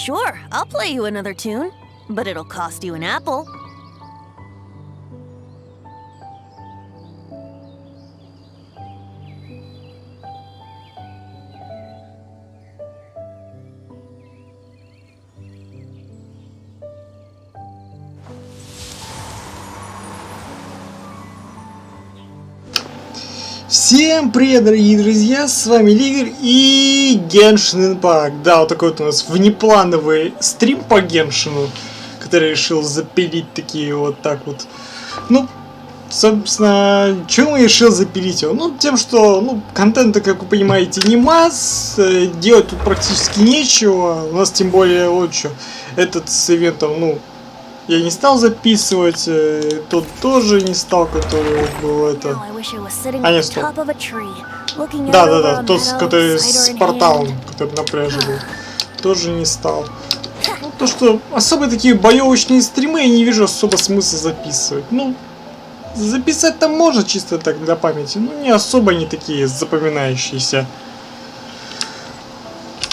Sure, I'll play you another tune, but it'll cost you an apple. Всем привет, дорогие друзья, с вами Игорь и Genshin Impact. Да, вот такой вот у нас внеплановый стрим по Геншину, который решил запилить такие вот так вот. Ну, собственно, чему я решил запилить его? Ну, тем, что, контента, как вы понимаете, не масс, делать тут практически нечего. У нас тем более, вот что, этот с ивентом, я не стал записывать, тот тоже не стал, который был это... А, не, стоп. Да, тот, который с порталом, который на пляже был. Тоже не стал. Ну, то, что особо такие боевочные стримы я не вижу особо смысла записывать. Записать там можно чисто так для памяти, но не особо они такие запоминающиеся.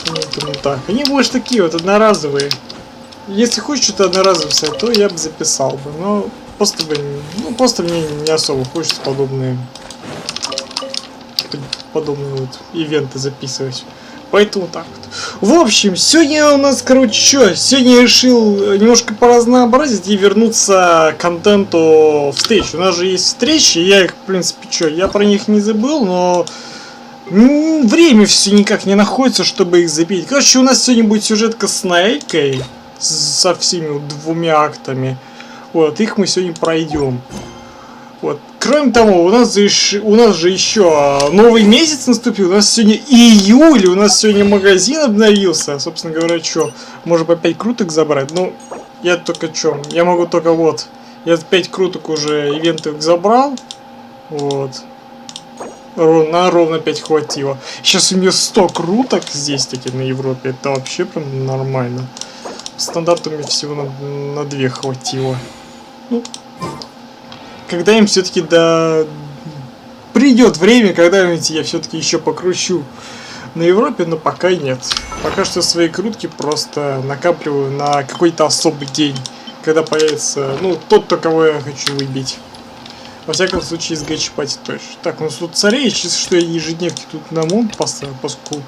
Поэтому так. Они больше такие вот одноразовые. Если хочешь что-то одноразовое писать, то я бы записал бы, но просто мне не особо хочется подобные вот ивенты записывать. Поэтому так вот. В общем, сегодня у нас, сегодня я решил немножко поразнообразить и вернуться к контенту встреч. У нас же есть встречи, я их, в принципе, я про них не забыл, но время все никак не находится, чтобы их запилить. Короче, у нас сегодня будет сюжетка с Найкой. Со всеми двумя актами. Вот, их мы сегодня пройдем. Вот. Кроме того, у нас же еще новый месяц наступил. У нас сегодня июль, у нас сегодня магазин обновился. Собственно говоря, может опять круток забрать? Я могу только вот. Я 5 круток уже ивентов забрал. Вот. Ровно 5 хватило. Сейчас у меня 100 круток здесь таки на Европе. Это вообще прям нормально. Стандартами всего на 2 хватило. Когда-нибудь все-таки придет время, когда-нибудь я все-таки еще покручу на Европе, но пока нет. Пока что свои крутки просто накапливаю на какой-то особый день, когда появится, тот, кого я хочу выбить. Во всяком случае, из гачи-пати точно. Так, у нас тут царей, чисто что я ежедневки тут на монт поставил, поскольку...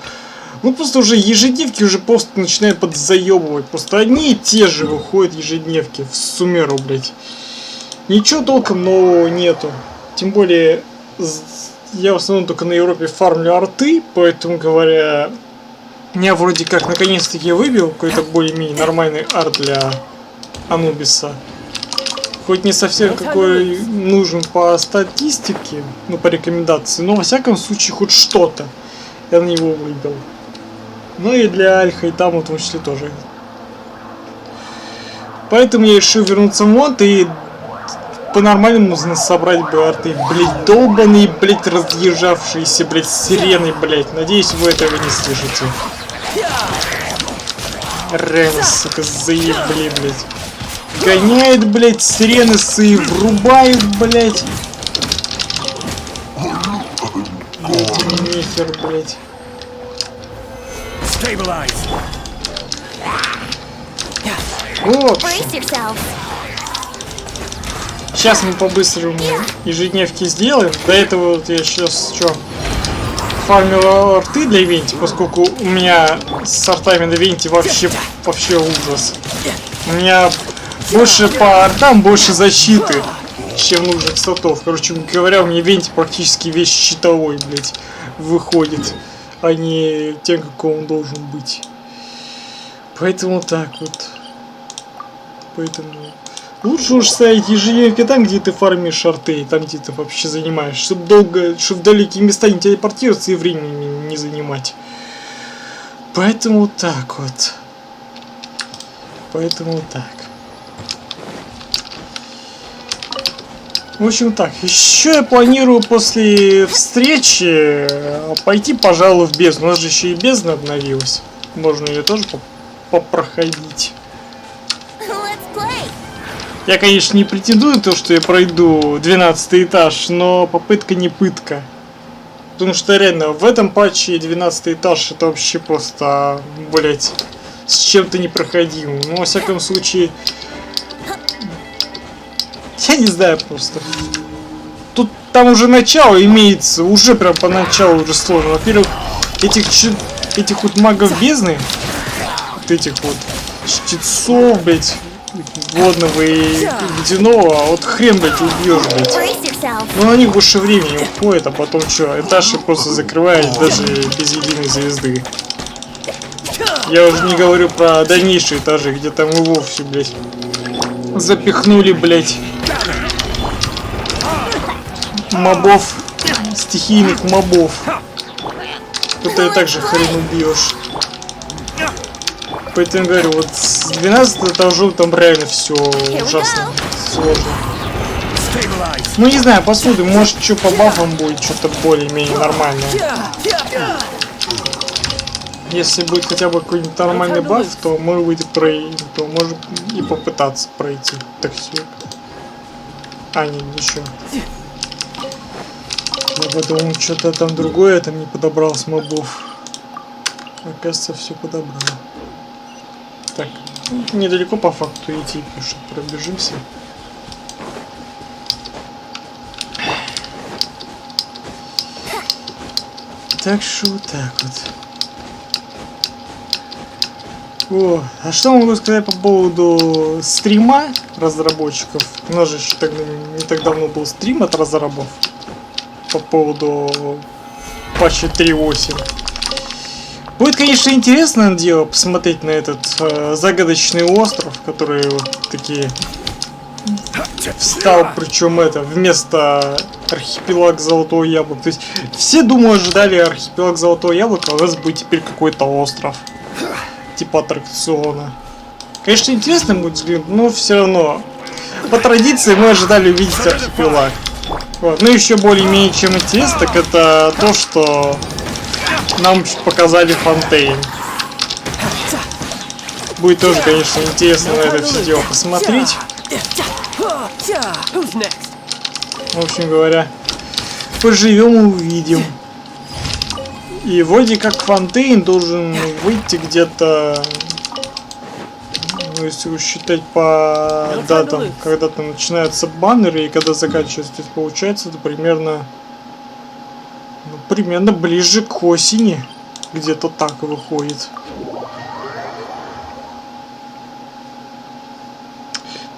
просто уже ежедневки уже просто начинают подзаебывать. Просто одни и те же выходят ежедневки в суммеру, блять. Ничего толком нового нету. Тем более, я в основном только на Европе фармлю арты, поэтому говоря, я вроде как наконец-таки выбил какой-то более-менее нормальный арт для Анубиса. Хоть не совсем какой нужен по статистике, по рекомендации, но во всяком случае хоть что-то я на него выбил. Ну и для Альха и там в том числе тоже. Поэтому я решил вернуться в мод и по-нормальному нужно собрать бы арты. Блять, долбаные, блять, разъезжавшиеся, блять, сирены, блять. Надеюсь, вы этого не слышите. Реально, сука, заебли, блять. Гоняет, блять, сирены свои, врубают, блять. Нехер, блять. Вот. Сейчас мы по-быстрому ежедневки сделаем. До этого вот я сейчас фармил арты для ивенти, поскольку у меня с артами на ивенте вообще ужас. У меня больше по артам больше защиты, чем нужных статов. Короче говоря, у меня ивенте практически весь щитовой, блять, выходит, а не тем, какой он должен быть. Поэтому так вот. Поэтому лучше уж ставить ежедневки там, где ты фармишь арты, там, где ты вообще занимаешь, чтобы в далекие места не телепортироваться и времени не занимать. Поэтому так вот. В общем так, еще я планирую после встречи пойти, пожалуй, в бездну. У нас же еще и бездна обновилась. Можно ее тоже попроходить. Я, конечно, не претендую на то, что я пройду 12 этаж, но попытка не пытка. Потому что реально в этом патче 12 этаж это вообще просто, блять, с чем-то непроходимым. Но, во всяком случае, я не знаю просто. Тут там уже начало имеется, уже прям по началу уже сложно. Во-первых, этих вот магов бездны, вот этих вот чтецов, блять, водного и водяного, а вот хрен, блять, убьешь, блять. Но на них больше времени уходит, а потом что, этаж просто закрывает даже без единой звезды. Я уже не говорю про дальнейшие этажи, где там и вовсе, блять, запихнули, блять, мобов, стихийных мобов. Тут и так же хрен убьешь. Поэтому говорю, вот с 12 этажом там реально все ужасно сложно. Ну не знаю, посмотрим, может что по бафам будет что-то более-менее нормальное. Если будет хотя бы какой-нибудь нормальный баф, то может быть то может и попытаться пройти. Так все. А, не, ничего. Я подумал, что-то там другое там не подобрал с мобов. Оказывается, все подобрал. Так, недалеко по факту идти, что пробежимся. Так что вот так вот. О, а что могу сказать по поводу стрима разработчиков? У нас же еще не так давно был стрим от разрабов по поводу патча 3.8. Будет, конечно, интересное дело посмотреть на этот загадочный остров, который вот такие встал, причем это вместо архипелаг Золотого Яблока. То есть все, думаю, ожидали архипелаг Золотого Яблока, а у нас будет теперь какой-то остров типа аттракциона. Конечно, интересно будет взглянуть, но все равно по традиции мы ожидали увидеть архипелаг. Вот. Ну еще более-менее чем интересно, так это то, что нам показали Фонтейн. Будет тоже, конечно, интересно на это все дело посмотреть. В общем говоря, поживем и увидим. И вроде как Фонтейн должен выйти где-то, ну, если считать по датам, когда там начинаются баннеры и когда заканчивается, то есть получается это примерно, ну, примерно ближе к осени, где-то так выходит.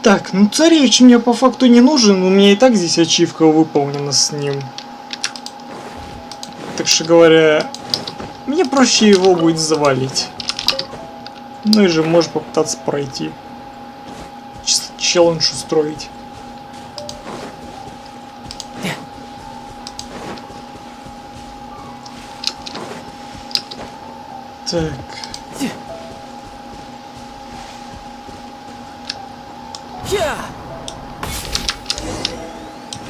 Так, ну царевич мне по факту не нужен, у меня и так здесь ачивка выполнена с ним. Так что говоря, мне проще его будет завалить. Ну и же можешь попытаться пройти. Чисто челлендж устроить. Так.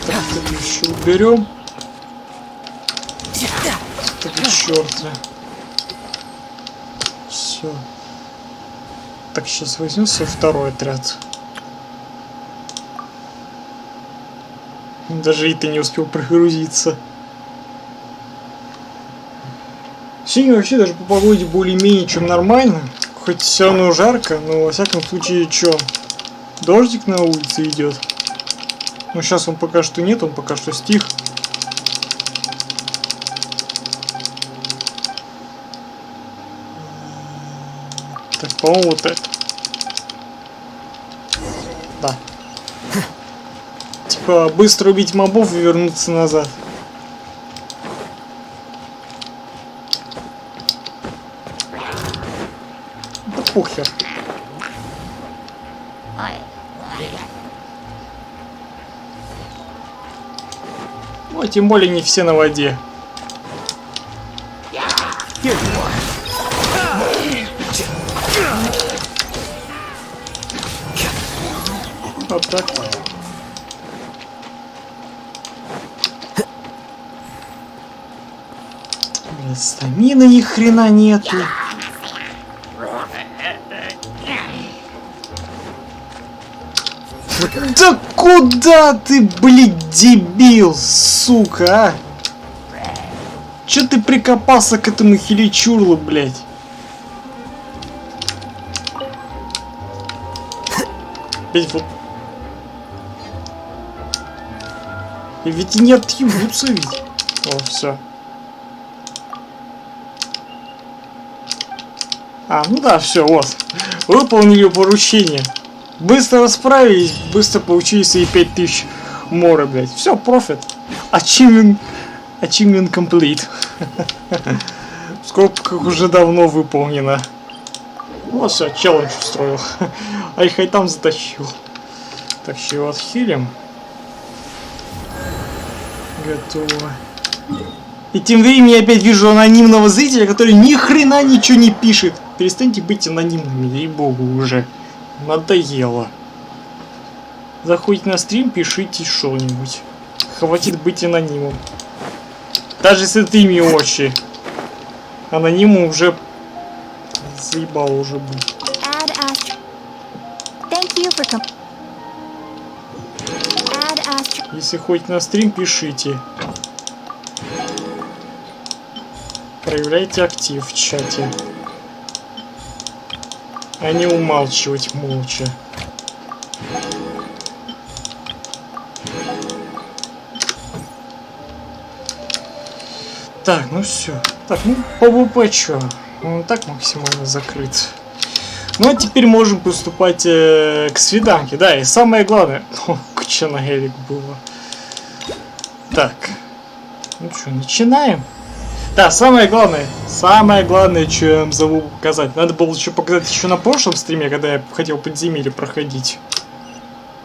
Так, это еще уберем. Так, черта. Все. Так, сейчас возьмем свой второй отряд. Даже и ты не успел прогрузиться. Сегодня вообще даже по погоде более-менее чем нормально. Хоть все равно жарко, но во всяком случае, что? Дождик на улице идет. Но сейчас он пока что нет, он пока что стих. Так, по-моему, вот это. Да. Типа, быстро убить мобов и вернуться назад. Да похер. Ну, тем более не все на воде. Вот так. Стамина ни хрена нету. Да куда ты, блядь, дебил, сука, а? Чё ты прикопался к этому хиличурлу, блядь? опять вот... И ведь и не отъебутся ведь. О, все. А, ну да, все, вот. Выполнили поручение. Быстро справились, быстро получили свои 5000 мора, блядь. Все, профит. Achievement complete. В скобках уже давно выполнено. Вот все, челлендж устроил. Ай-хай там затащил. Так, еще отхилим. Готово. И тем временем я опять вижу анонимного зрителя, который ни хрена ничего не пишет. Перестаньте быть анонимными, ей-богу, уже. Надоело. Заходите на стрим, пишите что-нибудь. Хватит быть анонимом. Даже если ты ими очень. Анониму уже заебало уже быть. Если ходите на стрим, пишите. Проявляйте актив в чате. А не умалчивать молча. Так, ну все. Так, ну ПВП чё? Он так максимально закрыт. Ну а теперь можем приступать к свиданке. Да, и самое главное... О, куча на гелик было. Так. Ну что, начинаем? Да, самое главное, что я вам забыл показать. Надо было еще показать еще на прошлом стриме, когда я хотел подземелье проходить.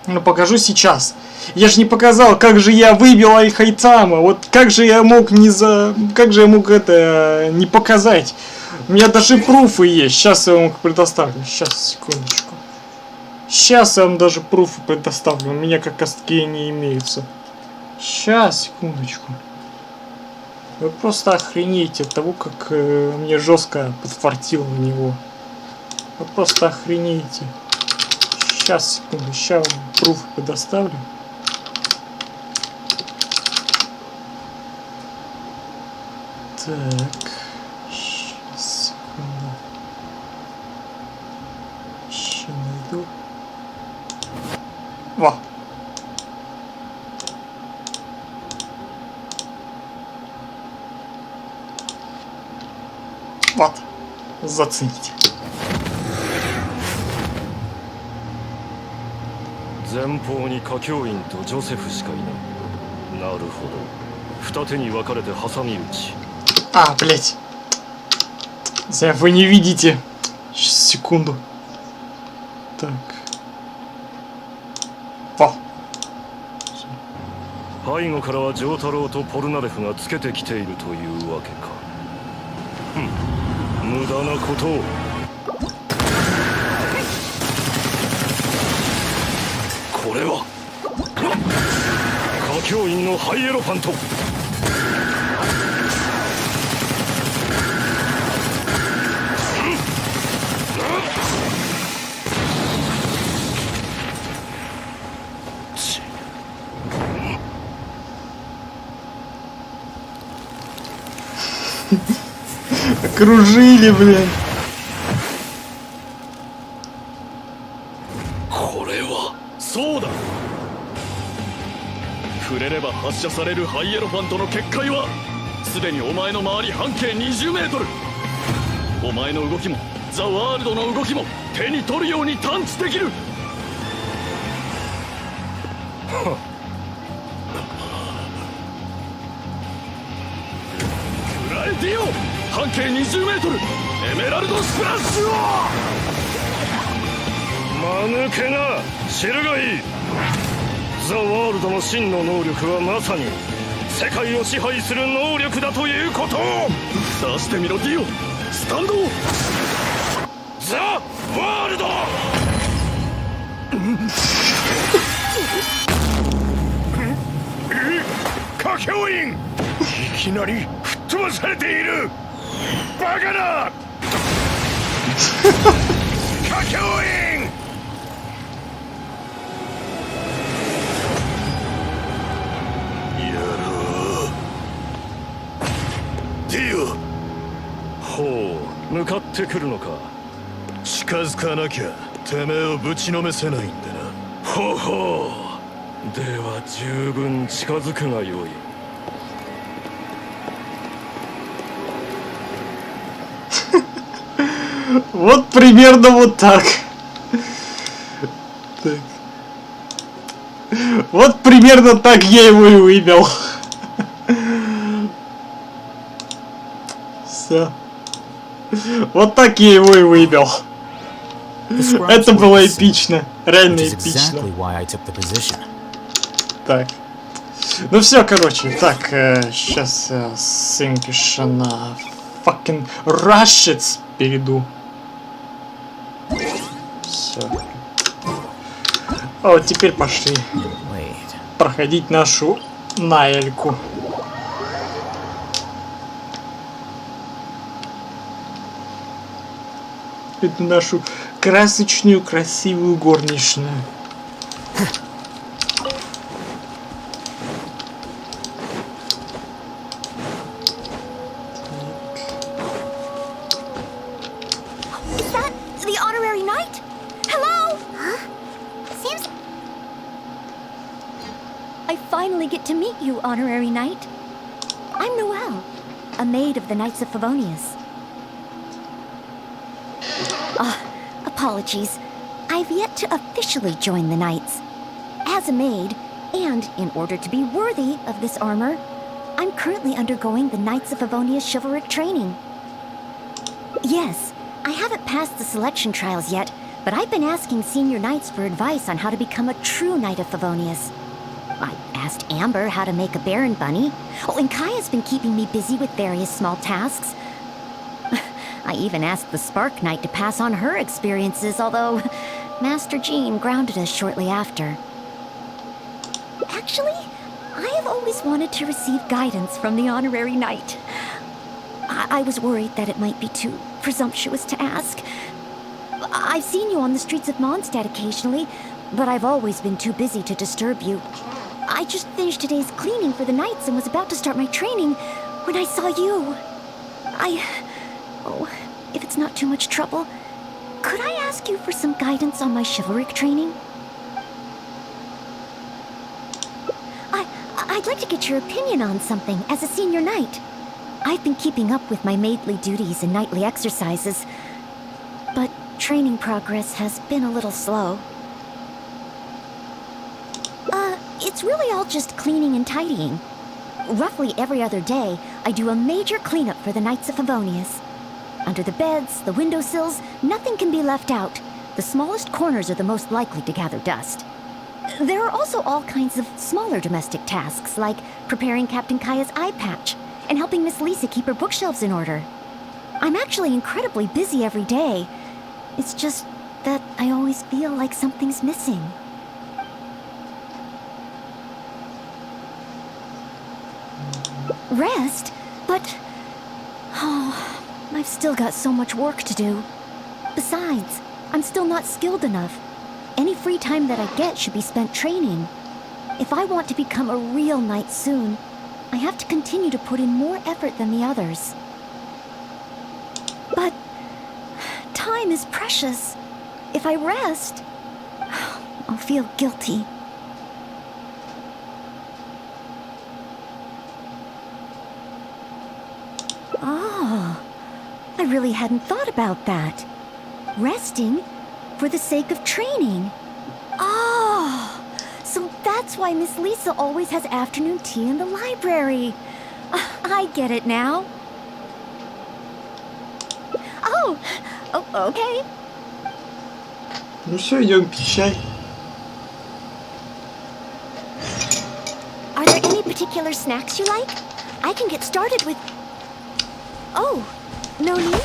Но покажу сейчас. Я же не показал, как же я выбил Айхайтама. Вот как же я мог это не показать. У меня даже пруфы есть. Сейчас я вам их предоставлю. Сейчас, секундочку. Сейчас я вам даже пруфы предоставлю. У меня как раз таки не имеются. Сейчас, секундочку. Вы просто охренеете от того, как мне жестко подфартило в него. Вы просто охренеете. Сейчас, секунду, сейчас вам пруф предоставлю. Так. Сейчас, секунду. Сейчас найду. Во! Вот. Зацените. 前方に歌教員とジョセフしかいない。なるほど。二手に分かれて挟み撃ち。А, блять. Вы не видите. Сейчас, секунду. Так. Во. 背後からは丈太郎とポルナレフがつけてきているというわけか。無駄なことを。これは歌教員のハイエロファント。Окружили, блин. これはそうだ。触れれば発射されるハイエロファントの結界はすでにお前の周り半径20メートル。お前の動きもザ・ワールドの動きも手に取るように探知できる。食らえてよ。半径20メートルエメラルドスプラッシュを。間抜けな。知るがいい。ザ・ワールドの真の能力はまさに世界を支配する能力だということを。出してみろディオ。スタンドザ・ワールド。歌教員、いきなり吹っ飛ばされている。バカだ。歌教員。やろうディオ。ほう、向かってくるのか。近づかなきゃてめえをぶちのめせないんだな。ほほう。では十分近づくがよい。Вот примерно вот так. Так. Вот примерно так я его и выбил. Все. Вот так я его и выбил. Это было эпично. Реально эпично. Так. Ну все, короче. Так, сейчас я с English на fucking Russians перейду. Все. А вот теперь пошли проходить нашу Наэльку. Это нашу красочную, красивую горничную. Honorary Knight. I'm Noelle, a maid of the Knights of Favonius. Apologies. I've yet to officially join the Knights. As a maid, and in order to be worthy of this armor, I'm currently undergoing the Knights of Favonius chivalric training. Yes, I haven't passed the selection trials yet, but I've been asking senior knights for advice on how to become a true Knight of Favonius. I asked Amber how to make a Baron bunny. Oh, and Kaya's been keeping me busy with various small tasks. I even asked the Spark Knight to pass on her experiences, although Master Jean grounded us shortly after. Actually, I have always wanted to receive guidance from the Honorary Knight. I was worried that it might be too presumptuous to ask. I've seen you on the streets of Mondstadt occasionally, but I've always been too busy to disturb you. I just finished today's cleaning for the Knights and was about to start my training when I saw you. Oh, if it's not too much trouble, could I ask you for some guidance on my chivalric training? I'd like to get your opinion on something as a senior knight. I've been keeping up with my maidly duties and nightly exercises, but training progress has been a little slow. It's really all just cleaning and tidying. Roughly every other day, I do a major cleanup for the Knights of Favonius. Under the beds, the windowsills, nothing can be left out. The smallest corners are the most likely to gather dust. There are also all kinds of smaller domestic tasks, like preparing Captain Kaya's eye patch and helping Miss Lisa keep her bookshelves in order. I'm actually incredibly busy every day. It's just that I always feel like something's missing. Rest? But... oh, I've still got so much work to do. Besides, I'm still not skilled enough. Any free time that I get should be spent training. If I want to become a real knight soon, I have to continue to put in more effort than the others. But... time is precious. If I rest, I'll feel guilty. Oh, I really hadn't thought about that. Resting for the sake of training. Oh, so that's why Miss Lisa always has afternoon tea in the library. I get it now. Oh, okay. Ну все, идем пить чай. Are there any particular snacks you like? I can get started with... Oh, no need?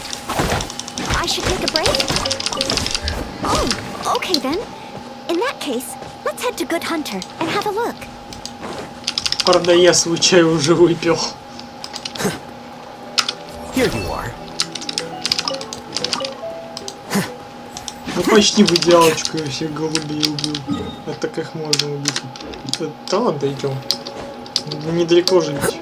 I should take a break? Oh, okay then. In that case, let's head to Good Hunter and have a look. Правда, я свой чай уже выпил. Here you are. Ну почти в идеалочку я всех голубей убил. Это как можно убить? Да ладно, идем. Недалеко же ведь.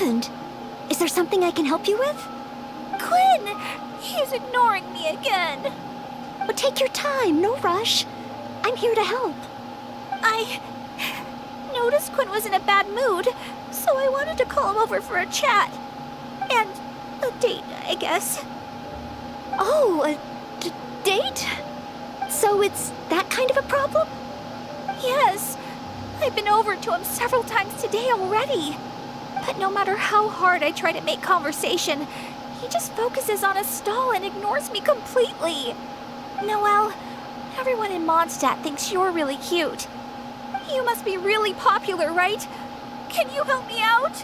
happened? Is there something I can help you with? Quinn! He's ignoring me again. Well, take your time, no rush. I'm here to help. I noticed Quinn was in a bad mood, so I wanted to call him over for a chat. And a date, I guess. Oh, a date? So it's that kind of a problem? Yes. I've been over to him several times today already. But no matter how hard I try to make conversation, he just focuses on a stall and ignores me completely. Noelle, everyone in Mondstadt thinks you're really cute. You must be really popular, right? Can you help me out?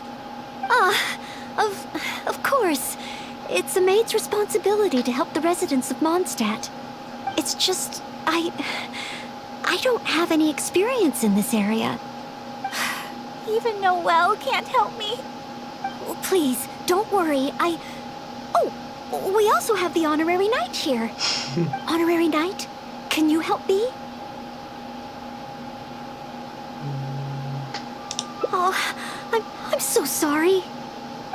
Of course. It's a maid's responsibility to help the residents of Mondstadt. It's just, I don't have any experience in this area. Even Noelle can't help me. Oh, please, don't worry. Oh, we also have the Honorary Knight here. Honorary Knight, can you help me? Oh, I'm so sorry.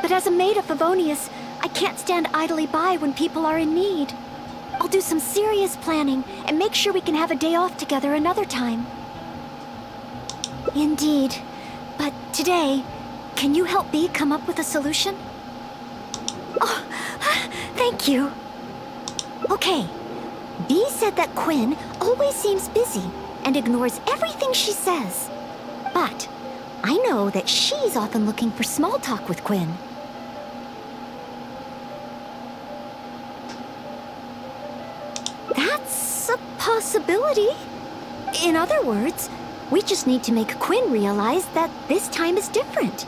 But as a maid of Favonius, I can't stand idly by when people are in need. I'll do some serious planning and make sure we can have a day off together another time. Indeed. But today, can you help me come up with a solution? Oh, thank you. Okay. Bee said that Quinn always seems busy and ignores everything she says. But I know that she's often looking for small talk with Quinn. That's a possibility. In other words, we just need to make Quinn realize that this time is different.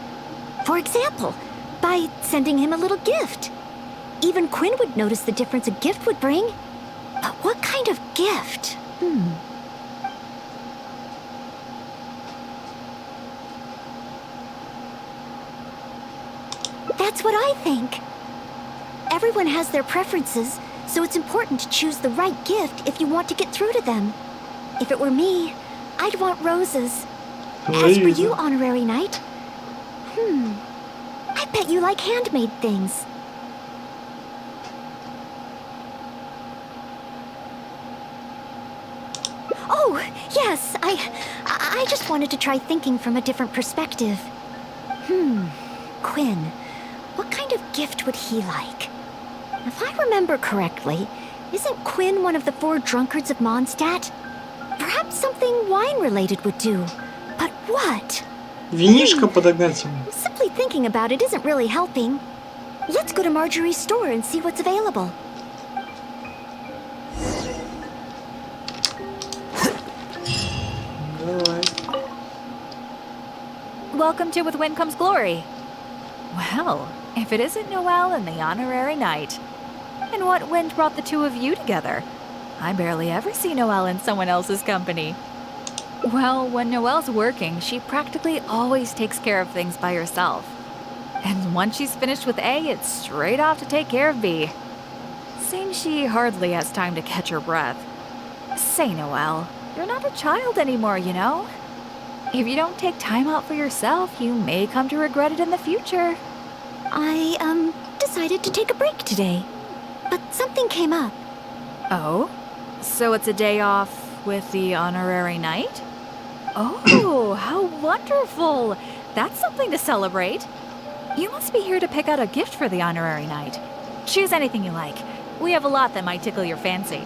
For example, by sending him a little gift. Even Quinn would notice the difference a gift would bring. But what kind of gift? That's what I think. Everyone has their preferences, so it's important to choose the right gift if you want to get through to them. If it were me, I'd want roses. As for you, Honorary Knight, I bet you like handmade things. Oh, yes, I just wanted to try thinking from a different perspective. Quinn, what kind of gift would he like? If I remember correctly, isn't Quinn one of the 4 drunkards of Mondstadt? Perhaps something wine-related would do. But what? Винишко подогнать ему. Simply thinking about it isn't really helping. Let's go to Marjorie's store and see what's available. Давай. Welcome to With Wind Comes Glory. Well, if it isn't Noelle and the Honorary Knight. And what wind brought the two of you together? I barely ever see Noelle in someone else's company. Well, when Noelle's working, she practically always takes care of things by herself. And once she's finished with A, it's straight off to take care of B. Seems she hardly has time to catch her breath. Say, Noelle, you're not a child anymore, you know? If you don't take time out for yourself, you may come to regret it in the future. I, decided to take a break today. But something came up. Oh? So it's a day off with the Honorary Knight? Oh, how wonderful! That's something to celebrate. You must be here to pick out a gift for the Honorary Knight. Choose anything you like. We have a lot that might tickle your fancy.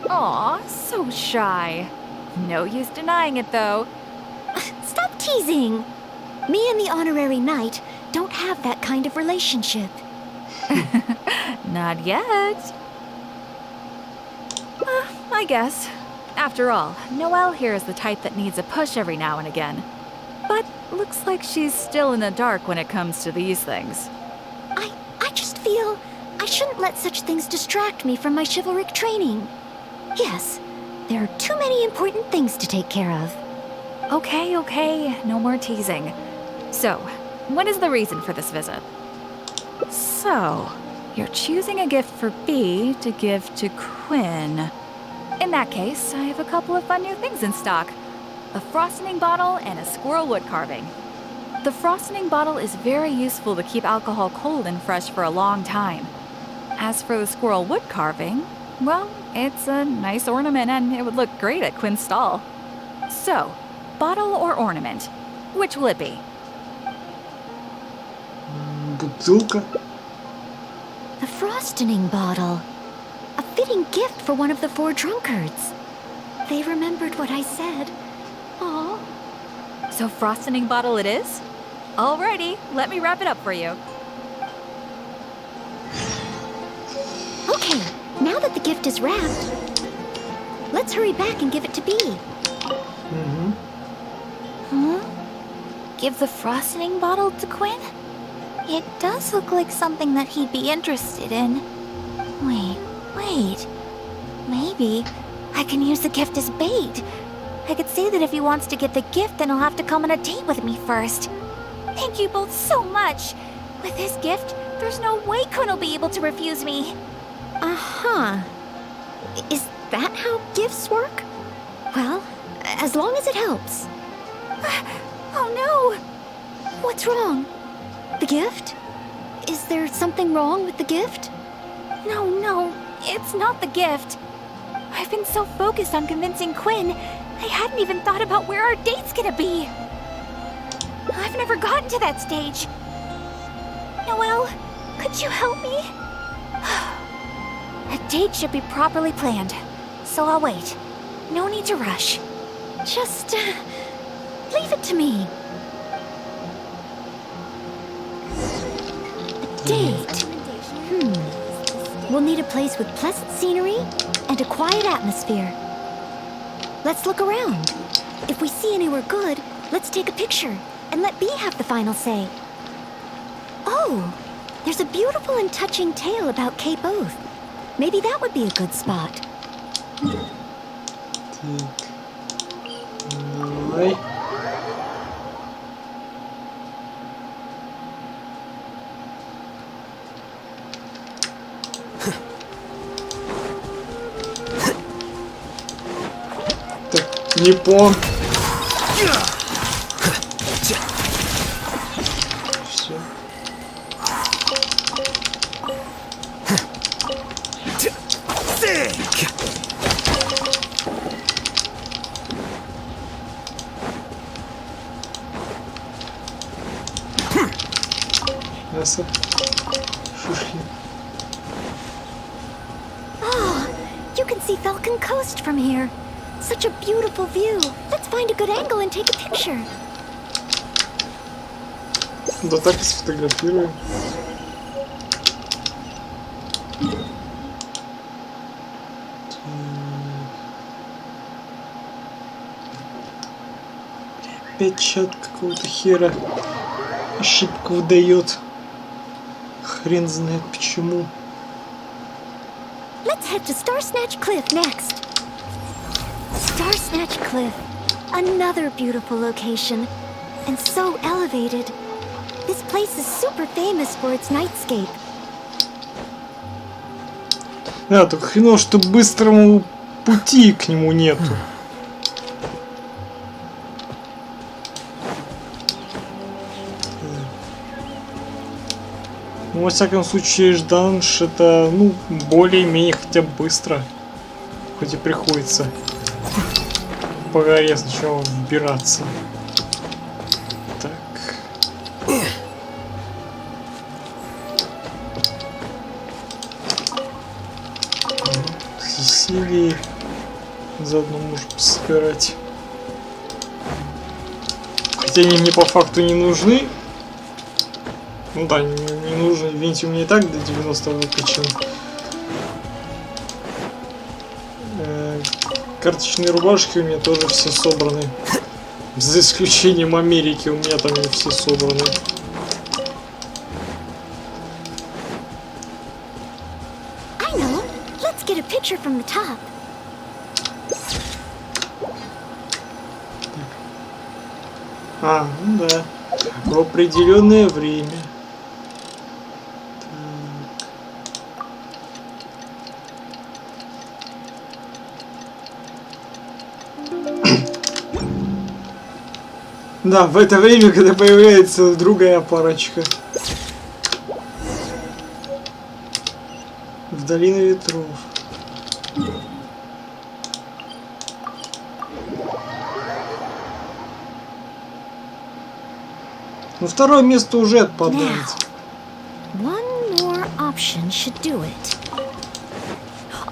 Aw, so shy. No use denying it, though. Stop teasing! Me and the Honorary Knight don't have that kind of relationship. Not yet. I guess. After all, Noelle here is the type that needs a push every now and again. But looks like she's still in the dark when it comes to these things. I just feel I shouldn't let such things distract me from my chivalric training. Yes, there are too many important things to take care of. Okay, no more teasing. So, what is the reason for this visit? So, you're choosing a gift for B to give to Quinn. In that case, I have a couple of fun new things in stock. a frosting bottle, and a squirrel wood carving. The frosting bottle is very useful to keep alcohol cold and fresh for a long time. As for the squirrel wood carving, well, it's a nice ornament and it would look great at Quinn's stall. So, bottle or ornament, which will it be? Бутылка. The frosting bottle. A fitting gift for one of the 4 drunkards. They remembered what I said. Aw. So frosting bottle it is? Alrighty, let me wrap it up for you. Okay, now that the gift is wrapped, let's hurry back and give it to Bee. Huh? Give the frosting bottle to Quinn? It does look like something that he'd be interested in. Wait. Maybe I can use the gift as bait. I could say that if he wants to get the gift, then he'll have to come on a date with me first. Thank you both so much. With this gift, there's no way Quinn will be able to refuse me. Uh-huh. Is that how gifts work? Well, as long as it helps. Oh no! What's wrong? The gift? Is there something wrong with the gift? No, it's not the gift. I've been so focused on convincing Quinn, I hadn't even thought about where our date's gonna be. I've never gotten to that stage. Noelle, could you help me? A date should be properly planned, so I'll wait. No need to rush. Just, leave it to me. A date. We'll need a place with pleasant scenery and a quiet atmosphere. Let's look around. If we see anywhere good, let's take a picture and let Bee have the final say. Oh, there's a beautiful and touching tale about Cape Oath. Maybe that would be a good spot. Давай. Так, не помню. Все. Мясо. Шашлык. Oh, you can see Falcon Coast from here. Such a beautiful view. Let's find a good angle and take a picture. Да так и сфотографируем. Опять чат какого-то хера ошибку выдает. Хрен знает почему. Let's head to Star Snatch Cliff next. Star Snatch Cliff. Another beautiful location. And so elevated. This place is super famous for its nightscape. Да, только хреново, что быстрому пути к нему нету. Ну, во всяком случае, Жданш это, ну, более-менее хотя бы быстро. Хоть и приходится по горе сначала вбираться. Так. Сесилии заодно можем собирать. Хотя они мне по факту не нужны. Ну да, не нужно, видите, у меня и так до 90 выкачан. Карточные рубашки у меня тоже все собраны. За исключением Америки, у меня там не все собраны. I know. Let's get a picture from the top. А, ну да. В определенное время. Да, в это время, когда появляется другая парочка. В долине ветров. Ну, второе место уже отпадает. One more option should do it.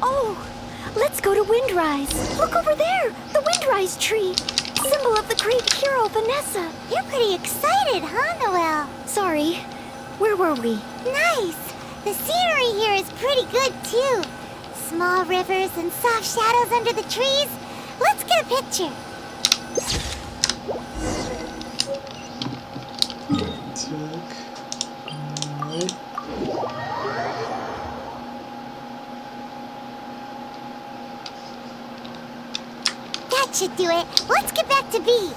Oh, let's go to Windrise. Look over there, the Windrise tree. Symbol of the great hero, Vanessa. You're pretty excited, huh, Noelle? Sorry, where were we? Nice! The scenery here is pretty good, too. Small rivers and soft shadows under the trees. Let's get a picture. That should do it. Let's get back to B.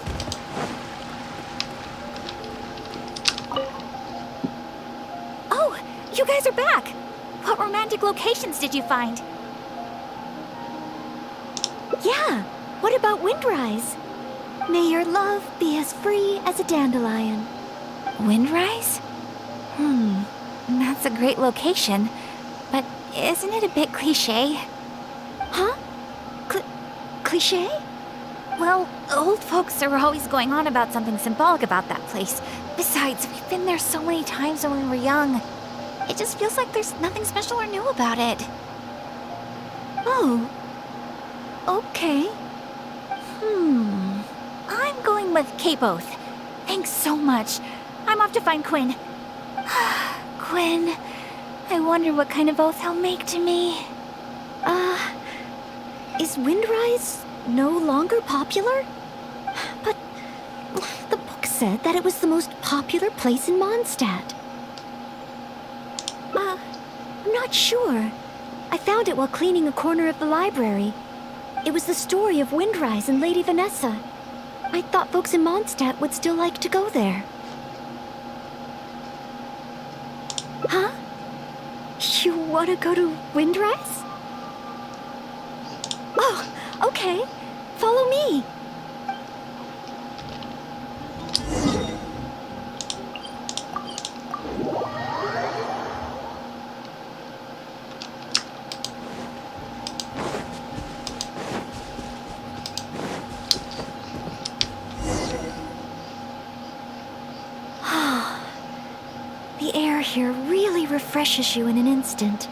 Oh, you guys are back! What romantic locations did you find? Yeah, what about Windrise? May your love be as free as a dandelion. Windrise? That's a great location. But isn't it a bit cliché? Huh? Cliché? Well, old folks are always going on about something symbolic about that place. Besides, we've been there so many times when we were young. It just feels like there's nothing special or new about it. Oh. Okay. I'm going with K both. Thanks so much. I'm off to find Quinn. Quinn, I wonder what kind of oath he'll make to me. Is Windrise no longer popular? But the book said that it was the most popular place in Mondstadt. I'm not sure. I found it while cleaning a corner of the library. It was the story of Windrise and Lady Vanessa. I thought folks in Mondstadt would still like to go there. Huh? You want to go to Windrise? Oh, okay. Follow me. The air here really refreshes you in an instant.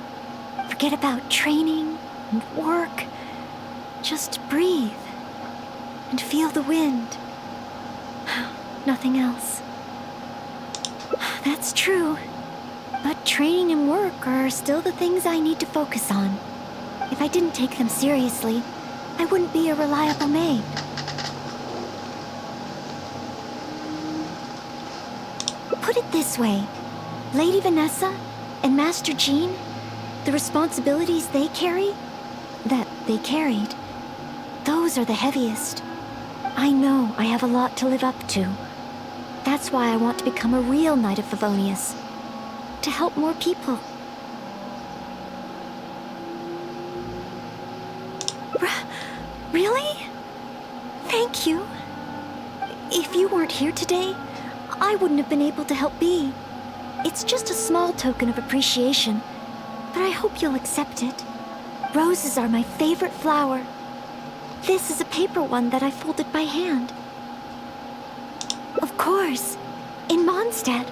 Forget about training and work. Just breathe and feel the wind. Nothing else. That's true. But training and work are still the things I need to focus on. If I didn't take them seriously, I wouldn't be a reliable maid. Put it this way. Lady Vanessa and Master Jean, the responsibilities they carry, that they carried, those are the heaviest. I know I have a lot to live up to. That's why I want to become a real Knight of Favonius. To help more people. Really? Thank you. If you weren't here today, I wouldn't have been able to help Bea. It's just a small token of appreciation, but I hope you'll accept it. Roses are my favorite flower. This is a paper one that I folded by hand. Of course, in Mondstadt,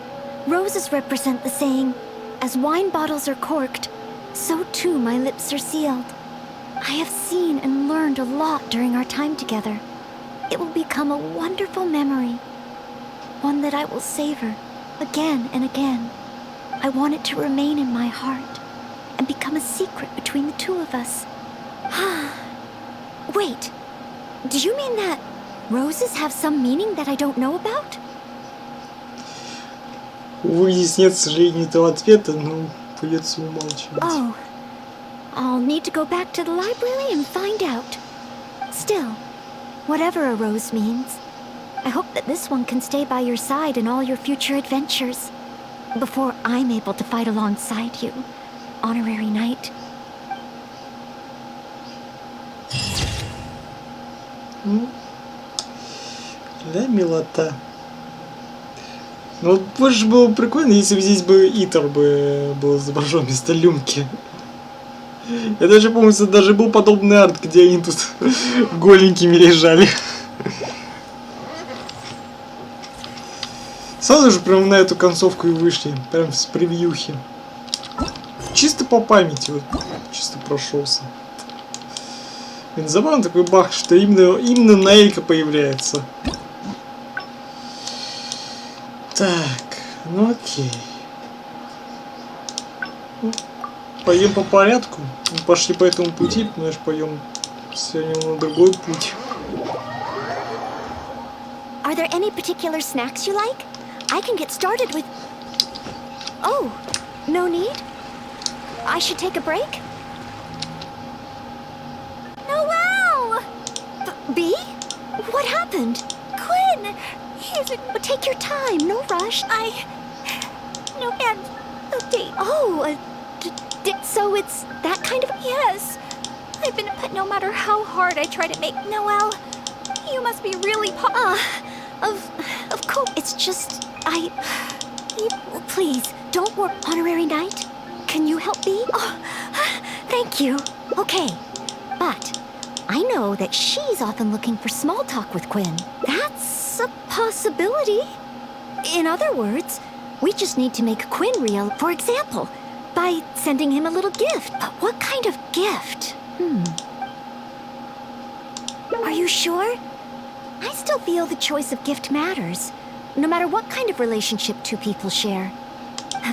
roses represent the saying, as wine bottles are corked, so too my lips are sealed. I have seen and learned a lot during our time together. It will become a wonderful memory, one that I will savor again and again. I want it to remain in my heart and become a secret between the two of us. Wait, do you mean that roses have some meaning that I don't know about? Увы, здесь нет, к сожалению, этого ответа, но придется умалчивать. Oh, I'll need to go back to the library and find out. Still, whatever a rose means, I hope that this one can stay by your side in all your future adventures. Before I'm able to fight alongside you, honorary knight. Да, милота. Ну вот больше было бы прикольно, если бы здесь бы Итер бы был изображен вместо Люмки. Я даже помню, даже был подобный арт, где они тут голенькими лежали. Сразу же прям на эту концовку и вышли, прям с превьюхи. Чисто по памяти, вот, чисто прошелся. Блин, забавно такой баг, что именно на Элька появляется. Так, ну окей. Пойдем по порядку. Мы пошли по этому пути, знаешь, пойдем сегодня на другой путь. Are there any particular snacks you like? I can get started with... Oh, no need? I should take a break? Noelle! B? What happened? Quinn! He's a... Take your time, no rush. No, and a date. Oh, so it's that kind of... Yes. But no matter how hard I try to make... Noelle, you must be really Of course, it's just... Please, don't work. Honorary Knight? Can you help me? Oh, thank you. Okay, but I know that she's often looking for small talk with Quinn. That's a possibility. In other words, we just need to make Quinn real, for example, by sending him a little gift. But what kind of gift? Are you sure? I still feel the choice of gift matters, no matter what kind of relationship two people share.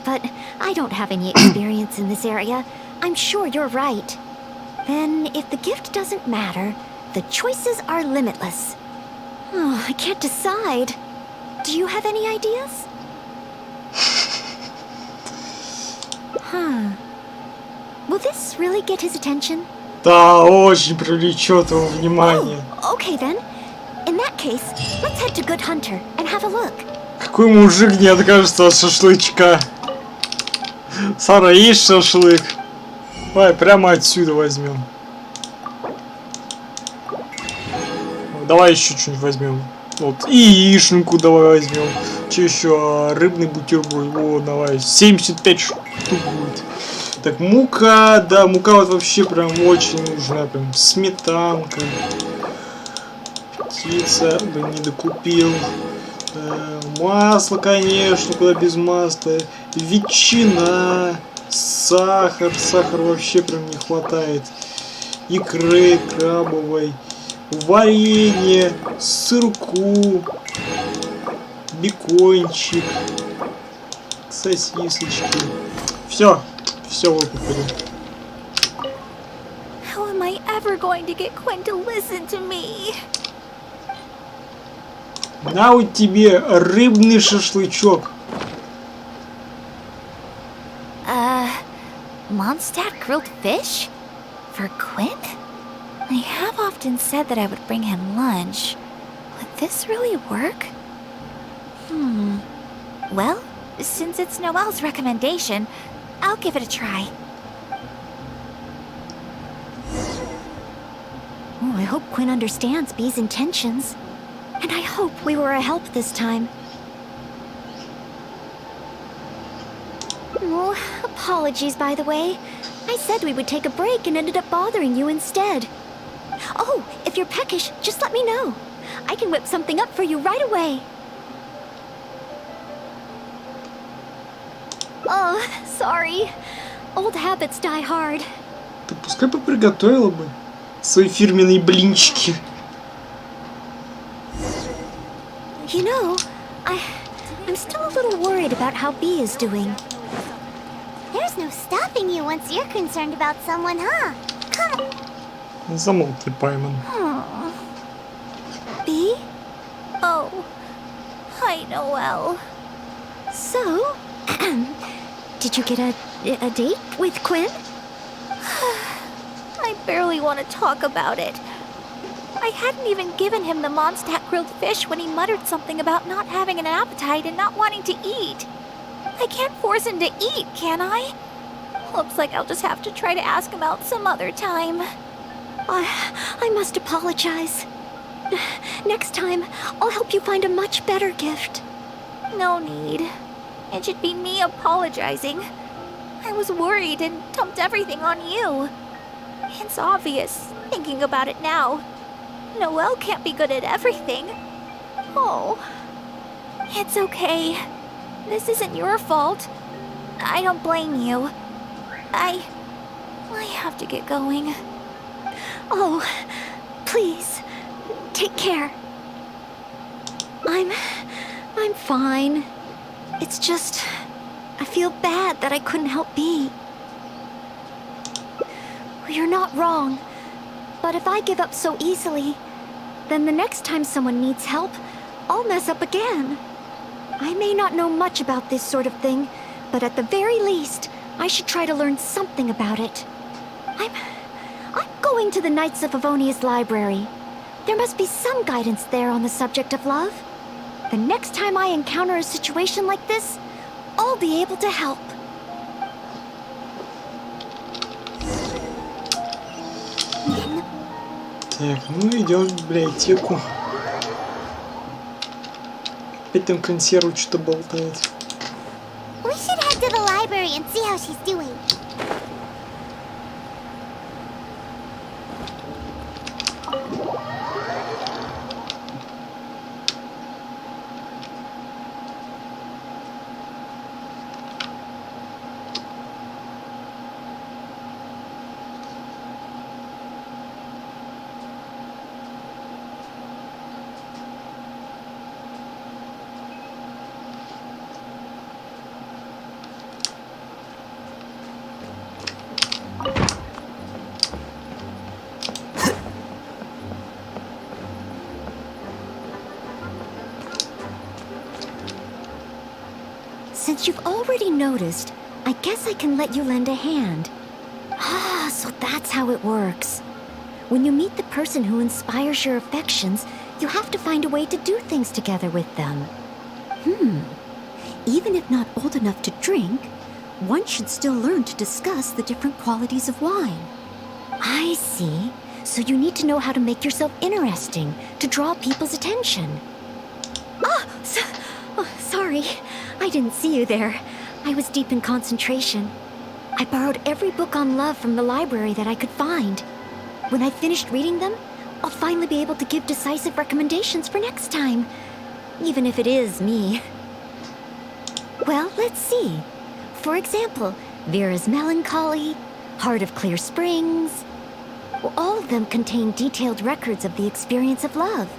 But I don't have any experience in this area. I'm sure you're right. Then, if the gift doesn't matter, the choices are limitless. Oh, I can't decide. Do you have any ideas? Will this really get his attention? Да, очень привлечет его внимание. Oh, okay then. In that case, let's head to Good Hunter and have a look. Какой мужик не откажется от шашлычка? Сара, есть шашлык? Давай, прямо отсюда возьмем. Давай еще что-нибудь возьмем. Вот, и яичнику давай возьмем. Че еще? Рыбный бутерброд. Вот, давай. 75 штук будет. Так, мука. Да, мука вот вообще прям очень нужна. Прям сметанка. Птица. Блин, не докупил. Масло, конечно, куда без масла. Ветчина. Сахар. Сахар вообще прям не хватает. Икры крабовой. Варенье. Сырку. Бекончик. Сосисочки. Все. Все выкупили. How am I ever going to get Quinn to listen to me? На вот тебе рыбный шашлычок. Mondstadt grilled fish? For Quinn? I have often said that I would bring him lunch. Would this really work? Well, since it's Noelle's recommendation, I'll give it a try. Oh, I hope Quinn understands Bee's intentions. And I hope we were a help this time. Oh, apologies, by the way. I said we would take a break and ended up bothering you instead. Oh, if you're peckish, just let me know. I can whip something up for you right away. Oh, sorry. Old habits die hard. Да пускай бы приготовила бы свои фирменные блинчики. You know, I'm still a little worried about how Bee is doing. There's no stopping you once you're concerned about someone, huh? Come. Замолкни, Пайман. Bee? Oh. Hi, Noelle. So, did you get a date with Quinn? I barely want to talk about it. I hadn't even given him the Mondstadt grilled fish when he muttered something about not having an appetite and not wanting to eat. I can't force him to eat, can I? Looks like I'll just have to try to ask him out some other time. I must apologize. Next time, I'll help you find a much better gift. No need. It should be me apologizing. I was worried and dumped everything on you. It's obvious, thinking about it now. Noelle can't be good at everything. Oh. It's okay. This isn't your fault. I don't blame you. I have to get going. Oh, please, take care. I'm fine. It's just, I feel bad that I couldn't help be. You're not wrong. But if I give up so easily, then the next time someone needs help, I'll mess up again. I may not know much about this sort of thing, but at the very least, I should try to learn something about it. I'm going to the Knights of Favonia's library. There must be some guidance there on the subject of love. The next time I encounter a situation like this, I'll be able to help. Так, ну идем в библиотеку. Опять там консерву что-то болтает. We should head to the library and see how she's doing. Since you've already noticed, I guess I can let you lend a hand. Ah, so that's how it works. When you meet the person who inspires your affections, you have to find a way to do things together with them. Even if not old enough to drink, one should still learn to discuss the different qualities of wine. I see. So you need to know how to make yourself interesting, to draw people's attention. Sorry. I didn't see you there. I was deep in concentration. I borrowed every book on love from the library that I could find. When I finished reading them, I'll finally be able to give decisive recommendations for next time. Even if it is me. Well, let's see. For example, Vera's Melancholy, Heart of Clear Springs. All of them contain detailed records of the experience of love.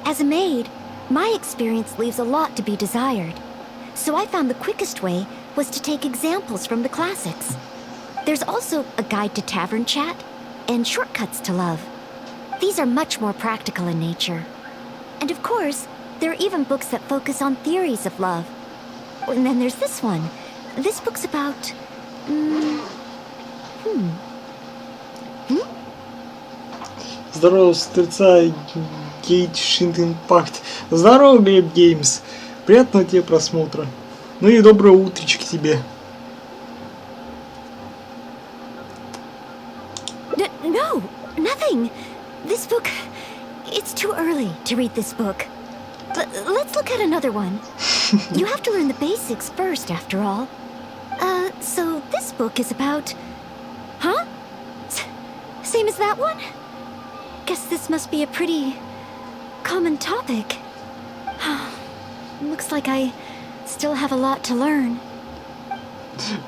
As a maid, my experience leaves a lot to be desired. So I found the quickest way was to take examples from the classics. There's also a guide to tavern chat and shortcuts to love. These are much more practical in nature. And of course, there are even books that focus on theories of love. And then there's this one. This book's about... Здорово, стрельца Genshin Impact. Здорово, Глеб Геймс. Приятного тебе просмотра. Ну и доброе утречко тебе. No, nothing. This book... It's too early to read this book. Let's look at another one. You have to learn the basics first, after all. So this book is about... Huh? Same as that one? Guess this must be a pretty... common topic. Looks like I still have a lot to learn.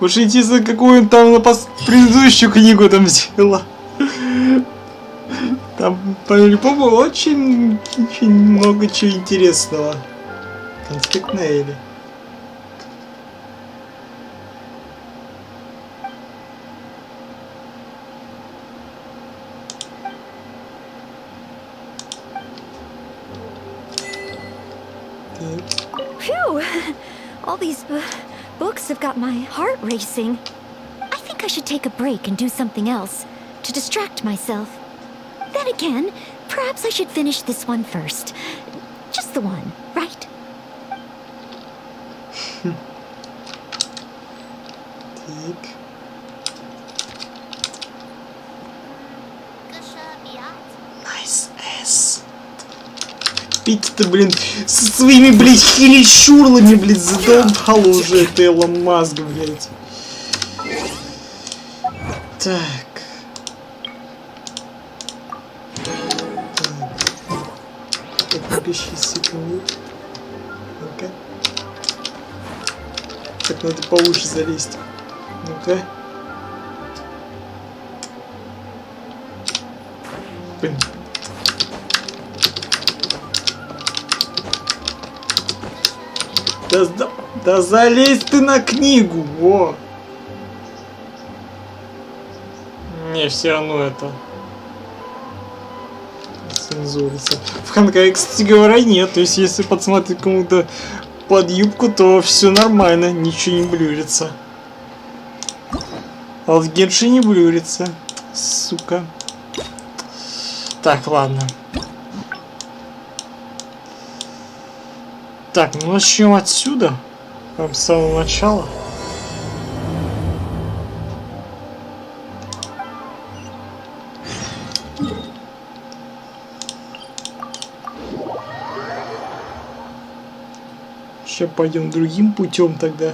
Уж интересно, какую он там на предыдущую книгу там взяла. Там по-любому очень много чего интересного. Конспект Нелли. Phew! All these books have got my heart racing. I think I should take a break and do something else to distract myself. Then again, perhaps I should finish this one first. Just the one, right? Nice ass. терпеть-то, блин, со своими, блядь, херещурлами, блядь, задолбало уже это Илон Маск, блядь. Так. Так, секунду. Ну-ка. Так, надо повыше залезть. Ну-ка. Блин. Да залезь ты на книгу, во! Не, все равно это цензурится. В Ханкае, кстати говоря, нет. То есть, если подсмотреть кому-то под юбку, то все нормально, ничего не блюрится. А в Геншине не блюрится. Сука. Так, ладно. Так, ну начнем отсюда. Прям с самого начала. Сейчас пойдем другим путем тогда.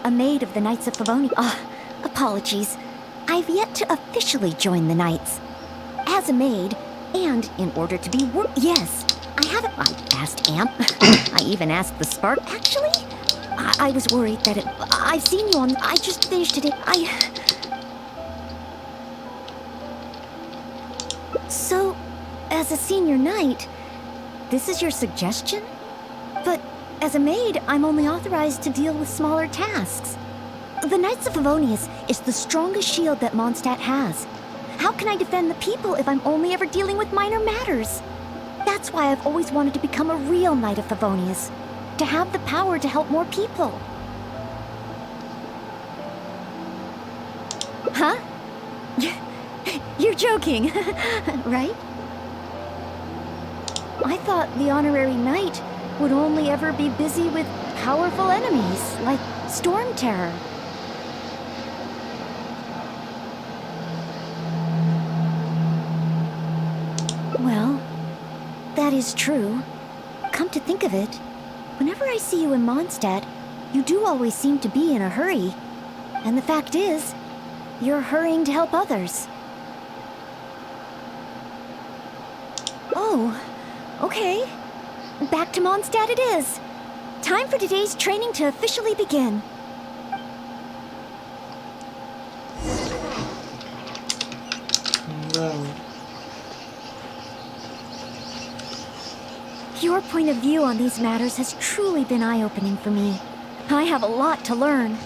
A maid of the Knights of Favonia. Apologies. I've yet to officially join the Knights. As a maid, and in order to be yes, I haven't. I asked Amp. I even asked the Spark. Actually, I was worried that I've seen you on. I just finished it. So, as a senior knight, this is your suggestion? But as a maid, I'm only authorized to deal with smaller tasks. The Knights of Favonius is the strongest shield that Mondstadt has. How can I defend the people if I'm only ever dealing with minor matters? That's why I've always wanted to become a real Knight of Favonius. To have the power to help more people. Huh? You're joking, right? I thought the Honorary Knight would only ever be busy with powerful enemies, like Storm Terror. Well, that is true. Come to think of it, whenever I see you in Mondstadt, you do always seem to be in a hurry. And the fact is, you're hurrying to help others. Oh, okay. Back to Mondstadt it is. Time for today's training to officially begin. No. Your point of view on these matters has truly been eye-opening for me. I have a lot to learn.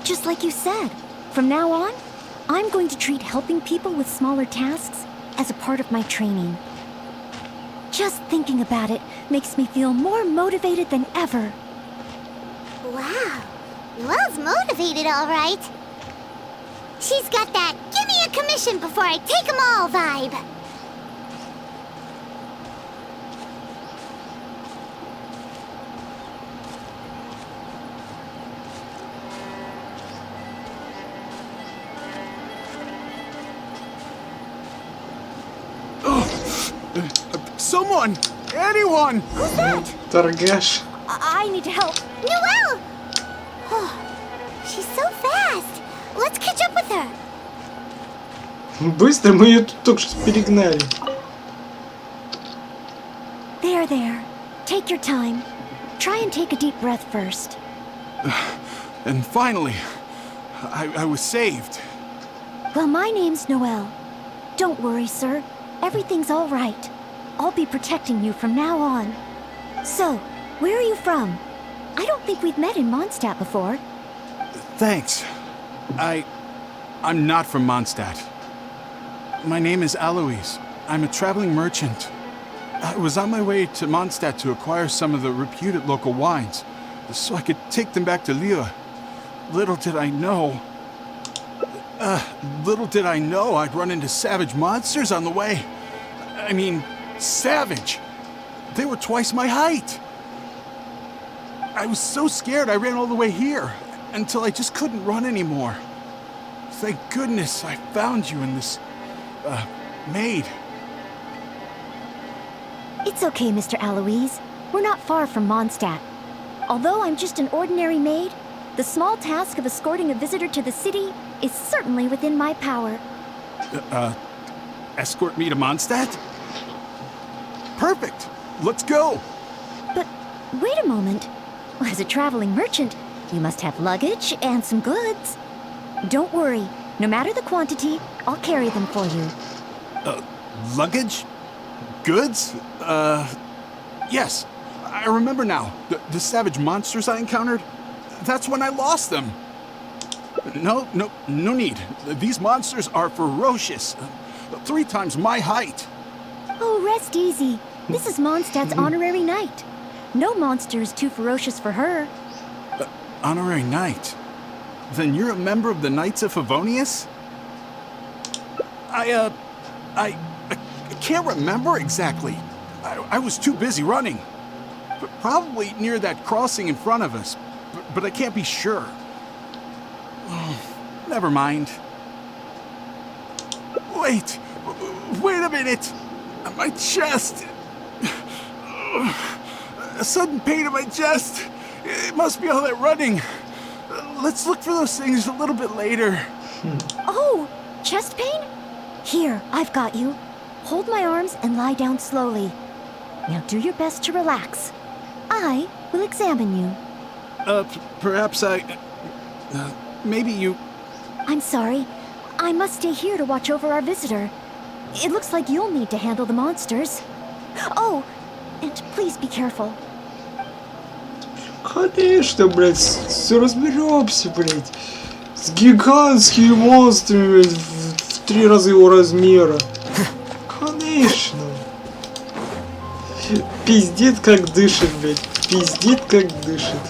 Just like you said, from now on, I'm going to treat helping people with smaller tasks as a part of my training. Just thinking about it makes me feel more motivated than ever. Wow, Noelle's motivated, all right. She's got that "give me a commission before I take 'em all" vibe. Someone! Anyone! Who's that? Торгаш. I need to help. Noelle! Oh, she's so fast. Let's catch up with her. Быстро, мы ее тут только что перегнали. There. Take your time. Try and take a deep breath first. And finally, I was saved. Well, my name's Noelle. Don't worry, sir. Everything's all right. I'll be protecting you from now on. So, where are you from? I don't think we've met in Mondstadt before. Thanks. I'm not from Mondstadt. My name is Alois. I'm a traveling merchant. I was on my way to Mondstadt to acquire some of the reputed local wines, so I could take them back to Lille. Little did I know I'd run into savage monsters on the way. I mean, savage. They were twice my height. I was so scared I ran all the way here, until I just couldn't run anymore. Thank goodness I found you in this, maid. It's okay, Mr. Aloise. We're not far from Mondstadt. Although I'm just an ordinary maid, the small task of escorting a visitor to the city is certainly within my power. Escort me to Mondstadt? Perfect! Let's go! But wait a moment. As a traveling merchant, you must have luggage and some goods. Don't worry. No matter the quantity, I'll carry them for you. Luggage? Goods? Yes. I remember now. The savage monsters I encountered? That's when I lost them. No need. These monsters are ferocious. 3 times my height. Oh, rest easy. This is Mondstadt's honorary knight. No monster is too ferocious for her. Honorary knight? Then you're a member of the Knights of Favonius? I can't remember exactly. I was too busy running. But probably near that crossing in front of us. But I can't be sure. Never mind. Wait a minute. My chest. A sudden pain in my chest. It must be all that running. Let's look for those things a little bit later. Oh, chest pain? Here, I've got you. Hold my arms and lie down slowly. Now do your best to relax. I will examine you. Perhaps maybe you... I'm sorry. I must stay here to watch over our visitor. It looks like you'll need to handle the monsters. Oh, and please be careful. Конечно, блядь, все разберемся, блядь. С гигантскими монстрами, блядь, в 3 раза его размера. Конечно. Пиздит как дышит, блядь. Пиздит как дышит.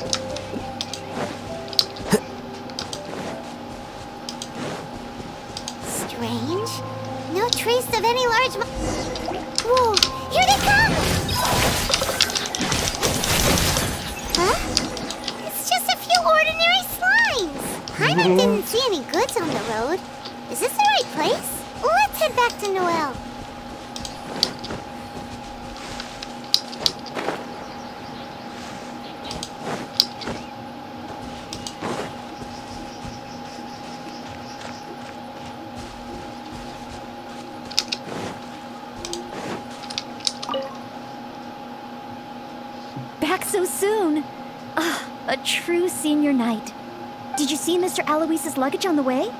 Strange. No trace of any large Whoa, here they come! Huh? It's just a few ordinary slimes. Hyman didn't see any goods on the road. Is this the right place? Let's head back to Noelle. Back so soon. Ah, a true senior knight. Did you see Mr. Aloise's luggage on the way?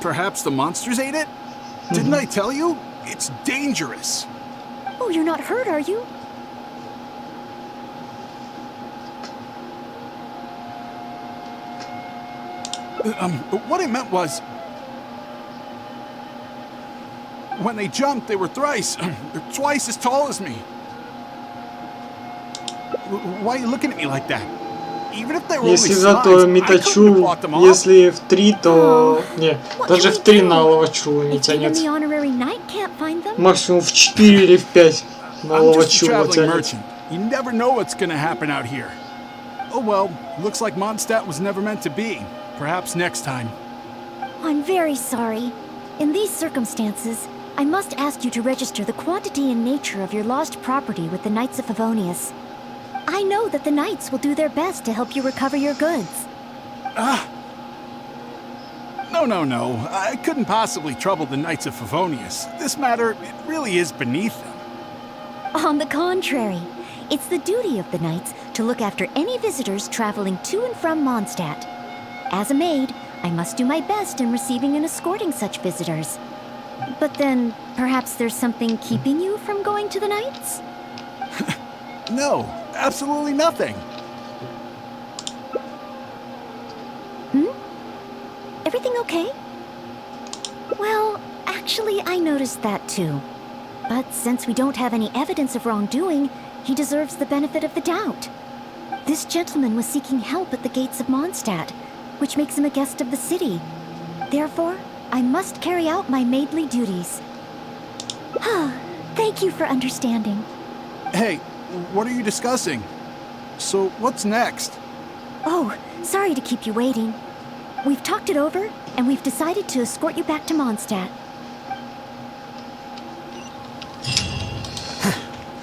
Perhaps the monsters ate it? Didn't I tell you? It's dangerous. Oh, you're not hurt, are you? What I meant was... When they jumped, they were twice as tall as me. Why are you looking at me like that? Even if they were Если only зато slimes, I couldn't have метачу, fought them off. если в 3, то... Не, даже в 3 на ловачу не If even тянет. the honorary knight can't find them? Максимум в 4 или в 5 на I'm just a ловачу traveling тянет. merchant. You never know what's gonna happen out here. Oh well, looks like Mondstadt was never meant to be. Perhaps next time. I'm very sorry. In these circumstances, I must ask you to register the quantity and nature of your lost property with the Knights of Favonius. I know that the Knights will do their best to help you recover your goods. No. I couldn't possibly trouble the Knights of Favonius. This matter, it really is beneath them. On the contrary, it's the duty of the Knights to look after any visitors traveling to and from Mondstadt. As a maid, I must do my best in receiving and escorting such visitors. But then, perhaps there's something keeping you from going to the Knights? No, absolutely nothing. Everything okay? Well, Actually, I noticed that too. But since we don't have any evidence of wrongdoing, he deserves the benefit of the doubt. This gentleman was seeking help at the gates of Mondstadt, which makes him a guest of the city. Therefore, I must carry out my maidly duties. Thank you for understanding. Hey, what are you discussing? So, what's next? Oh, sorry to keep you waiting. We've talked it over, and we've decided to escort you back to Mondstadt.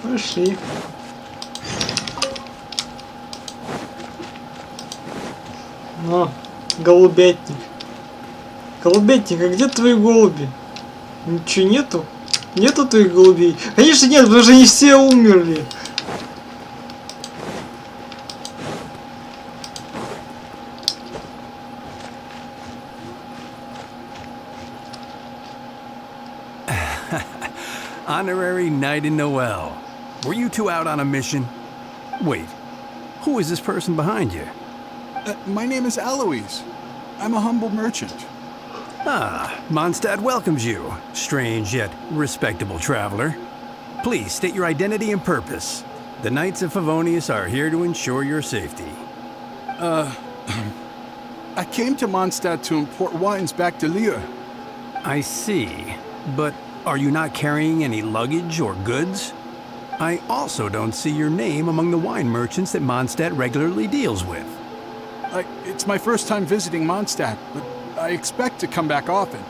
Пошли. О, голубятник. Голубятник, а где твои голуби? Ничего нету? Нету твоих голубей? Конечно нет, потому что они все умерли. Honorary Knight in Noel. Were you two out on a mission? Wait, who is this person behind you? My name is Eloise. I'm a humble merchant. Ah, Mondstadt welcomes you, strange yet respectable traveler. Please state your identity and purpose. The Knights of Favonius are here to ensure your safety. I came to Mondstadt to import wines back to Lier. I see, but are you not carrying any luggage or goods? I also don't see your name among the wine merchants that Mondstadt regularly deals with. It's my first time visiting Mondstadt, but I expect to come back often.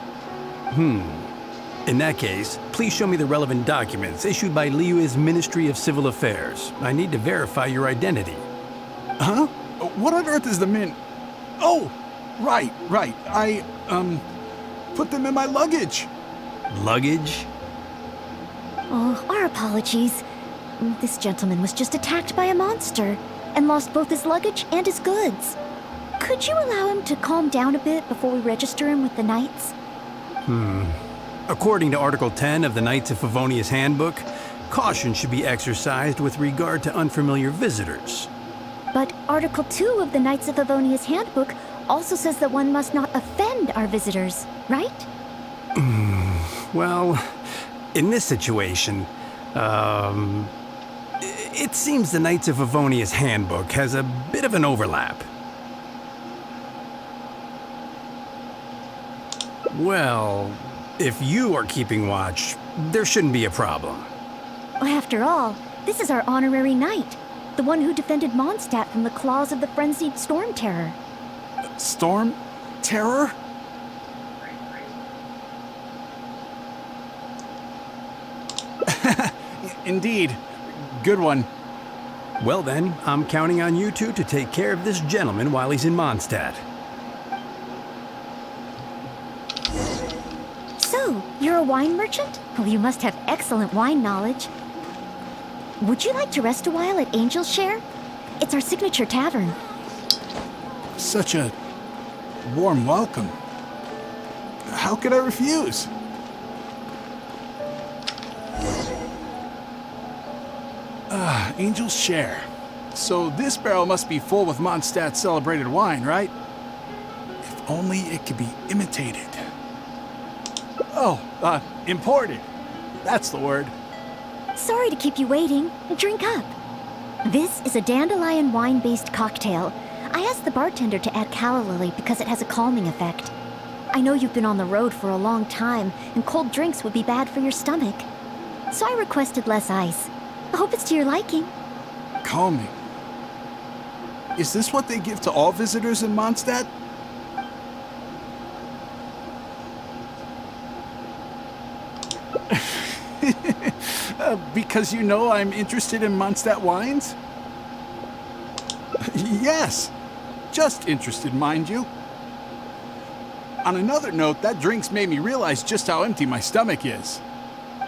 In that case, please show me the relevant documents issued by Liyue's Ministry of Civil Affairs. I need to verify your identity. Huh? What on earth is the min... Oh! Right. I, put them in my luggage. Luggage? Oh, our apologies. This gentleman was just attacked by a monster and lost both his luggage and his goods. Could you allow him to calm down a bit before we register him with the Knights? According to Article 10 of the Knights of Favonius Handbook, caution should be exercised with regard to unfamiliar visitors. But Article 2 of the Knights of Favonius Handbook also says that one must not offend our visitors, right? Well, in this situation, it seems the Knights of Favonius Handbook has a bit of an overlap. Well, if you are keeping watch, there shouldn't be a problem. After all, this is our honorary knight, the one who defended Mondstadt from the claws of the frenzied Storm Terror. Storm? Terror? Indeed. Good one. Well then, I'm counting on you two to take care of this gentleman while he's in Mondstadt. So, you're a wine merchant? Well, you must have excellent wine knowledge. Would you like to rest a while at Angel's Share? It's our signature tavern. Such a warm welcome. How could I refuse? Angel's Share. So this barrel must be full with Mondstadt celebrated wine, right? If only it could be imitated. Oh, imported. That's the word. Sorry to keep you waiting. Drink up. This is a dandelion wine-based cocktail. I asked the bartender to add calla lily because it has a calming effect. I know you've been on the road for a long time, and cold drinks would be bad for your stomach. So I requested less ice. I hope it's to your liking. Calming. Is this what they give to all visitors in Mondstadt? Because you know I'm interested in Mondstadt wines? Yes. Just interested, mind you. On another note, that drink's made me realize just how empty my stomach is.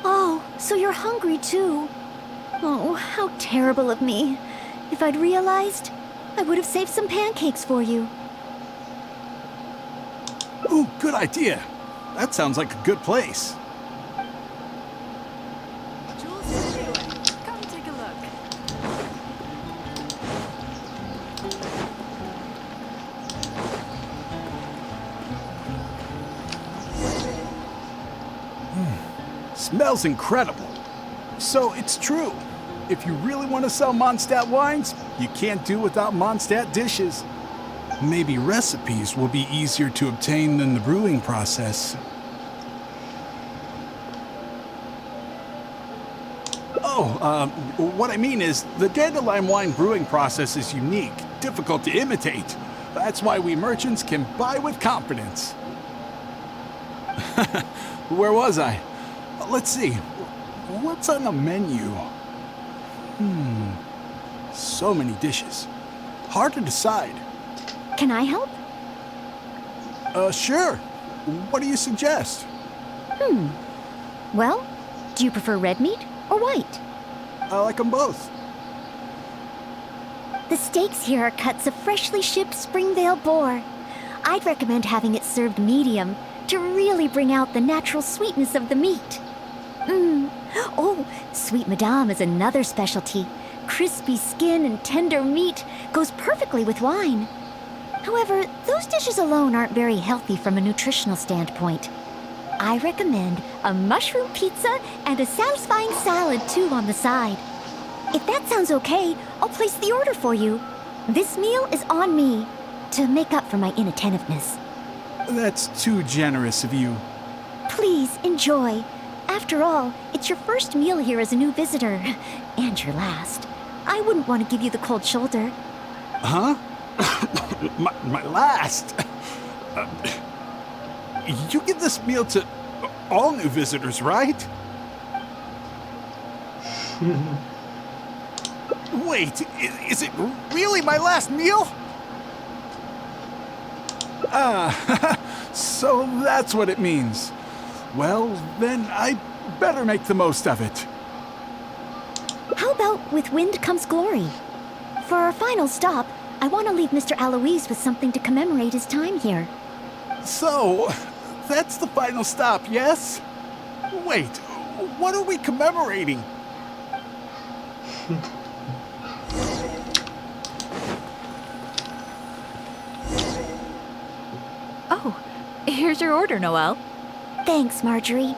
Oh, so you're hungry too. Oh, how terrible of me. If I'd realized, I would have saved some pancakes for you. Ooh, good idea. That sounds like a good place. Come take a look. smells incredible. So it's true. If you really want to sell Mondstadt wines, you can't do without Mondstadt dishes. Maybe recipes will be easier to obtain than the brewing process. What I mean is, the dandelion wine brewing process is unique, difficult to imitate. That's why we merchants can buy with confidence. Where was I? Let's see. What's on the menu? So many dishes. Hard to decide. Can I help? Sure. What do you suggest? Well, do you prefer red meat or white? I like them both. The steaks here are cuts of freshly shipped Springvale boar. I'd recommend having it served medium to really bring out the natural sweetness of the meat. Oh, Sweet Madame is another specialty. Crispy skin and tender meat goes perfectly with wine. However, those dishes alone aren't very healthy from a nutritional standpoint. I recommend a mushroom pizza and a satisfying salad too on the side. If that sounds okay, I'll place the order for you. This meal is on me to make up for my inattentiveness. That's too generous of you. Please enjoy. After all, it's your first meal here as a new visitor, and your last. I wouldn't want to give you the cold shoulder. Huh? my last? You give this meal to all new visitors, right? Wait, is it really my last meal? So that's what it means. Well, then I better make the most of it. How about with wind comes glory? For our final stop, I want to leave Mr. Aloise with something to commemorate his time here. So, that's the final stop, yes? Wait, what are we commemorating? Oh, here's your order, Noelle. Thanks, Marjorie.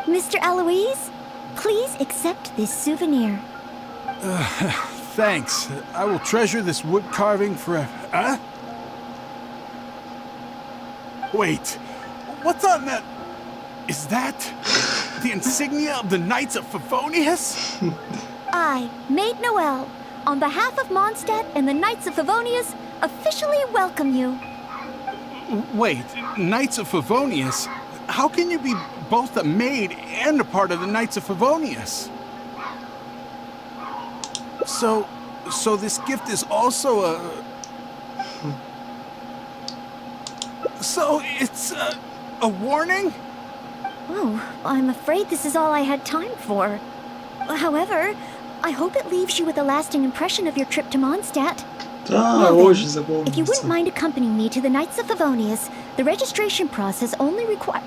Mr. Aloise, please accept this souvenir. Thanks. I will treasure this wood carving forever. Huh? Wait, what's on that? Is that the insignia of the Knights of Favonius? I, Maid Noelle, on behalf of Mondstadt and the Knights of Favonius, officially welcome you. Wait, Knights of Favonius? How can you be both a maid and a part of the Knights of Favonius? So this gift is also a... So it's a warning? Oh, I'm afraid this is all I had time for. However, I hope it leaves you with a lasting impression of your trip to Mondstadt. Да, Well очень then, if you wouldn't запомнится. mind accompanying me to the Knights of Favonius, the registration process only requires...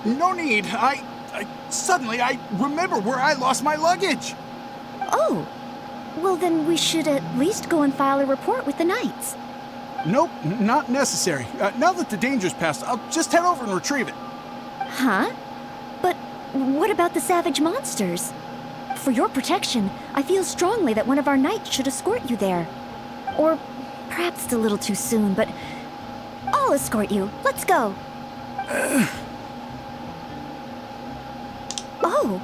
No need. Suddenly I remember where I lost my luggage. Oh, well then we should at least go and file a report with the Knights. Nope, not necessary. Now that the danger's passed, I'll just head over and retrieve it. Huh? But what about the savage monsters? For your protection, I feel strongly that one of our knights should escort you there. Or perhaps it's a little too soon, but I'll escort you. Let's go. Oh,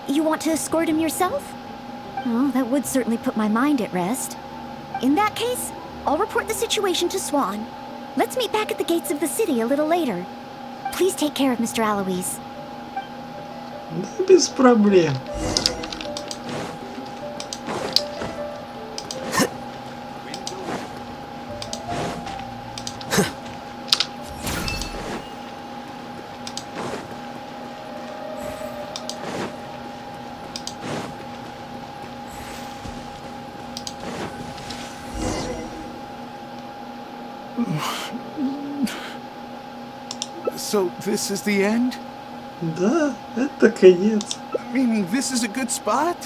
you want to escort him yourself? Oh, that would certainly put my mind at rest. In that case, I'll report the situation to Swan. Let's meet back at the gates of the city a little later. Please take care of Mr. Aloise. Да, без проблем. So this is the end? Да, это конец. Meaning this is a good spot?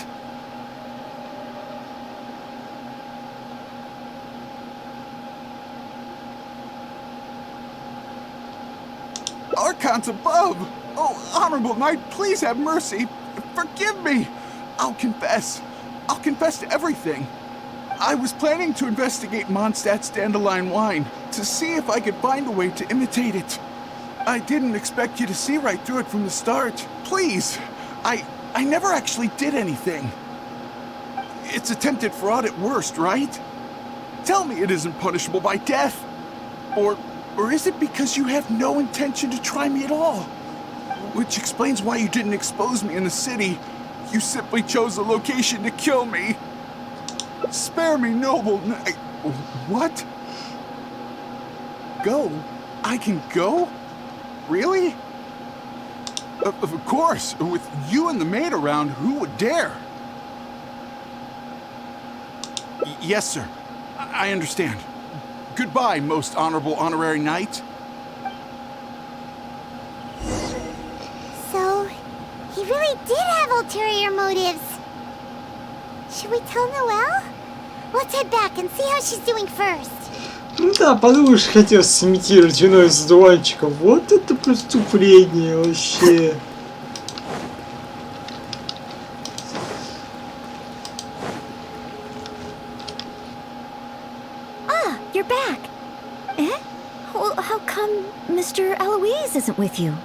Archons above! Oh, Honorable Knight, please have mercy. Forgive me. I'll confess. I'll confess to everything. I was planning to investigate Mondstadt's dandelion wine to see if I could find a way to imitate it. I didn't expect you to see right through it from the start. Please. I never actually did anything. It's attempted fraud at worst, right? Tell me it isn't punishable by death. Or is it because you have no intention to try me at all? Which explains why you didn't expose me in the city. You simply chose a location to kill me. Spare me, noble knight. What? Go? I can go? Really? Of course. With you and the maid around, who would dare? Yes, sir. I understand. Goodbye, most honorable honorary knight. So, he really did have ulterior motives. Should we tell Noelle? Let's head back and see how she's doing first. Ну да, подумаешь, хотел сымитировать вино из одуванчика. Вот это преступление вообще. Ah, you're back. Eh? Well, how come Mr. Eloise isn't with you?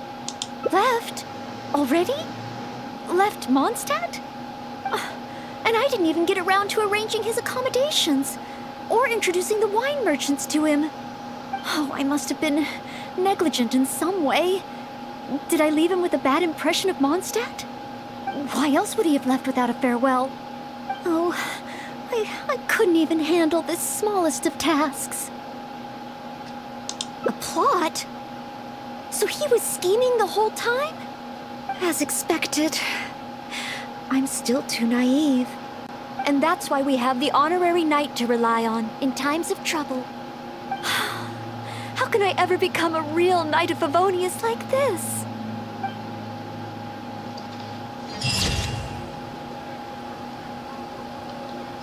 Left? Already? Left Mondstadt? And I didn't even get around to arranging his accommodations, or introducing the wine merchants to him. Oh, I must have been negligent in some way. Did I leave him with a bad impression of Mondstadt? Why else would he have left without a farewell? Oh, I couldn't even handle this smallest of tasks. A plot? So he was scheming the whole time? As expected. I'm still too naive. And that's why we have the honorary knight to rely on in times of trouble. How can I ever become a real knight of Favonius like this?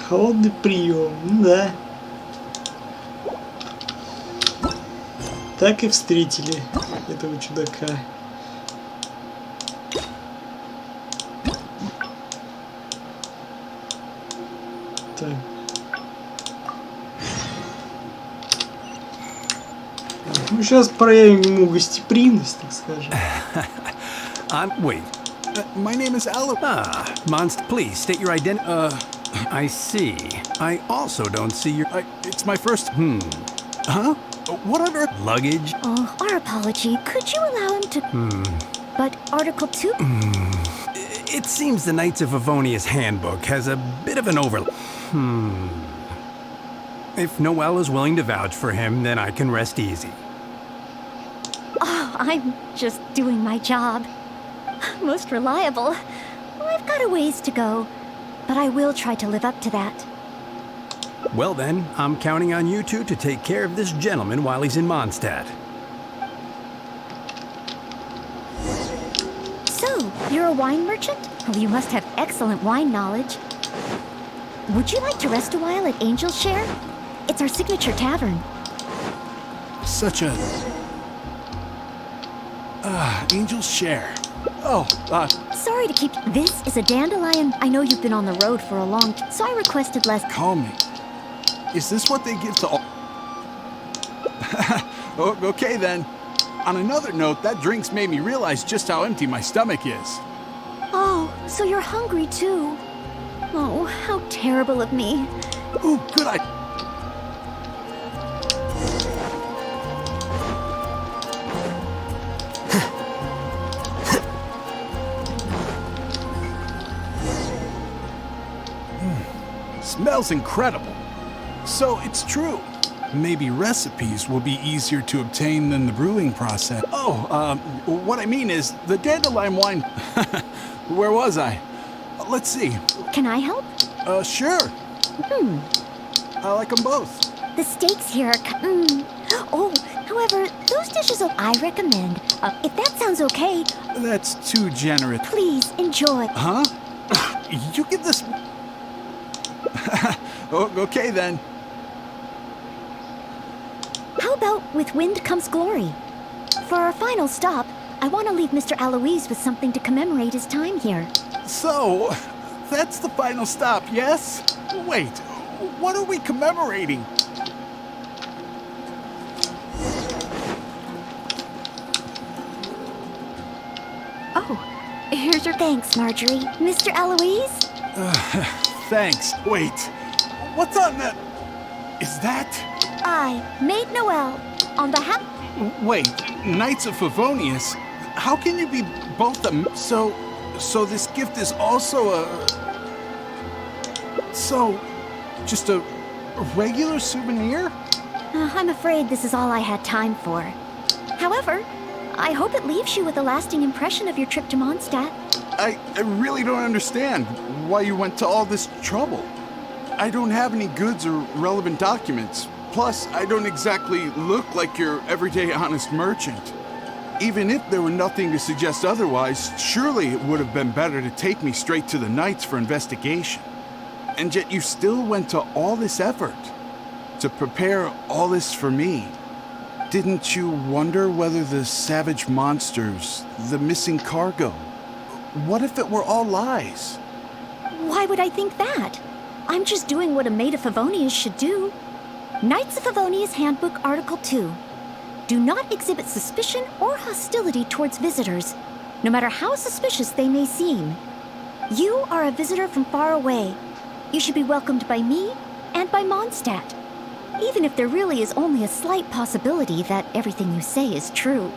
Холодный прием, да. Так и встретили этого чудака. Так. Ну, сейчас проявим ему гостеприимность, так скажем. Wait. My name is Alo. Monst, please state your identity. I see. I also don't see your... It's my first... Huh? What on earth? Luggage? Oh, our apology. Could you allow him to... But Article 2? It seems the Knights of Favonius handbook has a bit of an overlap. If Noelle is willing to vouch for him, then I can rest easy. Oh, I'm just doing my job. Most reliable. Well, I've got a ways to go, but I will try to live up to that. Well then, I'm counting on you two to take care of this gentleman while he's in Mondstadt. So, you're a wine merchant? Well, you must have excellent wine knowledge. Would you like to rest a while at Angel's Share? It's our signature tavern. Such a... Angel's Share. Oh, Sorry to keep... This is a dandelion. I know you've been on the road for a long time, so I requested less... Call me. Is this what they give to all... Okay then. On another note, that drink's made me realize just how empty my stomach is. Oh, so you're hungry too. Oh, how terrible of me. Ooh, good idea. Smells incredible. So it's true. Maybe recipes will be easier to obtain than the brewing process. Oh, what I mean is the dandelion wine... Where was I? Let's see. Can I help? Sure. I like them both. The steaks here are... Oh, however, those dishes I recommend. If that sounds okay... That's too generous. Please, enjoy. Huh? You give this... Okay then. How about With Wind Comes Glory? For our final stop, I want to leave Mr. Aloise with something to commemorate his time here. So, that's the final stop, yes? Wait, what are we commemorating? Oh, here's your thanks, Marjorie. Mr. Aloise? Thanks. Wait, what's on that? Is that? I, Maid Noel, on behalf... Wait, Knights of Favonius? How can you be both So this gift is also just a regular souvenir? I'm afraid this is all I had time for. However, I hope it leaves you with a lasting impression of your trip to Mondstadt. I really don't understand why you went to all this trouble. I don't have any goods or relevant documents. Plus, I don't exactly look like your everyday honest merchant. Even if there were nothing to suggest otherwise, surely it would have been better to take me straight to the Knights for investigation. And yet you still went to all this effort to prepare all this for me. Didn't you wonder whether the savage monsters, the missing cargo, what if it were all lies? Why would I think that? I'm just doing what a Maid of Favonius should do. Knights of Favonius Handbook Article 2. Do not exhibit suspicion or hostility towards visitors, no matter how suspicious they may seem. You are a visitor from far away. You should be welcomed by me and by Mondstadt, even if there really is only a slight possibility that everything you say is true.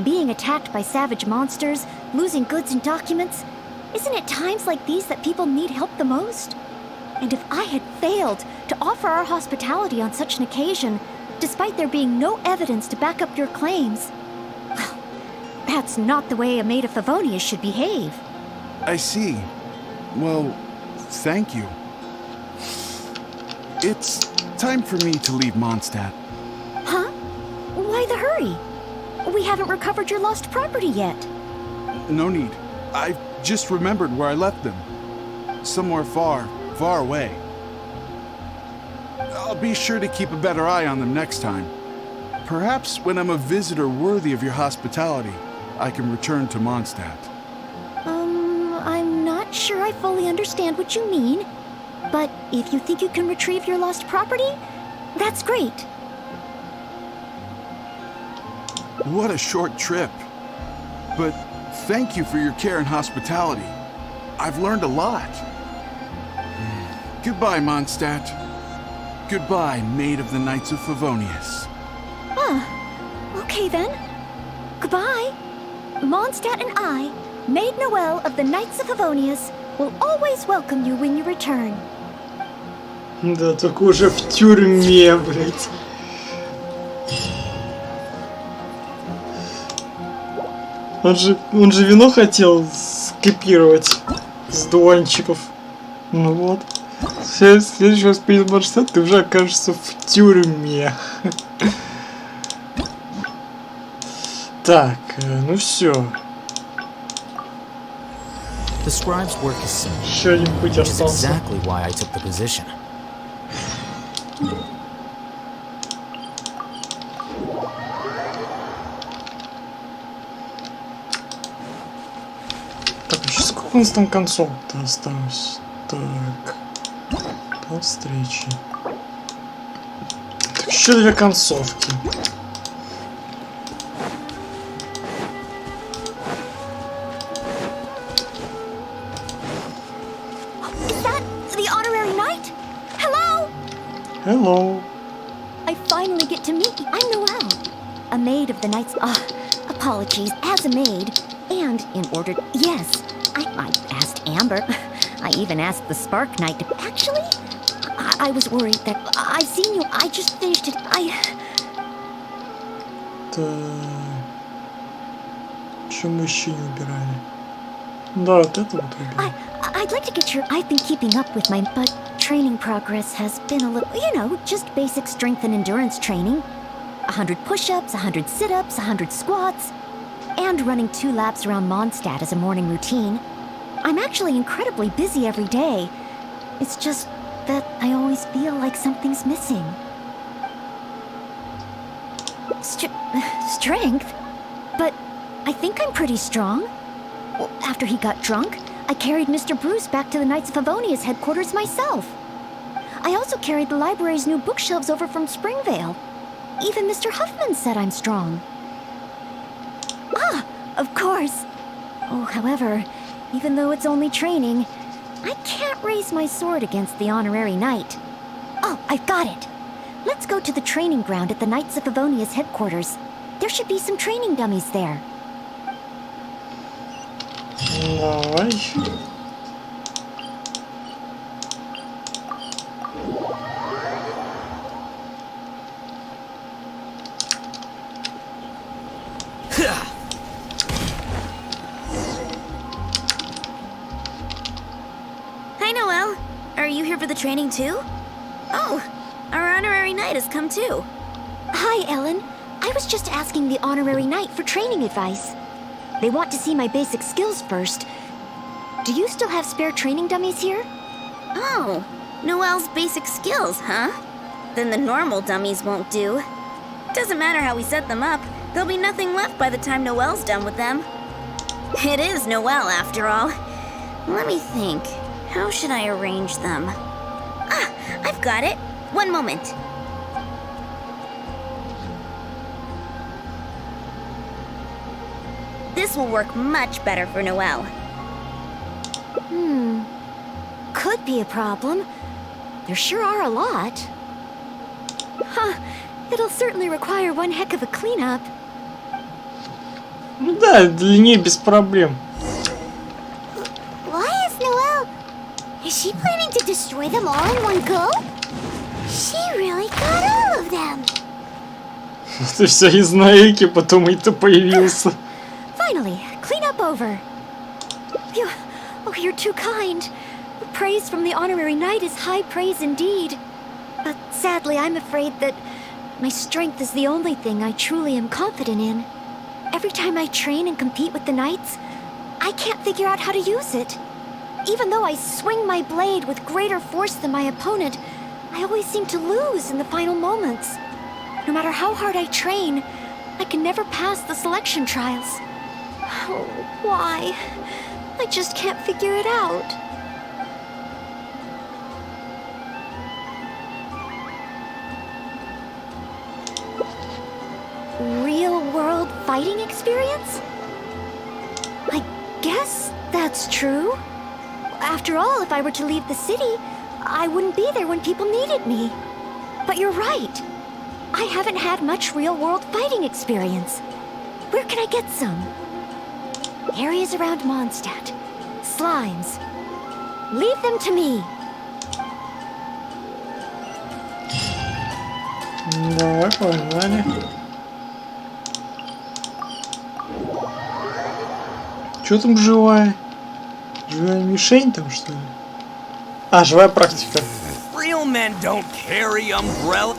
Being attacked by savage monsters, losing goods and documents, isn't it times like these that people need help the most? And if I had failed to offer our hospitality on such an occasion, despite there being no evidence to back up your claims, well, that's not the way a Maid of Favonius should behave. I see. Well, thank you. It's time for me to leave Mondstadt. Huh? Why the hurry? We haven't recovered your lost property yet. No need. I just remembered where I left them. Somewhere far, far away. I'll be sure to keep a better eye on them next time. Perhaps when I'm a visitor worthy of your hospitality, I can return to Mondstadt. I'm not sure I fully understand what you mean, but if you think you can retrieve your lost property, that's great. What a short trip. But thank you for your care and hospitality. I've learned a lot. Goodbye, Mondstadt. Goodbye, Maid of the Knights of Favonius. Okay then. Goodbye. Mondstadt and I, Maid Noel of the Knights of Favonius, will always welcome you when you return. Да, только уже в тюрьме, блядь. Он же вино хотел скопировать с дуанчиков. Ну вот. В следующий раз поедет Mondstadt, ты уже окажешься в тюрьме. Так, ну все. The scribe's work is simple, Еще один путь which is остался. exactly why I took the position. Так, еще сколько у нас там концов-то осталось? Так. До встречи. Так, еще 2 концовки. Is that the honorary knight? Hello? Hello. I finally get to meet you. I'm Noel, a maid of the Knights. Apologies, as a maid, and in order. Yes, I asked Amber. I even asked the Spark Knight to. Actually, I was worried that I've seen you. I just finished it. Так. Что мы еще не убирали? Да, вот это вот убирали. I'd like to get your. I've been keeping up with my, but training progress has been a little, just basic strength and endurance training. 100 push-ups, 100 sit-ups, 100 squats, and running 2 laps around Mondstadt as a morning routine. I'm actually incredibly busy every day. It's just that I always feel like something's missing. Strength? But I think I'm pretty strong. Well, after he got drunk, I carried Mr. Bruce back to the Knights of Favonia's headquarters myself. I also carried the library's new bookshelves over from Springvale. Even Mr. Huffman said I'm strong. Ah, of course. Oh, however, even though it's only training, I can't raise my sword against the honorary knight. Oh, I've got it. Let's go to the training ground at the Knights of Favonia's headquarters. There should be some training dummies there. Давай. Hi, Noelle. Are you here for the training too? Oh, our honorary knight has come too. Hi, Ellen. I was just asking the honorary knight for training advice. They want to see my basic skills first. Do you still have spare training dummies here? Oh, Noelle's basic skills, huh? Then the normal dummies won't do. Doesn't matter how we set them up, there'll be nothing left by the time Noelle's done with them. It is Noelle, after all. Let me think. How should I arrange them? Ah, I've got it. One moment. This will work much better for Noelle. Could be a problem. There sure are a lot. Huh. It'll certainly require one heck of a cleanup. Ну да, для нее без проблем. Why is Noelle? Is she planning to destroy them all in one go? She really got all of them. Ты вся из наики, потом и ты появился. Finally, cleanup over. Phew. Oh, you're too kind. Praise from the honorary knight is high praise indeed. But sadly, I'm afraid that my strength is the only thing I truly am confident in. Every time I train and compete with the knights, I can't figure out how to use it. Even though I swing my blade with greater force than my opponent, I always seem to lose in the final moments. No matter how hard I train, I can never pass the selection trials. Oh, why? I just can't figure it out. Real-world fighting experience? I guess that's true. After all, if I were to leave the city, I wouldn't be there when people needed me. But you're right. I haven't had much real-world fighting experience. Where can I get some? Areas around Mondstadt. Slimes. Leave them to me. Давай, погнали. Чё там живая? Живая мишень там, что ли? А, живая практика. Real men don't carry umbrella.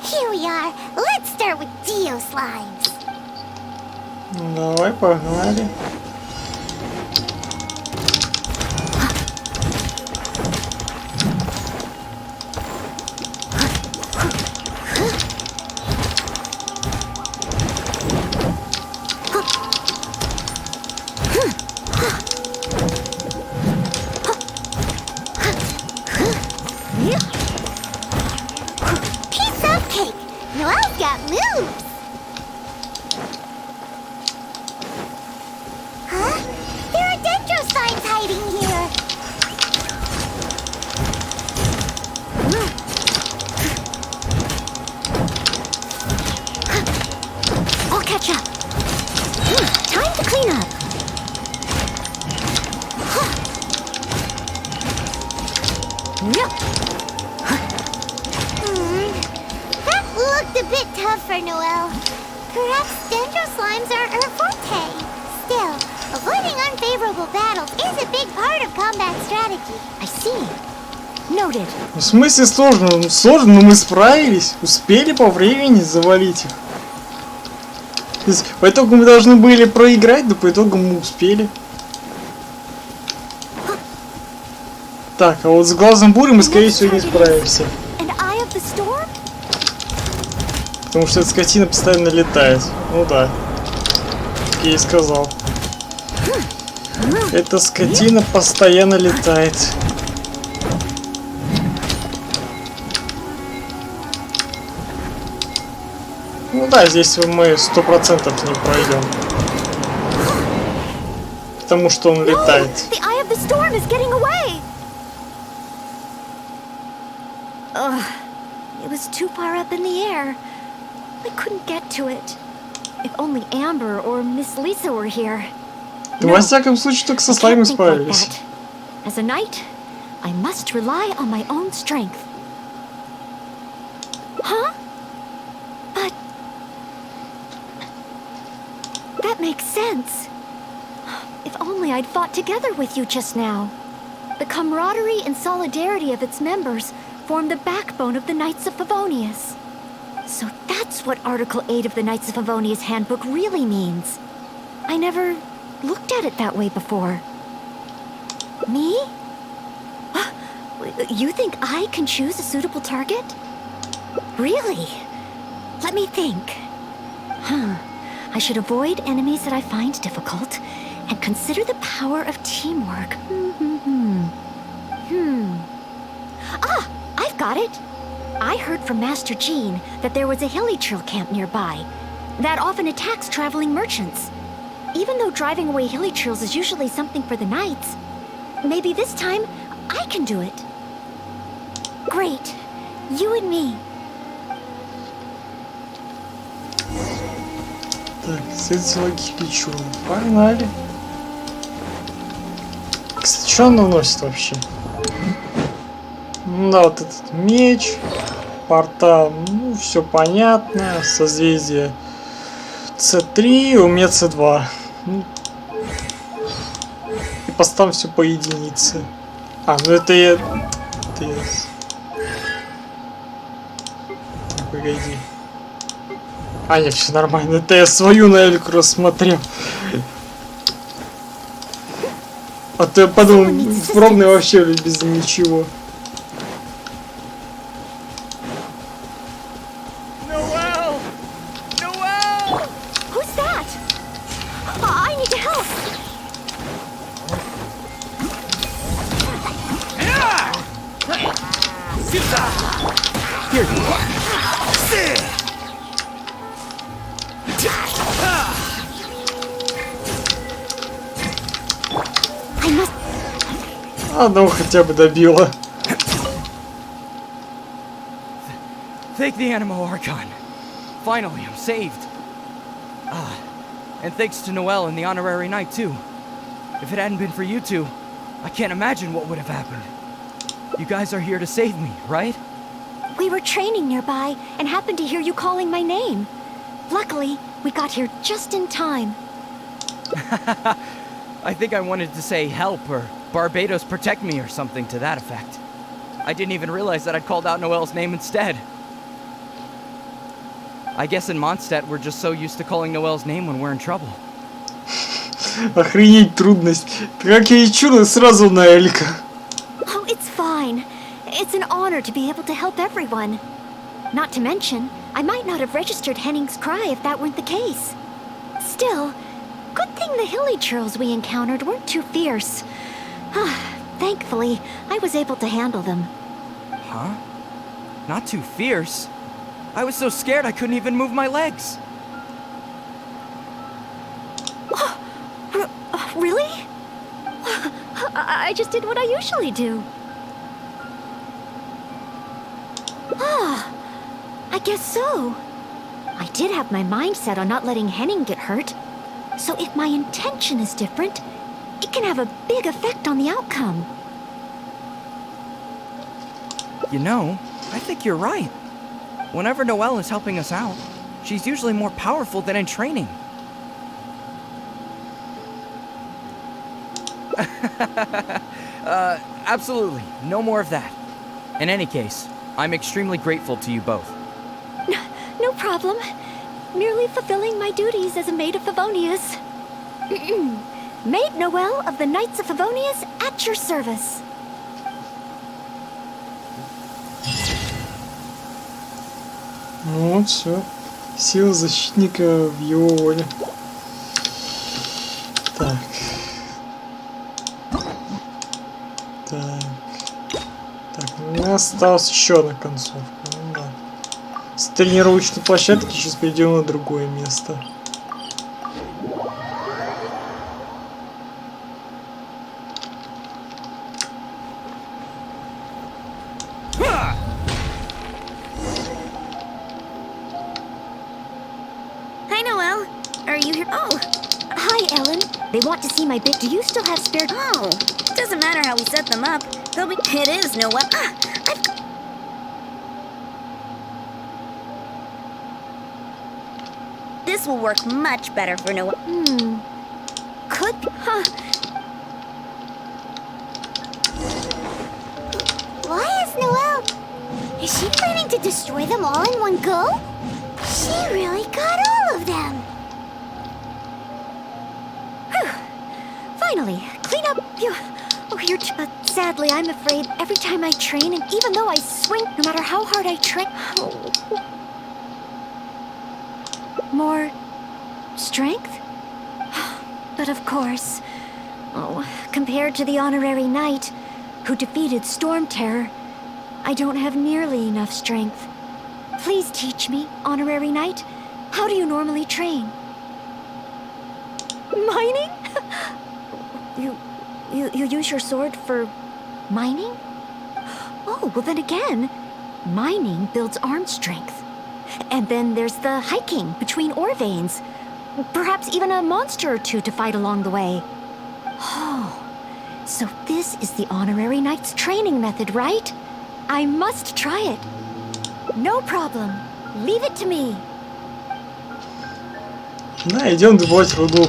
Here we are. Let's start with Dio slimes. Давай, погнали. Piece of cake. Noelle's got moves. Huh? There are dendro slimes hiding here. I'll catch up. Time to clean up. That looked a bit tough for Noelle. Perhaps dendro slimes aren't her forte. Still, avoiding unfavorable battles is a big part of combat strategy. I see. Noted. В смысле сложно? Ну, сложно, но мы справились. Успели по времени завалить их. То есть, по итогу мы должны были проиграть, но по итогу мы успели. Так, а вот с глазом бури мы, скорее всего, не справимся. Потому что эта скотина постоянно летает. Ну да. Я и сказал. Эта скотина постоянно летает. Ну да, здесь мы 100% не пройдем. Потому что он летает. It was too far up in the air. I couldn't get to it. If only Amber or Miss Lisa were here. No, во всяком случае, только со слаймом справились. As a knight, I must rely on my own strength. Huh? But that makes sense. If only I'd fought together with you just now. The camaraderie and solidarity of its members form the backbone of the Knights of Favonius. So that's what Article 8 of the Knights of Favonius Handbook really means. I never looked at it that way before. Me? You think I can choose a suitable target? Really? Let me think. I should avoid enemies that I find difficult and consider the power of teamwork. I've got it. I heard from Master Jean that there was a hilly trail camp nearby that often attacks traveling merchants. Even though driving away hilly trails is usually something for the knights, maybe this time I can do it. Great. You and me. Так, сетевой кирпичу. Погнали. Кстати, что он наносит вообще? Ну да, вот этот меч, портал, ну все понятно, созвездие С3, у меня С2. И поставим все по единице. А, ну это я... Погоди. А, нет, все нормально. Это я свою на Эльку рассмотрел. А то я подумал, ровный вообще без ничего. Here you are. Одного хотя бы добила. Thank the Animo Archon. Finally, I'm saved. And thanks to Noelle and the Honorary Knight, too. If it hadn't been for you two, I can't imagine what would have happened. You guys are here to save me, right? We were training nearby and happened to hear you calling my name. Luckily, we got here just in time. I think I wanted to say help or Barbados protect me or something to that effect. I didn't even realize that I'd called out Noelle's name instead. I guess in Mondstadt we're just so used to calling Noelle's name when we're in trouble. Охренеть трудность. Как я и чудо сразу на Элька. Oh, it's fine. It's an honor to be able to help everyone. Not to mention, I might not have registered Henning's cry if that weren't the case. Still, good thing the hilly churls we encountered weren't too fierce. Thankfully, I was able to handle them. Huh? Not too fierce? I was so scared I couldn't even move my legs. Really? I just did what I usually do. I guess so. I did have my mind set on not letting Henning get hurt. So if my intention is different, it can have a big effect on the outcome. You know, I think you're right. Whenever Noelle is helping us out, she's usually more powerful than in training. Absolutely. No more of that. In any case, I'm extremely grateful to you both. No problem. Merely fulfilling my duties as a maid of Favonius. Maid Noelle of the Knights of Favonius at your service. Ну вот все. Сила защитника в его воле. Так. Так, у меня осталась еще одна концовка. Ну, да. С тренировочной площадки сейчас перейдем на другое место. Hi, Noelle. Are you here? Oh, Hi, Ellen. They want to see my bit. Do you still have spare... oh. Doesn't matter how we set them up. They'll be. It is Noelle. Ah, this will work much better for Noelle. Could... Huh. Why is Noelle... Is she planning to destroy them all in one go? She really got all of them. Finally, clean up you. Oh, you're but sadly, I'm afraid every time I train, and even though I swing, no matter how hard I train, more strength. But of course, compared to the honorary knight who defeated Storm Terror, I don't have nearly enough strength. Please teach me, honorary knight. How do you normally train? Mining? You use your sword for mining? Oh, well then again, mining builds arm strength. And then there's the hiking between ore veins. Perhaps even a monster or two to fight along the way. Oh, so this is the honorary knight's training method, right? I must try it. No problem. Leave it to me. Да, идем добывать руду.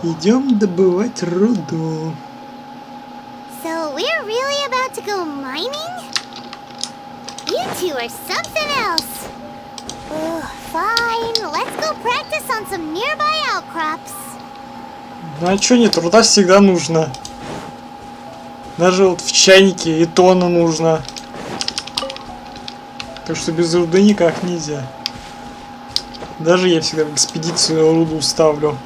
Идем добывать руду. So we're really about to go mining? You two are something else. Ugh, fine, let's go practice on some nearby outcrops. Ну а чё нет, руда всегда нужна. Даже вот в чайнике и то она нужна. Так что без руды никак нельзя. Даже я всегда в экспедицию руду ставлю.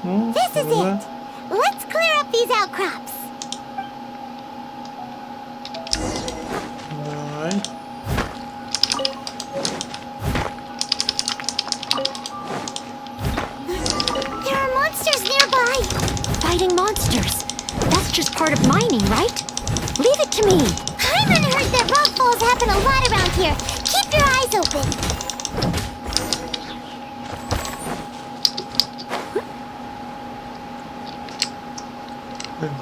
This is it. Let's clear up these outcrops. Давай. There are monsters nearby. Fighting monsters. That's just part of mining, right? Leave it to me. I'm unheard that rock falls happen a lot around here. Keep your eyes open.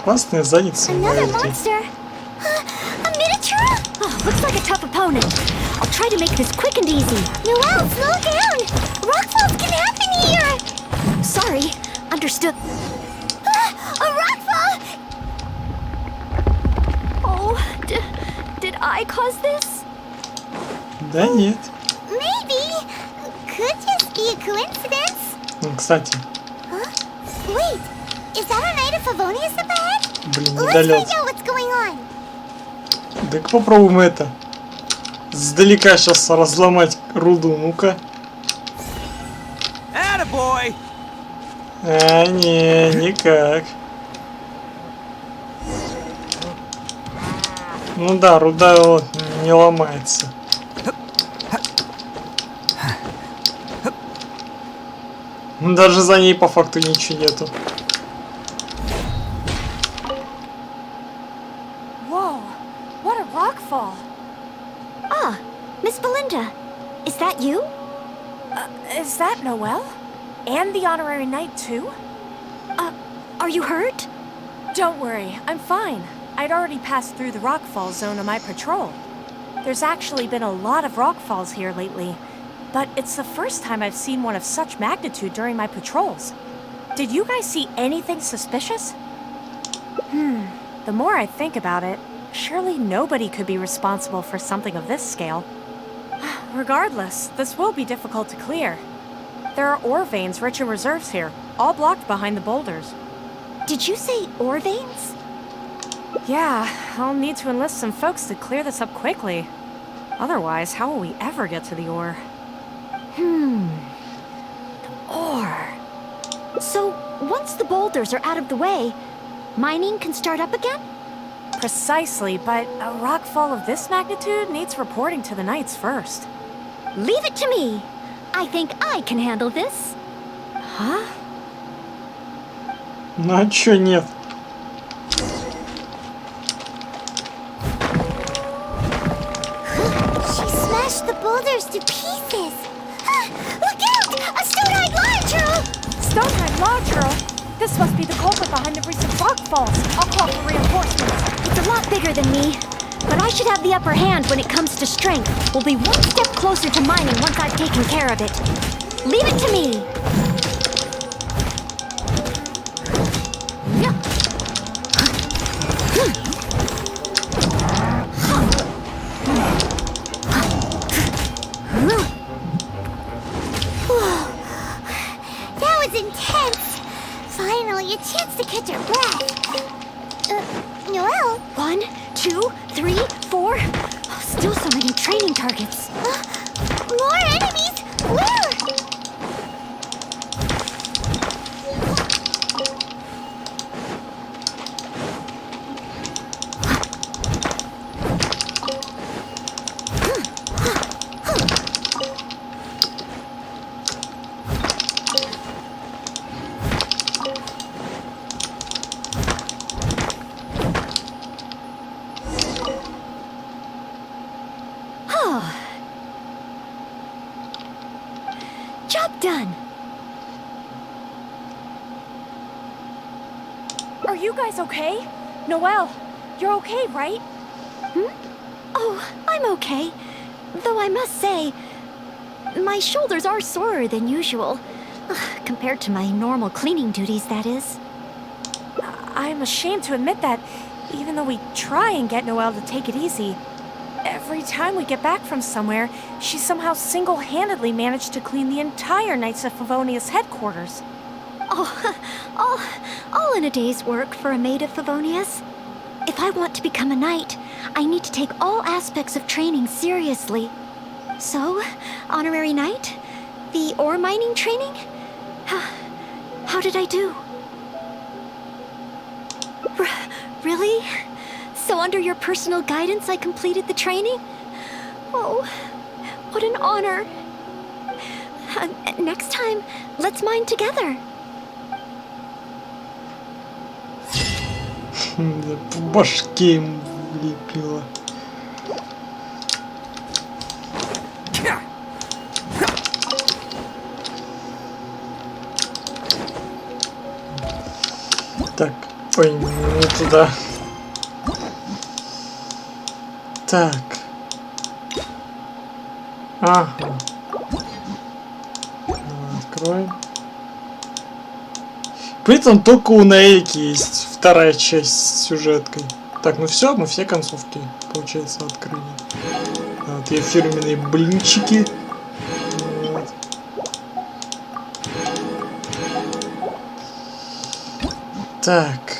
Классная задница. Another monster. A miniature? Oh, looks like a tough opponent. I'll try to make this quick and easy. Noelle, slow down. Rock falls can happen here. Sorry. Understood. A rock fall. Oh, did I cause this? Да нет. Maybe. Could just be a coincidence. Ну, кстати. Huh? Wait, is that a knight of Favonius up ahead? Блин, не Let's долет. find out what's going on. Так попробуем это. Сдалека сейчас разломать руду. Ну-ка. Attaboy! А, не, никак. Ну да, руда вот не ломается. Даже за ней по факту ничего нету. Whoa, what a rock fall. Ah, Miss Belinda. Is that you? Is that Noelle? And the honorary knight too? Are you hurt? Don't worry, I'm fine. I'd already passed through the rockfall zone on my patrol. There's actually been a lot of rockfalls here lately, but it's the first time I've seen one of such magnitude during my patrols. Did you guys see anything suspicious? The more I think about it, surely nobody could be responsible for something of this scale. Regardless, this will be difficult to clear. There are ore veins rich in reserves here, all blocked behind the boulders. Did you say ore veins? Yeah, I'll need to enlist some folks to clear this up quickly. Otherwise, how will we ever get to the ore? Ore. So, once the boulders are out of the way, mining can start up again? Precisely, but a rockfall of this magnitude needs reporting to the Knights first. Leave it to me. I think I can handle this. Huh? Ну а чё нет? She smashed the boulders to pieces. Look out! A stone-eyed large! Stone-eyed Lodgerl? This must be the culprit behind the recent rockfalls. I'll call for reinforcements. It's a lot bigger than me, but I should have the upper hand when it comes to strength. We'll be one step closer to mining once I've taken care of it. Leave it to me. That was intense. Finally, a chance to catch our breath. Noelle? 1, 2, 3, 4. Oh, still so many training targets. More enemies? Where? Job done. Are you guys okay? Noelle, you're okay, right? Oh, I'm okay. Though I must say, my shoulders are sorer than usual. Compared to my normal cleaning duties, that is. I'm ashamed to admit that, even though we try and get Noelle to take it easy, every time we get back from somewhere, she somehow single-handedly managed to clean the entire Knights of Favonia's headquarters. All in a day's work for a maid of Favonia's. If I want to become a knight, I need to take all aspects of training seriously. So, honorary knight? The ore mining training? How did I do? Really? So under your personal guidance I completed the training? Oh, what an honor. Next time, let's mine together. Да по башке ему влепила. Так, ой, не туда. Так. Ага. Откроем. При этом только у Наэки есть вторая часть с сюжеткой. Так, ну все, мы все концовки, получается, открыли. Вот ее фирменные блинчики. Вот. Так.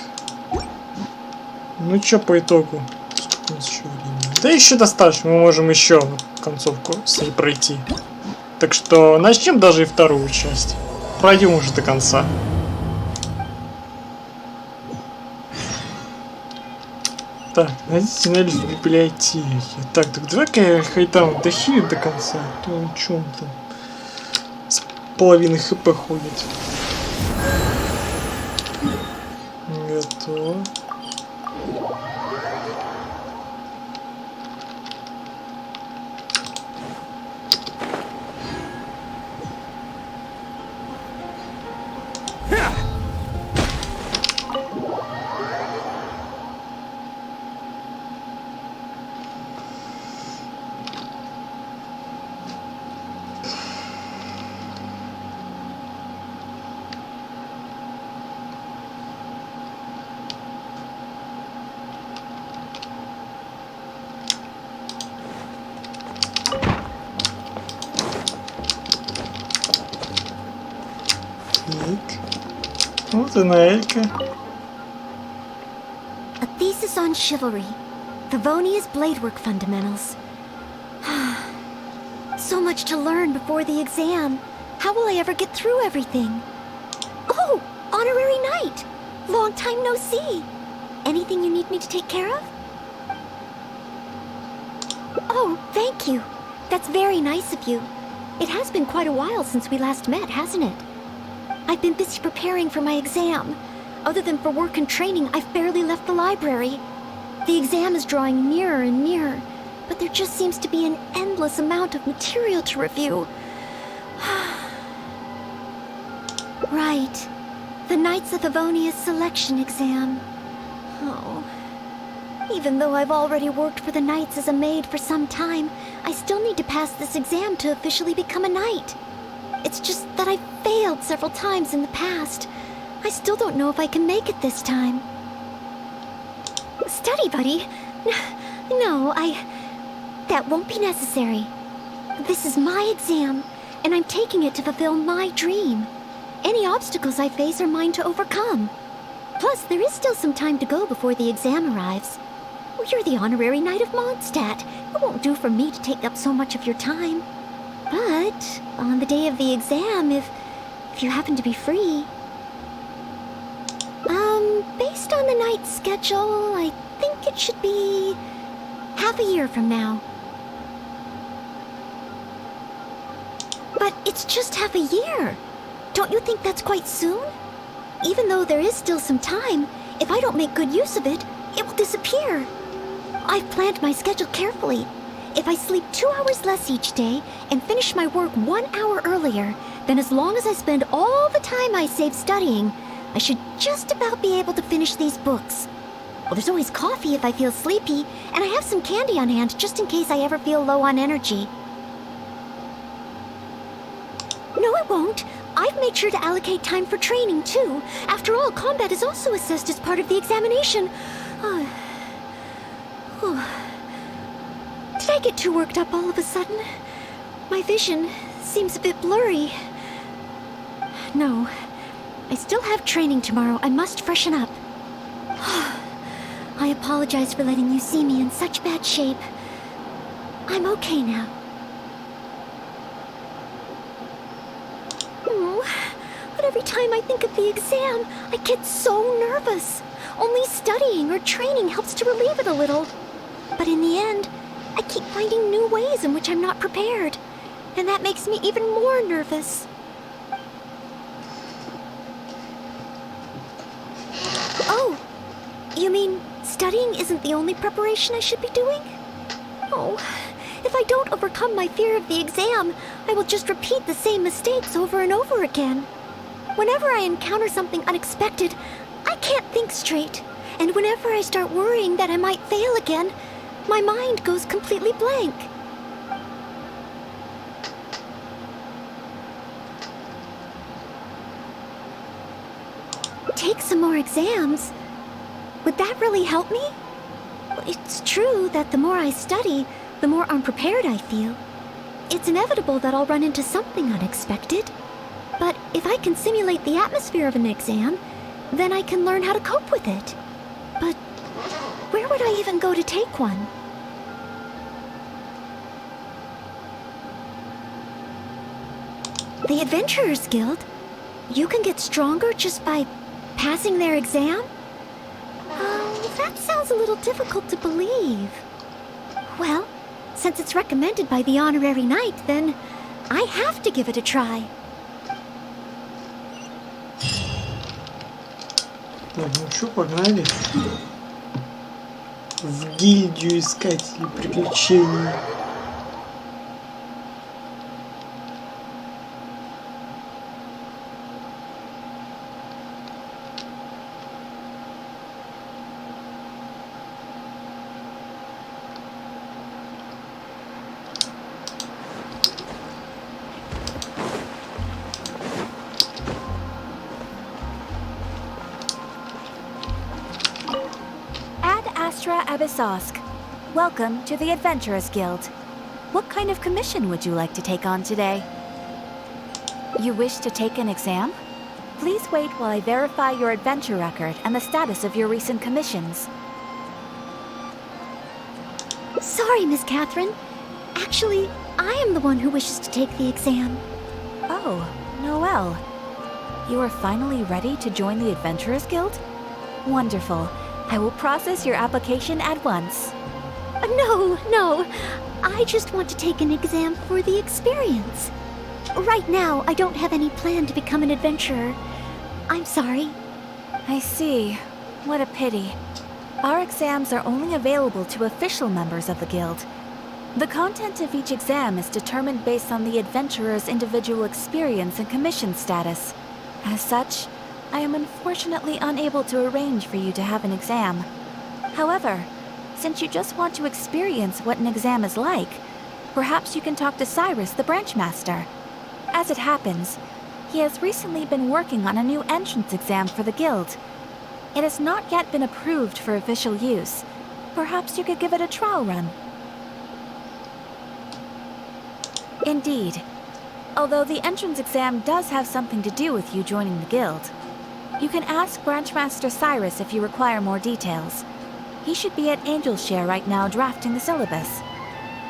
Ну что по итогу? Сколько у нас еще времени? Да еще достаточно, мы можем еще концовку с ней пройти. Так что начнем даже и вторую часть. Пройдем уже до конца. Так, найдите Нелли в библиотеке. Так, давай-ка я Хайтан дохилит до конца. То он чё он там с половиной хп ходит. Готово. Так. Вот она, Элька. A thesis on chivalry. Favonia's bladework fundamentals. So much to learn before the exam. How will I ever get through everything? Oh, honorary knight. Long time no see. Anything you need me to take care of? Oh, thank you. That's very nice of you. It has been quite a while since we last met, hasn't it? I've been busy preparing for my exam. Other than for work and training, I've barely left the library. The exam is drawing nearer and nearer, but there just seems to be an endless amount of material to review. Right. The Knights of Favonia's selection exam. Oh. Even though I've already worked for the Knights as a maid for some time, I still need to pass this exam to officially become a knight. It's just that I've failed several times in the past. I still don't know if I can make it this time. Study buddy? No, that won't be necessary. This is my exam, and I'm taking it to fulfill my dream. Any obstacles I face are mine to overcome. Plus, there is still some time to go before the exam arrives. You're the honorary knight of Mondstadt. It won't do for me to take up so much of your time. But on the day of the exam, if you happen to be free... based on the night's schedule, I think it should be half a year from now. But it's just half a year. Don't you think that's quite soon? Even though there is still some time, if I don't make good use of it, it will disappear. I've planned my schedule carefully. If I sleep 2 hours less each day and finish my work 1 hour earlier, then as long as I spend all the time I save studying, I should just about be able to finish these books. Well, there's always coffee if I feel sleepy, and I have some candy on hand just in case I ever feel low on energy. No, it won't. I've made sure to allocate time for training, too. After all, combat is also assessed as part of the examination. Did I get too worked up all of a sudden? My vision seems a bit blurry. No, I still have training tomorrow. I must freshen up. I apologize for letting you see me in such bad shape. I'm okay now. But every time I think of the exam, I get so nervous. Only studying or training helps to relieve it a little. But in the end, I keep finding new ways in which I'm not prepared. And that makes me even more nervous. Oh, you mean studying isn't the only preparation I should be doing? Oh, if I don't overcome my fear of the exam, I will just repeat the same mistakes over and over again. Whenever I encounter something unexpected, I can't think straight. And whenever I start worrying that I might fail again, my mind goes completely blank. Take some more exams? Would that really help me? It's true that the more I study, the more unprepared I feel. It's inevitable that I'll run into something unexpected. But if I can simulate the atmosphere of an exam, then I can learn how to cope with it. But where would I even go to take one? The Adventurers Guild? You can get stronger just by passing their exam? That sounds a little difficult to believe. Well, since it's recommended by the honorary knight, then I have to give it a try. Ну что, погнали в гильдию искателей приключений. Abyssosk. Welcome to the Adventurers Guild. What kind of commission would you like to take on today? You wish to take an exam? Please wait while I verify your adventure record and the status of your recent commissions. Sorry, Miss Catherine. Actually, I am the one who wishes to take the exam. Oh, Noelle. You are finally ready to join the Adventurers Guild? Wonderful. I will process your application at once. No. I just want to take an exam for the experience. Right now, I don't have any plan to become an adventurer. I'm sorry. I see. What a pity. Our exams are only available to official members of the guild. The content of each exam is determined based on the adventurer's individual experience and commission status. As such, I am unfortunately unable to arrange for you to have an exam. However, since you just want to experience what an exam is like, perhaps you can talk to Cyrus, the branch master. As it happens, he has recently been working on a new entrance exam for the guild. It has not yet been approved for official use. Perhaps you could give it a trial run. Indeed. Although the entrance exam does have something to do with you joining the guild. You can ask Branchmaster Cyrus if you require more details. He should be at Angel's Share right now drafting the syllabus.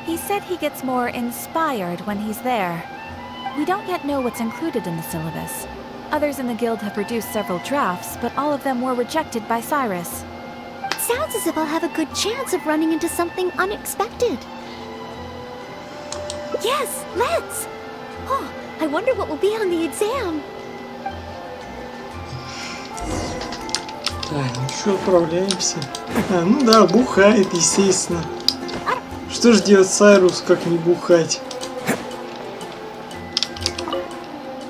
He said he gets more inspired when he's there. We don't yet know what's included in the syllabus. Others in the guild have produced several drafts, but all of them were rejected by Cyrus. It sounds as if I'll have a good chance of running into something unexpected. Yes, let's! Oh, I wonder what will be on the exam. Так, ну что, отправляемся. Ну да, бухает, естественно. Что ж делать Сайрус, как не бухать?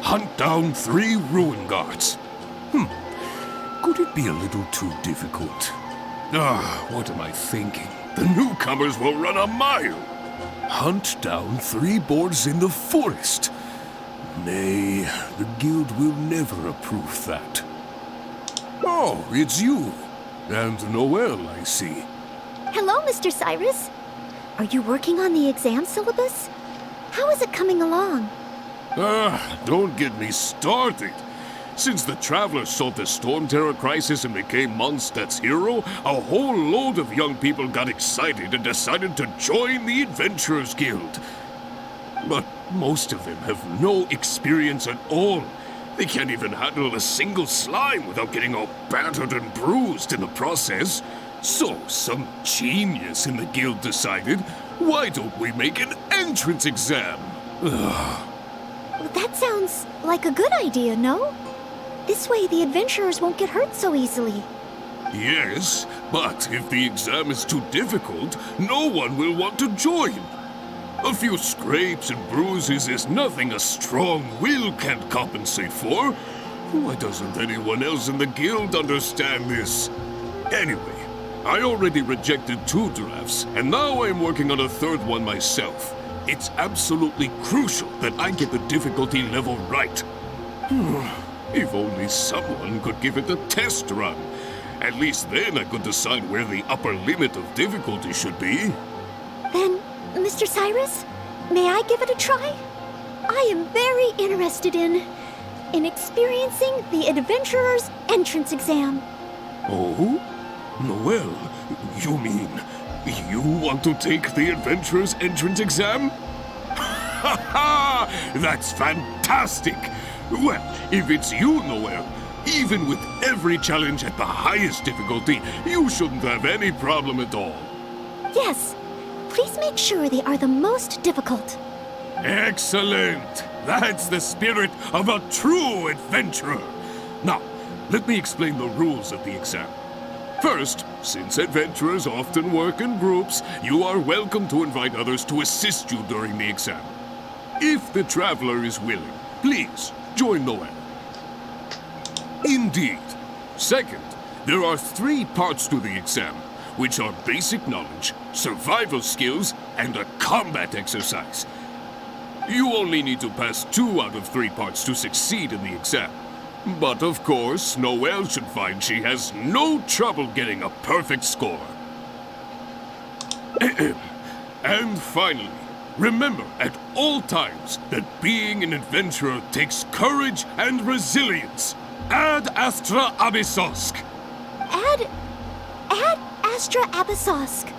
Hunt down 3 ruin guards. Could it be a little too difficult? What am I thinking? The newcomers will run a mile. Hunt down 3 boards in the forest. Nay, the guild will never approve that. Oh, it's you. And Noelle, I see. Hello, Mr. Cyrus. Are you working on the exam syllabus? How is it coming along? Don't get me started. Since the Traveler solved the Storm Terror crisis and became Mondstadt's hero, a whole load of young people got excited and decided to join the Adventurers Guild. But most of them have no experience at all. They can't even handle a single slime without getting all battered and bruised in the process. So some genius in the guild decided, why don't we make an entrance exam? That sounds like a good idea, no? This way the adventurers won't get hurt so easily. Yes, but if the exam is too difficult, no one will want to join. A few scrapes and bruises is nothing a strong will can't compensate for. Why doesn't anyone else in the guild understand this? Anyway, I already rejected 2 drafts, and now I'm working on a 3rd one myself. It's absolutely crucial that I get the difficulty level right. If only someone could give it a test run. At least then I could decide where the upper limit of difficulty should be. Then, Mr. Cyrus, may I give it a try? I am very interested in experiencing the Adventurer's entrance exam. Oh? Noelle, you mean you want to take the Adventurer's entrance exam? Ha ha! That's fantastic! Well, if it's you, Noelle, even with every challenge at the highest difficulty, you shouldn't have any problem at all. Yes. Please make sure they are the most difficult. Excellent! That's the spirit of a true adventurer. Now, let me explain the rules of the exam. First, since adventurers often work in groups, you are welcome to invite others to assist you during the exam. If the traveler is willing, please join Noelle. Indeed. Second, there are 3 parts to the exam, which are basic knowledge, survival skills, and a combat exercise. You only need to pass 2 out of 3 parts to succeed in the exam. But of course, Noelle should find she has no trouble getting a perfect score. And finally, remember at all times that being an adventurer takes courage and resilience. Ad Astra Abyssosk. Ad Astra Abyssosk.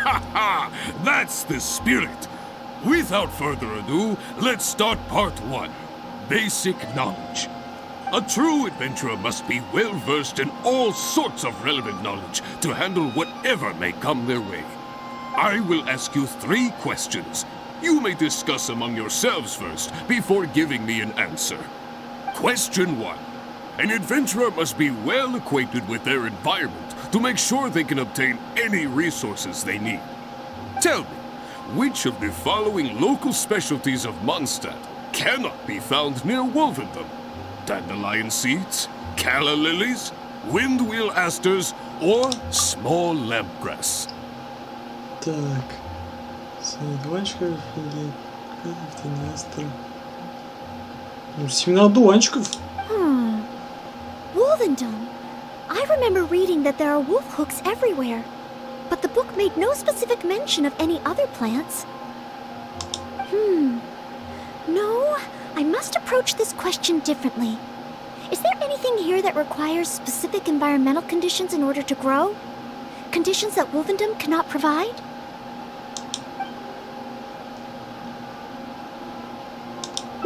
Ha! That's the spirit. Without further ado, let's start part 1. Basic knowledge. A true adventurer must be well versed in all sorts of relevant knowledge to handle whatever may come their way. I will ask you 3 questions. You may discuss among yourselves first before giving me an answer. Question 1. An adventurer must be well acquainted with their environment to make sure they can obtain any resources they need. Tell me, which of the following local specialties of Mondstadt cannot be found near Wolvendom? Dandelion seeds, calla lilies, windwheel asters, or small lampgrass? Так. Семена одуванчиков. Wolvendom. I remember reading that there are wolf hooks everywhere, but the book made no specific mention of any other plants. No, I must approach this question differently. Is there anything here that requires specific environmental conditions in order to grow? Conditions that Wolvendom cannot provide?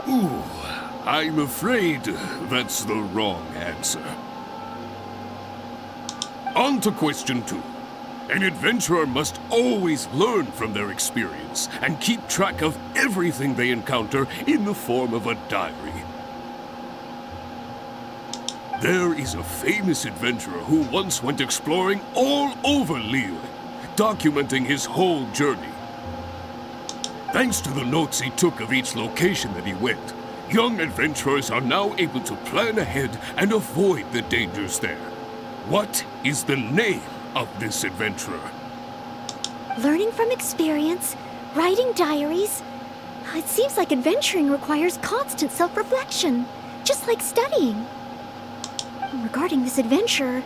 Ooh, I'm afraid that's the wrong answer. On to question 2. An adventurer must always learn from their experience and keep track of everything they encounter in the form of a diary. There is a famous adventurer who once went exploring all over Lille, documenting his whole journey. Thanks to the notes he took of each location that he went, young adventurers are now able to plan ahead and avoid the dangers there. What is the name of this adventurer? Learning from experience, writing diaries. It seems like adventuring requires constant self-reflection, just like studying. Regarding this adventurer,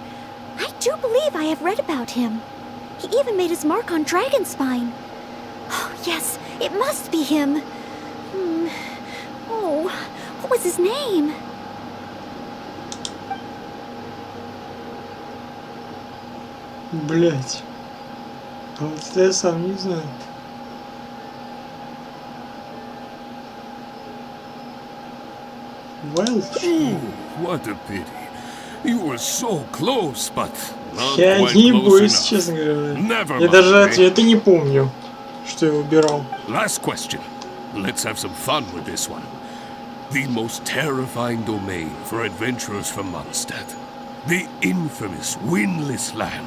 I do believe I have read about him. He even made his mark on Dragonspine. Oh, yes, it must be him. Oh, what was his name? Блять. А вот это я сам не знаю. Ooh, what a pity. You were so close, but not Я quite не close боюсь, enough. честно говоря. Never Я mind, даже eh? ответа не помню, что я выбирал. Last question. Let's have some fun with this one. The most terrifying domain for adventurers from Mondstadt. The infamous Windless Land.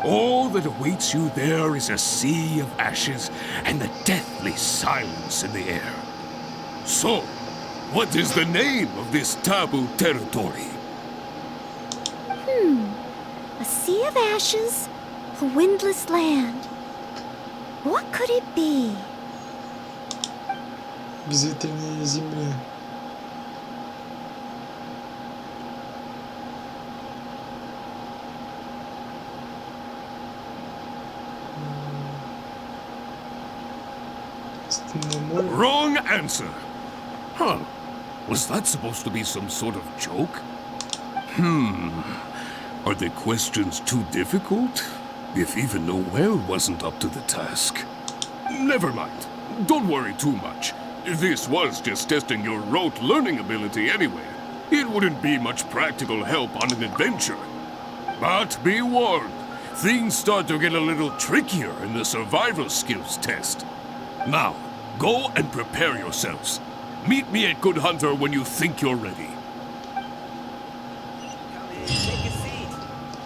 All that awaits you there is a sea of ashes and the deathly silence in the air. So, what is the name of this taboo territory? A sea of ashes, a windless land. What could it be? Безветренная земля. Wrong answer. Huh. Was that supposed to be some sort of joke? Are the questions too difficult? If even Noel wasn't up to the task. Never mind. Don't worry too much. This was just testing your rote learning ability anyway. It wouldn't be much practical help on an adventure. But be warned, things start to get a little trickier in the survival skills test. Now, go and prepare yourselves. Meet me at Good Hunter when you think you're ready.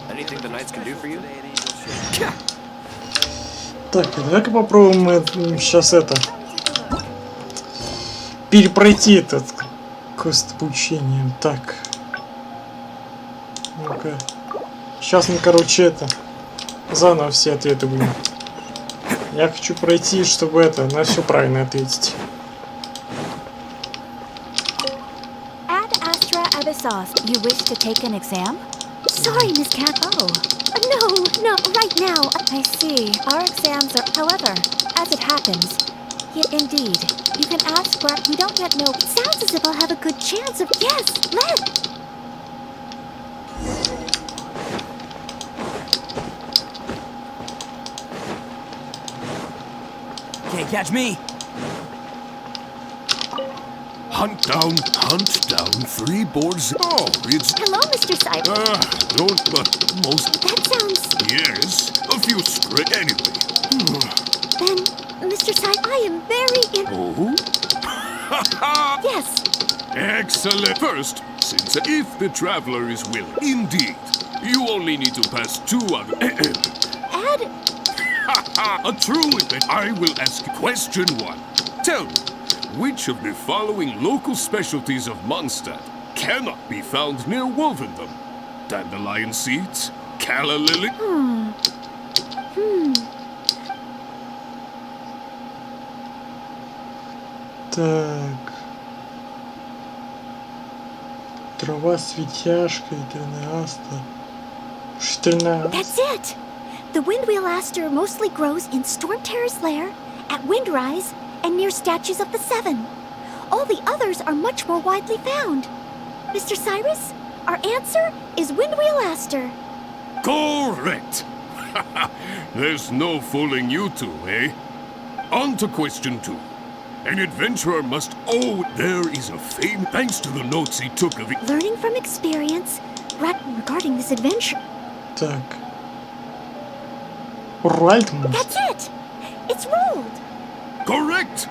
Anything the knights can do for you? Так, давай-ка попробуем сейчас это перепройти этот квест обучения. Так. Ну-ка. Сейчас мы, короче, это заново все ответы будем. Я хочу пройти, чтобы это на все правильно ответить. Ad Astra Abyssos, you wish to take an exam? Sorry, Miss Cat. Oh, No, right now. I see. Our exams are, however, as it happens, yet indeed, You can ask, but we don't yet know. It sounds as if I'll have a good chance of... Yes, let! Can't catch me. Hunt down 3 boards. Oh, it's... Hello, Mr. Cyrus. Don't, but most... That sounds... Yes, a few straight anyway. Then, Mr. Cyrus, I am very Oh? Yes. Excellent. First, since if the traveler is willing, indeed, you only need to pass 2 other... Add... A true event. I will ask question 1. Tell me, which of the following local specialties of Mondstadt cannot be found near Wolvendom? Dandelion seeds? Calla lily? Так. Трава светяшка и терниаста. That's it! The windwheel aster mostly grows in Storm Terror's lair, at Windrise, and near statues of the 7. All the others are much more widely found. Mr. Cyrus, our answer is windwheel aster. Correct! There's no fooling you two, eh? On to question 2. An adventurer must there is a fame thanks to the notes he took of it. Learning from experience regarding this adventure. Так. Ральтман. That's it! It's ruled! Correct!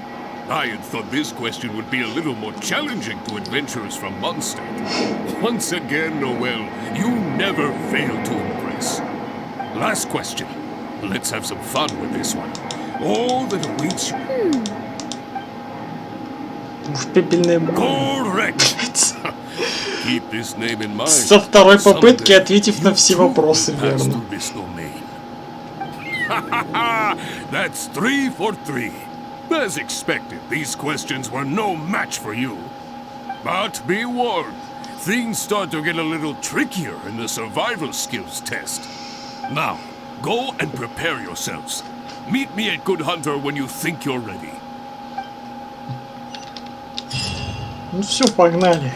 I had thought this question would be a little more challenging to adventurers from Mondstadt. Once again, Noel, you never fail to impress. Last question. Let's have some fun with this one. All that awaits you. Correct! Keep this name in mind. Со второй попытки, ответив на все вопросы верно. That's 3 for 3. As expected, these questions were no match for you. But be warned, things start to get a little trickier in the survival skills test. Now, go and prepare yourselves. Meet me at Good Hunter when you think you're ready. Ну все, погнали.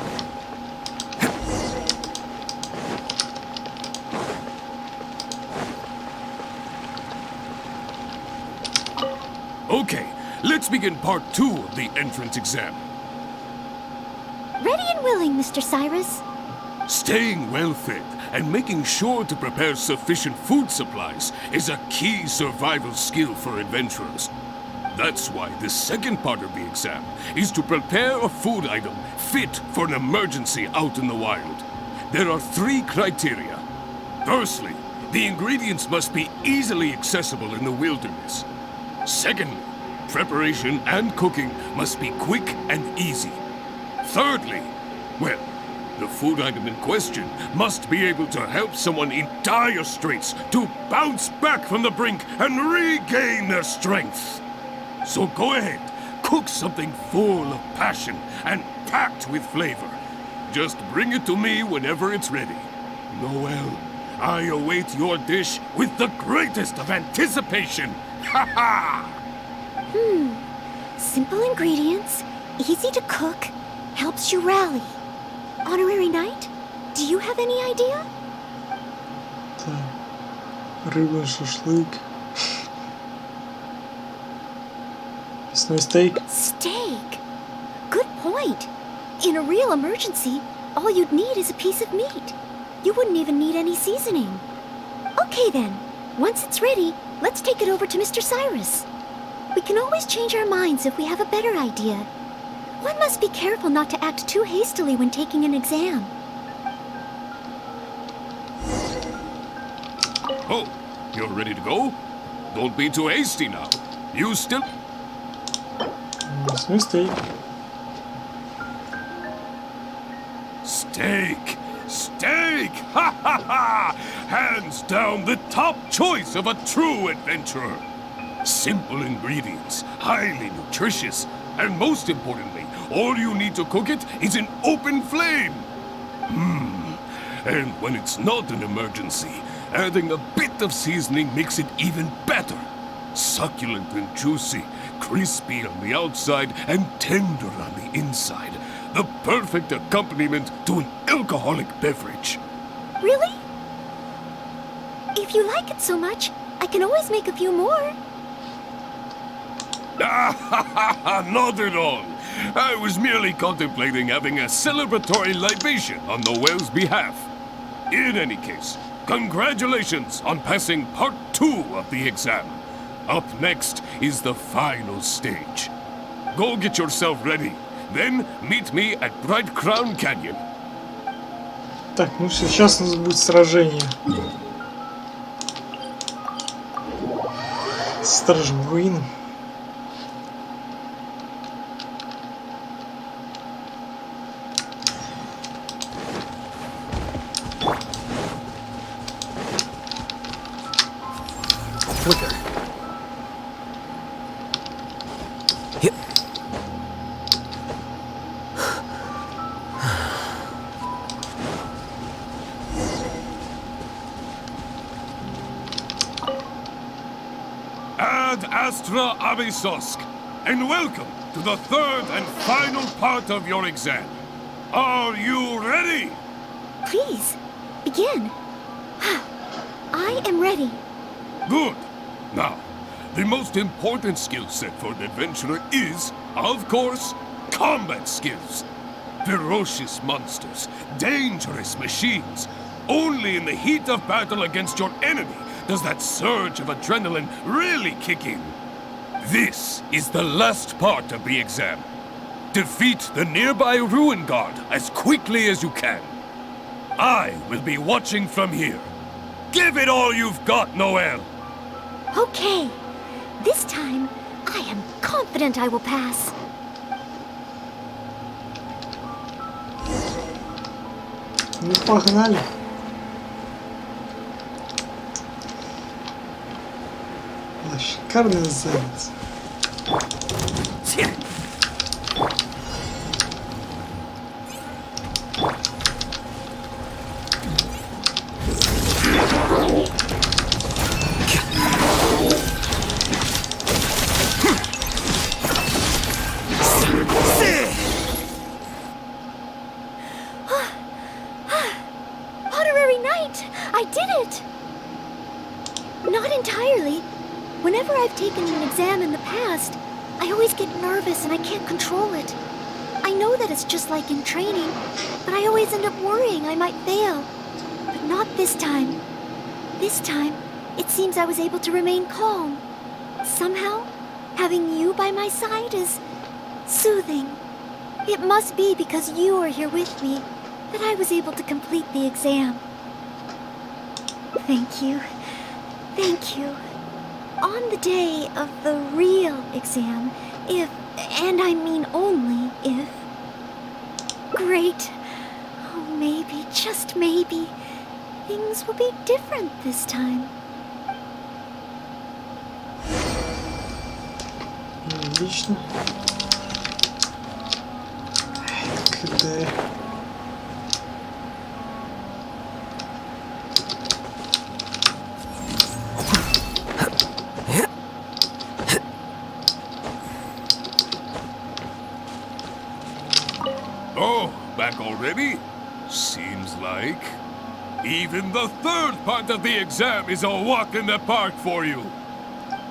Okay, let's begin part 2 of the entrance exam. Ready and willing, Mr. Cyrus. Staying well fed and making sure to prepare sufficient food supplies is a key survival skill for adventurers. That's why the second part of the exam is to prepare a food item fit for an emergency out in the wild. There are 3 criteria. Firstly, the ingredients must be easily accessible in the wilderness. Secondly, preparation and cooking must be quick and easy. Thirdly, well, the food item in question must be able to help someone in dire straits to bounce back from the brink and regain their strength. So go ahead, cook something full of passion and packed with flavor. Just bring it to me whenever it's ready. Noel, I await your dish with the greatest of anticipation. Ha ha! Simple ingredients, easy to cook, helps you rally. Honorary Knight, do you have any idea? Так. Рыба, шашлык. Мясной стейк. Steak? Good point. In a real emergency, all you'd need is a piece of meat. You wouldn't even need any seasoning. Okay then, once it's ready, let's take it over to Mr. Cyrus. We can always change our minds if we have a better idea. One must be careful not to act too hastily when taking an exam. Oh, you're ready to go? Don't be too hasty now. You still... Мясной стейк. Steak! Steak! Ha ha ha! Hands down the top choice of a true adventurer. Simple ingredients, highly nutritious, and most importantly, all you need to cook it is an open flame. And when it's not an emergency, adding a bit of seasoning makes it even better. Succulent and juicy, crispy on the outside and tender on the inside. The perfect accompaniment to an alcoholic beverage. Really? If you like it so much, I can always make a few more. Not at all. I was merely contemplating having a celebratory libation on Noel's behalf. In any case, congratulations on passing part 2 of the exam. Up next is the final stage. Go get yourself ready. Then meet me at Bright Crown Canyon. Так, ну все, сейчас у нас будет сражение. С Стражем Гуином. Flicker. Ad Astra Abysosk, and welcome to the third and final part of your exam. Are you ready? Please, begin. I am ready. Good. Now, the most important skill set for an adventurer is, of course, combat skills. Ferocious monsters, dangerous machines. Only in the heat of battle against your enemy does that surge of adrenaline really kick in. This is the last part of the exam. Defeat the nearby ruin guard as quickly as you can. I will be watching from here. Give it all you've got, Noel! Okay. This time, I am confident I will pass. Ну, погнали. Шикарный заяц. Honorary Knight! I did it! Not entirely. Whenever I've taken an exam in the past, I always get nervous and I can't control it. I know that it's just like in training, but I always end up worrying I might fail. But not this time. This time, it seems I was able to remain calm. Somehow, having you by my side is soothing. It must be because you are here with me that I was able to complete the exam. Thank you. Thank you. On the day of the real exam, if, and I mean only if... Great. Oh, maybe, just maybe, things will be different this time. Отлично. КД. Oh, back already? Seems like. Even the third part of the exam is a walk in the park for you.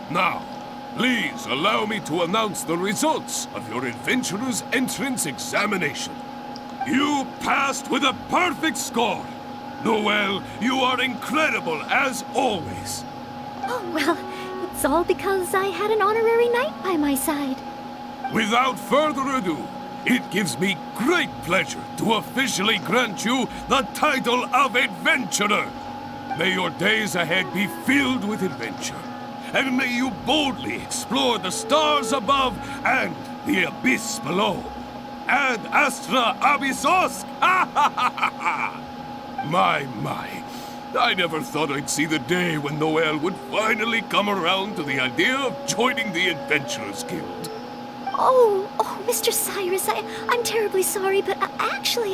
Now, please allow me to announce the results of your adventurer's entrance examination. You passed with a perfect score. Noel, you are incredible as always. Oh, well, it's all because I had an honorary knight by my side. Without further ado, it gives me great pleasure to officially grant you the title of Adventurer. May your days ahead be filled with adventure, and may you boldly explore the stars above and the abyss below. Ad Astra Abysosk! My. I never thought I'd see the day when Noel would finally come around to the idea of joining the Adventurers Guild. Oh, Mr. Cyrus, I'm terribly sorry, but actually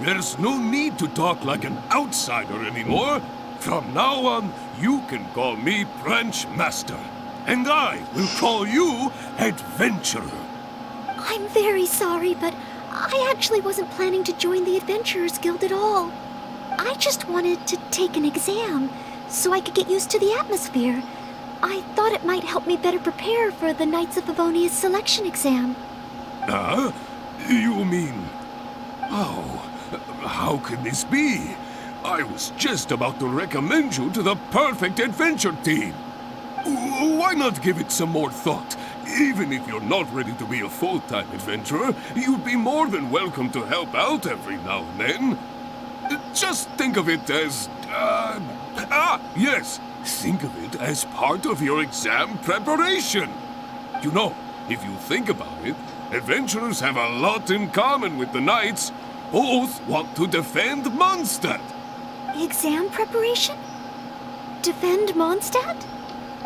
There's no need to talk like an outsider anymore. From now on, you can call me Branch Master. and I will call you Adventurer. I'm very sorry, but I actually wasn't planning to join the Adventurers Guild at all. I just wanted to take an exam so I could get used to the atmosphere. I thought it might help me better prepare for the Knights of Favonia's selection exam. You mean... Oh, how can this be? I was just about to recommend you to the perfect adventure team. Why not give it some more thought? Even if you're not ready to be a full-time adventurer, you'd be more than welcome to help out every now and then. Just think of it as... yes. Think of it as part of your exam preparation. You know, if you think about it, adventurers have a lot in common with the knights. Both want to defend Mondstadt. Exam preparation? Defend Mondstadt?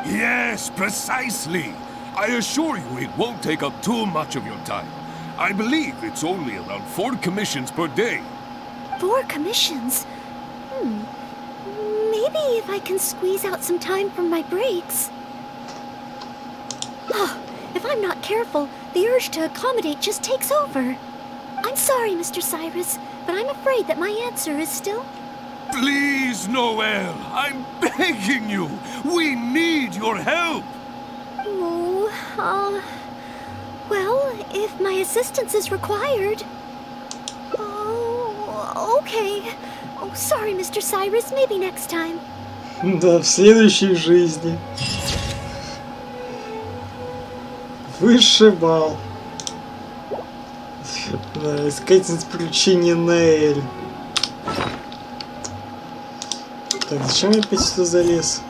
Yes, precisely. I assure you it won't take up too much of your time. I believe it's only around 4 commissions per day. 4 commissions? Maybe if I can squeeze out some time from my breaks. Oh, if I'm not careful, the urge to accommodate just takes over. I'm sorry, Mr. Cyrus, but I'm afraid that my answer is still... Please, Noel, I'm begging you. We need your help. Well, if my assistance is required... Oh, okay. Oh, sorry, Mr. Cyrus, maybe next time. Да, в следующей жизни. Высший балл. Да, искательница приключений Неэль. Так, зачем я опять сюда залез?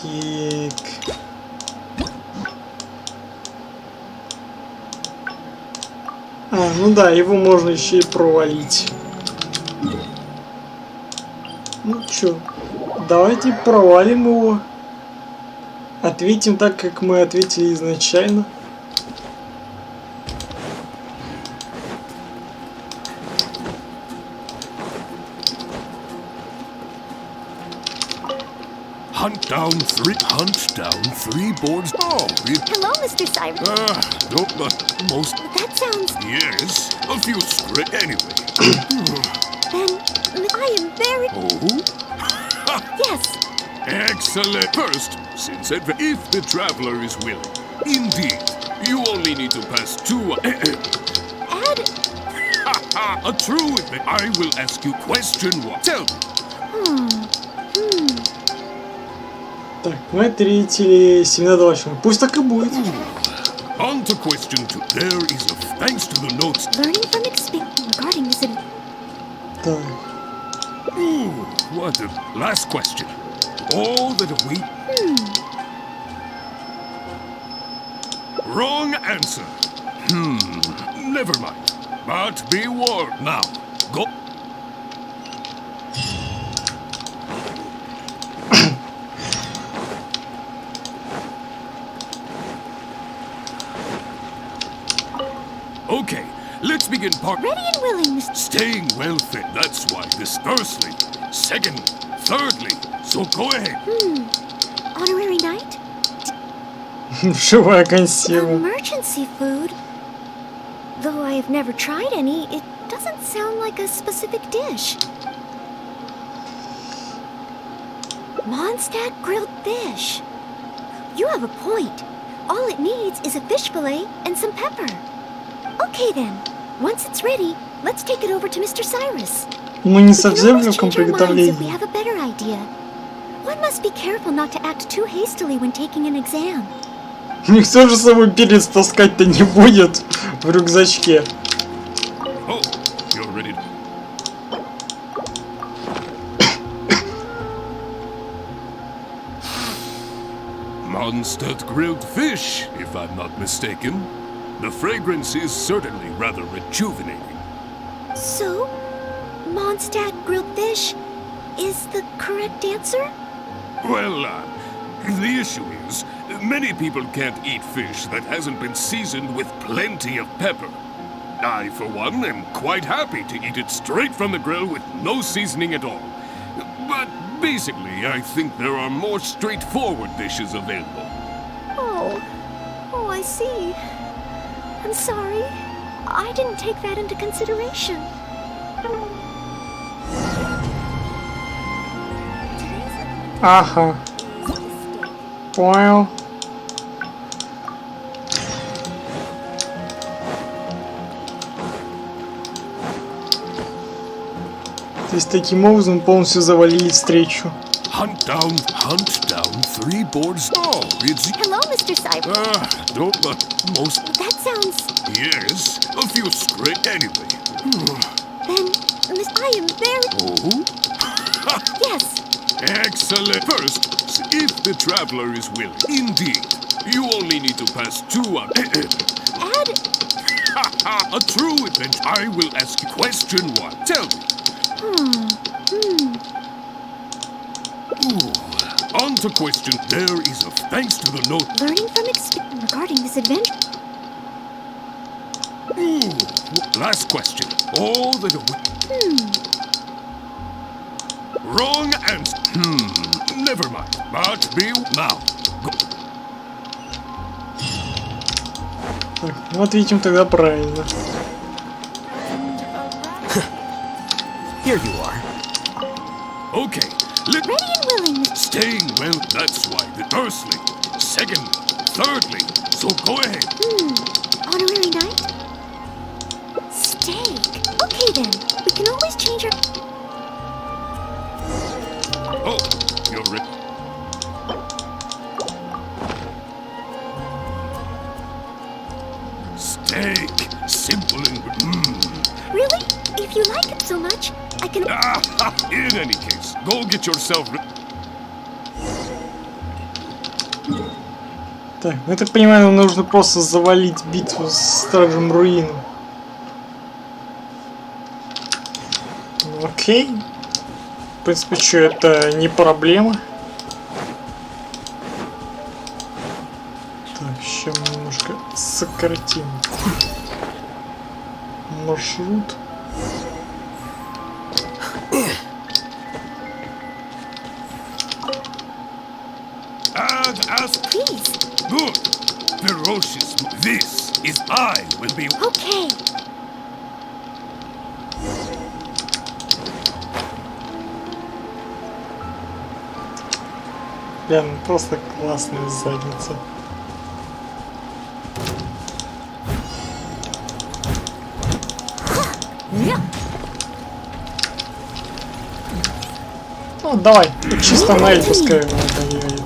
Так. Ну да, его можно еще и провалить. Ну чё, давайте провалим его. Ответим так, как мы ответили изначально. Hunt down three boards. Oh, Hello, Mr. Cyrus. no, but most... That sounds... Yes, a few script anyway. Then I am very... Oh? Yes. Excellent. First, since if the traveler is willing, indeed, you only need to pass 2... A true admit. I will ask you question 1. Tell me. Так, мы ответили 7/8. Пусть так и будет. On to question 2. There is a thanks to the notes. Learning from experience regarding this... Так. Ooh, what a... Last question. All that we... Wrong answer. Never mind. But be warned. Now, go... Okay, let's begin part... Ready and willing, Mr. Staying well fit, that's why this firstly. Secondly, thirdly, so go ahead. Honorary Knight? Живая консерва. Emergency food? Though I have never tried any, it doesn't sound like a specific dish. Mondstadt grilled fish. You have a point. All it needs is a fish fillet and some pepper. Okay then. Once it's ready, let's take it over to Mr. Cyrus. Мы не We совсем can в always легком change our minds if we приготовлении. have a better idea. One must be careful not to act too hastily when taking an exam. Никто же с собой перец таскать-то не будет в рюкзачке. Oh, you're ready. Mondstadt grilled fish, if I'm not mistaken. The fragrance is certainly rather rejuvenating. So, Mondstadt grilled fish is the correct answer? Well, the issue is, many people can't eat fish that hasn't been seasoned with plenty of pepper. I, for one, am quite happy to eat it straight from the grill with no seasoning at all. But Basically, I think there are more straightforward dishes available. Oh, I see. I'm sorry. I didn't take that into consideration. Ага. Понял. То есть таким образом полностью завалили встречу. Hunt down 3 boards. Oh, it's... Hello, Mr. Cyber. Don't let most... That sounds... Yes, a few script anyway. Then, I am very... Oh? Yes. Excellent. First, if the traveler is willing. Indeed. You only need to pass 2 out. Add... A true adventure. I will ask you question 1. Tell me. Ooh. On to question. There is a thanks to the note. Learning from experience regarding this adventure. Ooh. Last question. All that a Wrong answer. Never mind. But be now. Go. Так, ну ответим тогда правильно. Here you are. Okay. Ready and willing. Staying well, that's why. Firstly, secondly, thirdly. So go ahead. Honorary night? Steak. Okay then. We can always change our... Oh, you're right. Steak. Simple and... Really? If you like it so much, I can... In any case, go get yourself... Так, ну я так понимаю, нам нужно просто завалить битву с Стражем Руин. Ну, окей. В принципе, что это не проблема. Так, сейчас мы немножко сократим маршрут. Please. Good. Ferocious. This is I will be... Okay. Прям просто классная задница. Ну давай, чисто на эль пускай его доверяет.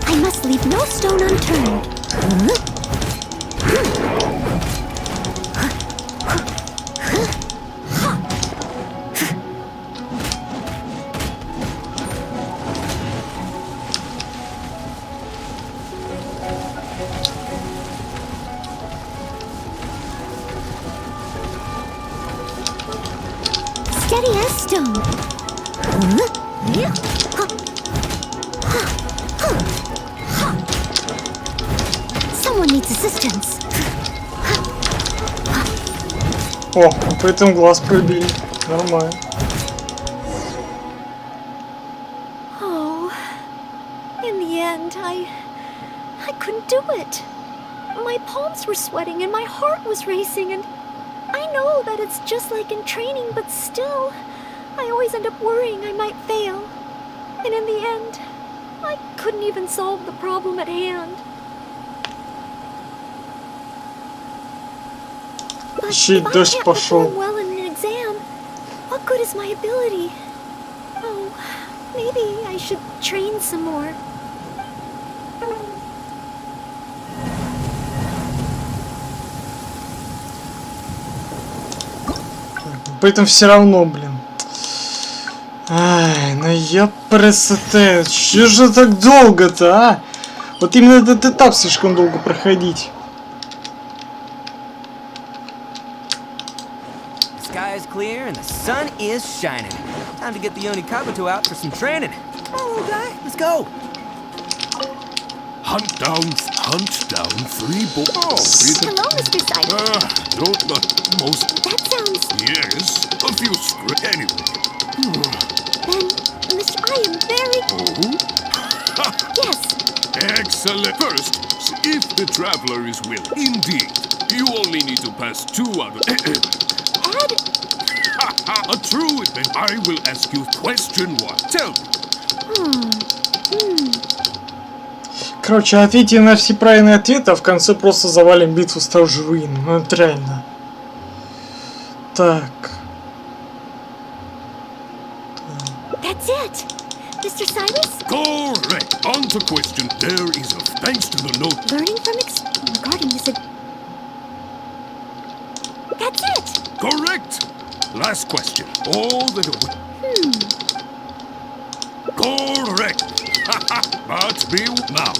I must leave no stone unturned. Steady as stone. Someone needs assistance. О, поэтому глаз пробили. Нормально. Oh, in the end, I couldn't do it. My palms were sweating and my heart was racing, and I know that it's just like in training, but still, I always end up worrying I might fail. And in the end, I couldn't even solve the problem at hand. But Чей if I дождь can't пошел. perform well in an exam, what good is my ability? Oh, maybe I should train some more. Поэтому все равно, блин. Ай, ну я пресете. Че же так долго-то, а? Вот именно этот этап слишком долго проходить. The sky is clear and the sun is shining. Time to get the Onikabuto out for some training. Come on, little guy, let's go. Hunt down 3 boys. Hello, Mr. Cyrus. Don't let most. That sounds... Yes, a few script anyway. Then, Mr. I am very... Oh? Yes. Excellent. First, if the traveler is willing. Indeed. You only need to pass 2 out of... A true then I will ask you question 1. Tell me. Короче, ответьте на все правильные ответы, а в конце просто завалим битву с руин. Ну это реально. Так. That's it. Mr. Cyrus? Correct. On to question. There is a thanks to the note. Learning from regarding this... That's it. Correct. Last question. All the... Correct. But be now.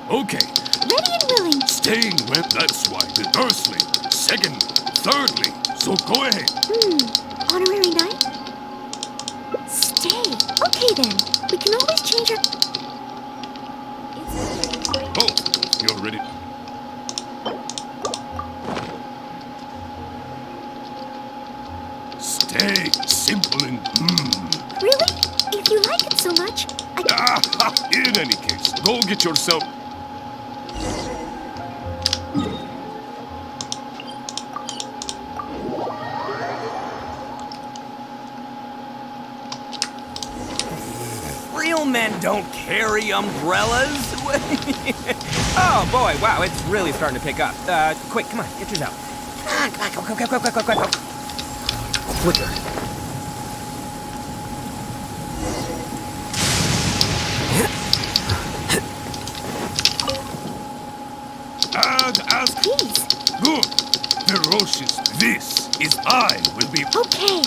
Okay. Ready and willing. Staying wet, that's why the Earthling. Second, thirdly. So go ahead. Honorary knight? Stay. Okay then. We can always change our... Oh, you're ready. Stay simple and Really? If you like it so much, In any case, go get yourself. Real men don't carry umbrellas. Oh boy, wow, it's really starting to pick up. Quick, come on, get yours out. Come on, go. Quicker. And ask. please. Good. Ferocious. This is I will be. Okay.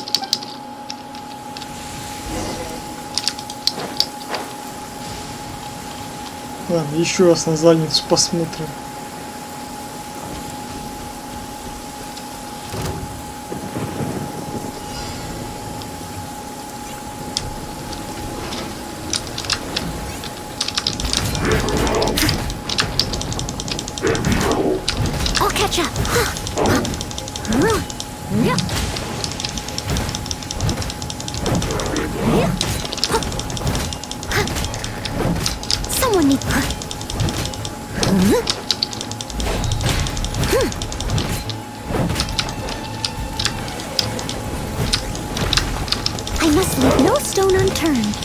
Ладно, еще раз на задницу посмотрим. I'll catch up. Someone needs... I must leave no stone unturned.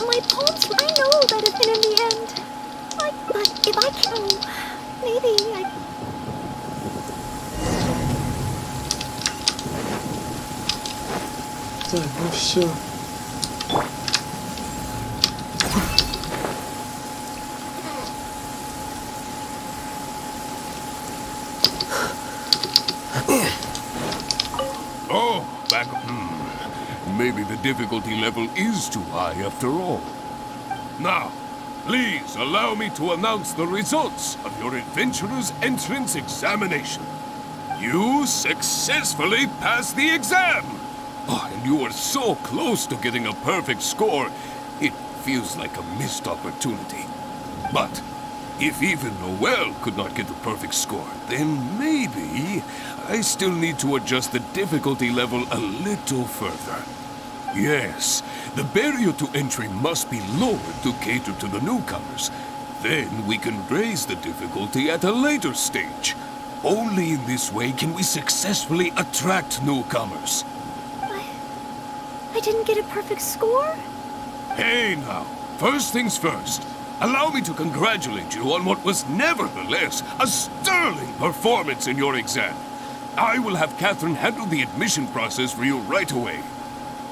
My poems, I know that have been in the end. But if I can, maybe I... Так, ну все. Oh, back. Maybe the difficulty level is too high after all. Now, please allow me to announce the results of your adventurer's entrance examination. You successfully passed the exam! Oh, and you were so close to getting a perfect score, it feels like a missed opportunity. But if even Noel could not get the perfect score, then maybe I still need to adjust the difficulty level a little further. Yes, the barrier to entry must be lowered to cater to the newcomers. Then we can raise the difficulty at a later stage. Only in this way can we successfully attract newcomers. I didn't get a perfect score? Hey now, first things first. Allow me to congratulate you on what was nevertheless a sterling performance in your exam. I will have Catherine handle the admission process for you right away.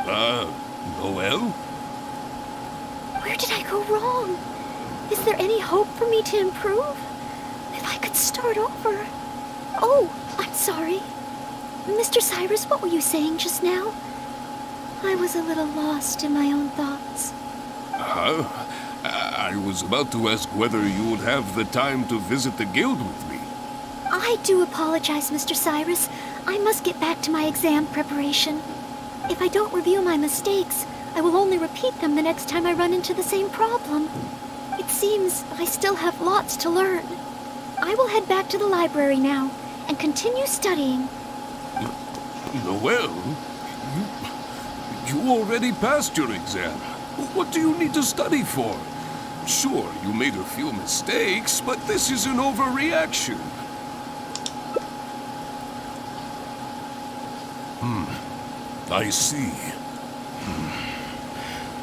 Noelle? Where did I go wrong? Is there any hope for me to improve? If I could start over. Oh, I'm sorry. Mr. Cyrus, what were you saying just now? I was a little lost in my own thoughts. I was about to ask whether you would have the time to visit the guild with me. I do apologize, Mr. Cyrus. I must get back to my exam preparation. If I don't review my mistakes, I will only repeat them the next time I run into the same problem. It seems I still have lots to learn. I will head back to the library now and continue studying. Noelle? You already passed your exam. What do you need to study for? Sure, you made a few mistakes, but this is an overreaction. I see.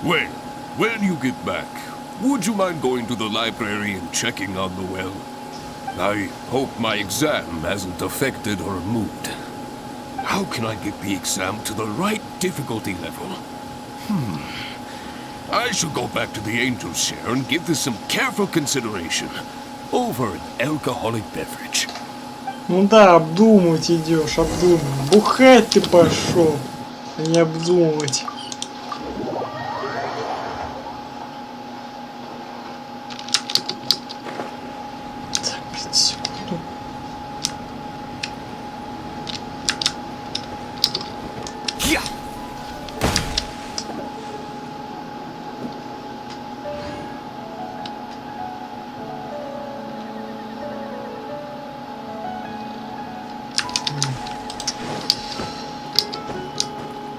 Well, when you get back, would you mind going to the library and checking on Noelle? I hope my exam hasn't affected her mood. How can I get the exam to the right difficulty level? I should go back to the Angel's Share and give this some careful consideration over an alcoholic beverage. Ну да, обдумывать идешь, обдумывать. Бухать ты пошел, а не обдумывать. Так, 5 секунд. Yeah.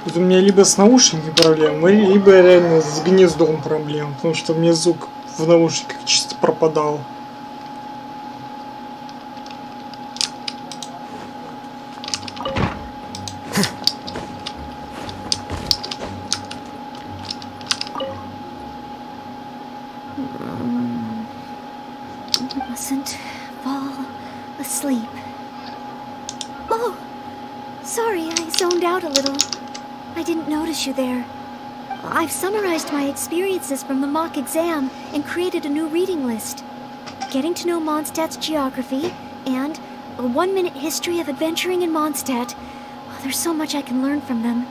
Вот у меня либо с наушниками проблемы, либо реально с гнездом проблем, потому что мне звук в наушниках чисто пропадал. Mustn't fall asleep. Oh, sorry, I zoned out a little. I didn't notice you there. I've summarized my experiences from the mock exam and created a new reading list. Getting to know Mondstadt's geography and a 1-minute history of adventuring in Mondstadt. Oh, there's so much I can learn from them.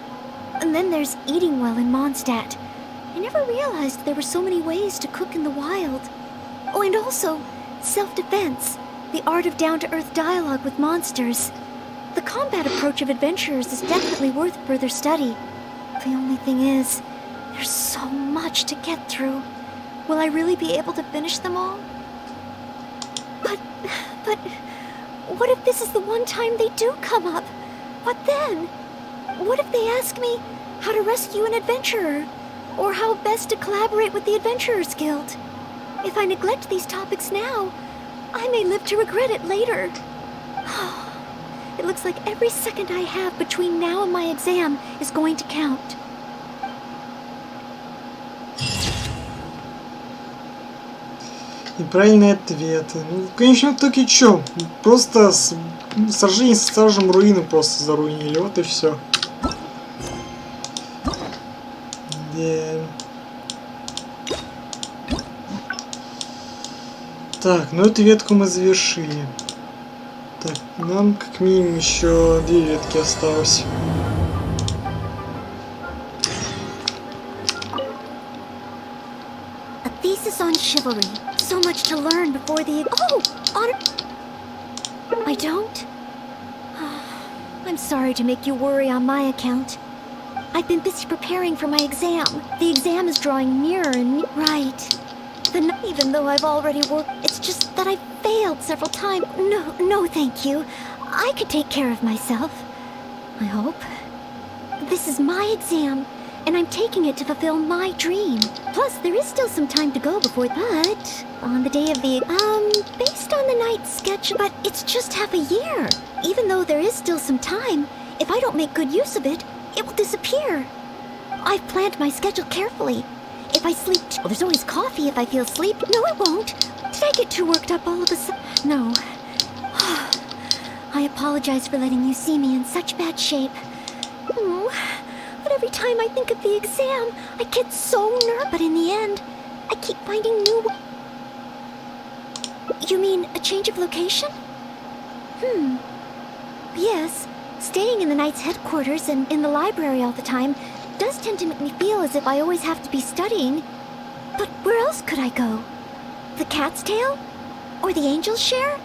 And then there's eating well in Mondstadt. I never realized there were so many ways to cook in the wild. Oh, and also self-defense, the art of down-to-earth dialogue with monsters. The combat approach of adventurers is definitely worth further study. The only thing is, there's so much to get through. Will I really be able to finish them all? But, what if this is the one time they do come up? What then? What if they ask me how to rescue an adventurer? Or how best to collaborate with the Adventurers Guild? If I neglect these topics now, I may live to regret it later. It looks like every second I have between now and my exam is going to count. Неправильные ответы. Ну, в конечном итоге что? Просто сражение с стражем руины просто заруинили. Вот и все. Да. Так, ну эту ветку мы завершили. Так, нам как минимум еще 2 ветки осталось. A thesis on chivalry. So much to learn before the... Oh! Honor... I don't? I'm sorry to make you worry on my account. I've been busy preparing for my exam. The exam is drawing nearer and... Right. Even though I've already worked, it's just that I failed several times. No, thank you. I could take care of myself. I hope. This is my exam, and I'm taking it to fulfill my dream. Plus, Plus, there is still some time to go before that. On the day of the, based on the night sketch, but it's just half a year. Even though there is still some time, if I don't make good use of it, it will disappear. I've planned my schedule carefully. If I sleep, well, there's always coffee if I feel sleep. No, it won't. Did I get too worked up all of a sudden? No. I apologize for letting you see me in such bad shape. Oh, but every time I think of the exam, I get so nervous. But in the end, I keep finding new... You mean a change of location? Yes, staying in the Knight's headquarters and in the library all the time does tend to make me feel as if I always have to be studying. But where else could I go? The Cat's Tail? Or the Angel's Share?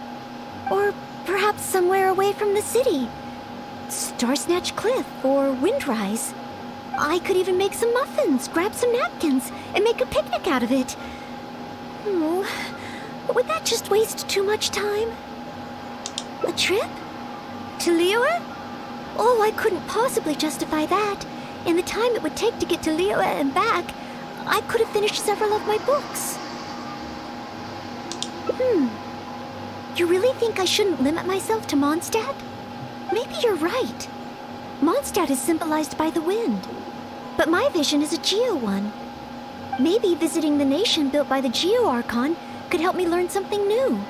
Or perhaps somewhere away from the city? Starsnatch Cliff or Windrise? I could even make some muffins, grab some napkins, and make a picnic out of it. Oh, but would that just waste too much time? A trip? To Liyue? Oh, I couldn't possibly justify that. In the time it would take to get to Liyue and back, I could have finished several of my books. You really think I shouldn't limit myself to Mondstadt? Maybe you're right. Mondstadt is symbolized by the wind. But my vision is a Geo one. Maybe visiting the nation built by the Geo Archon could help me learn something new.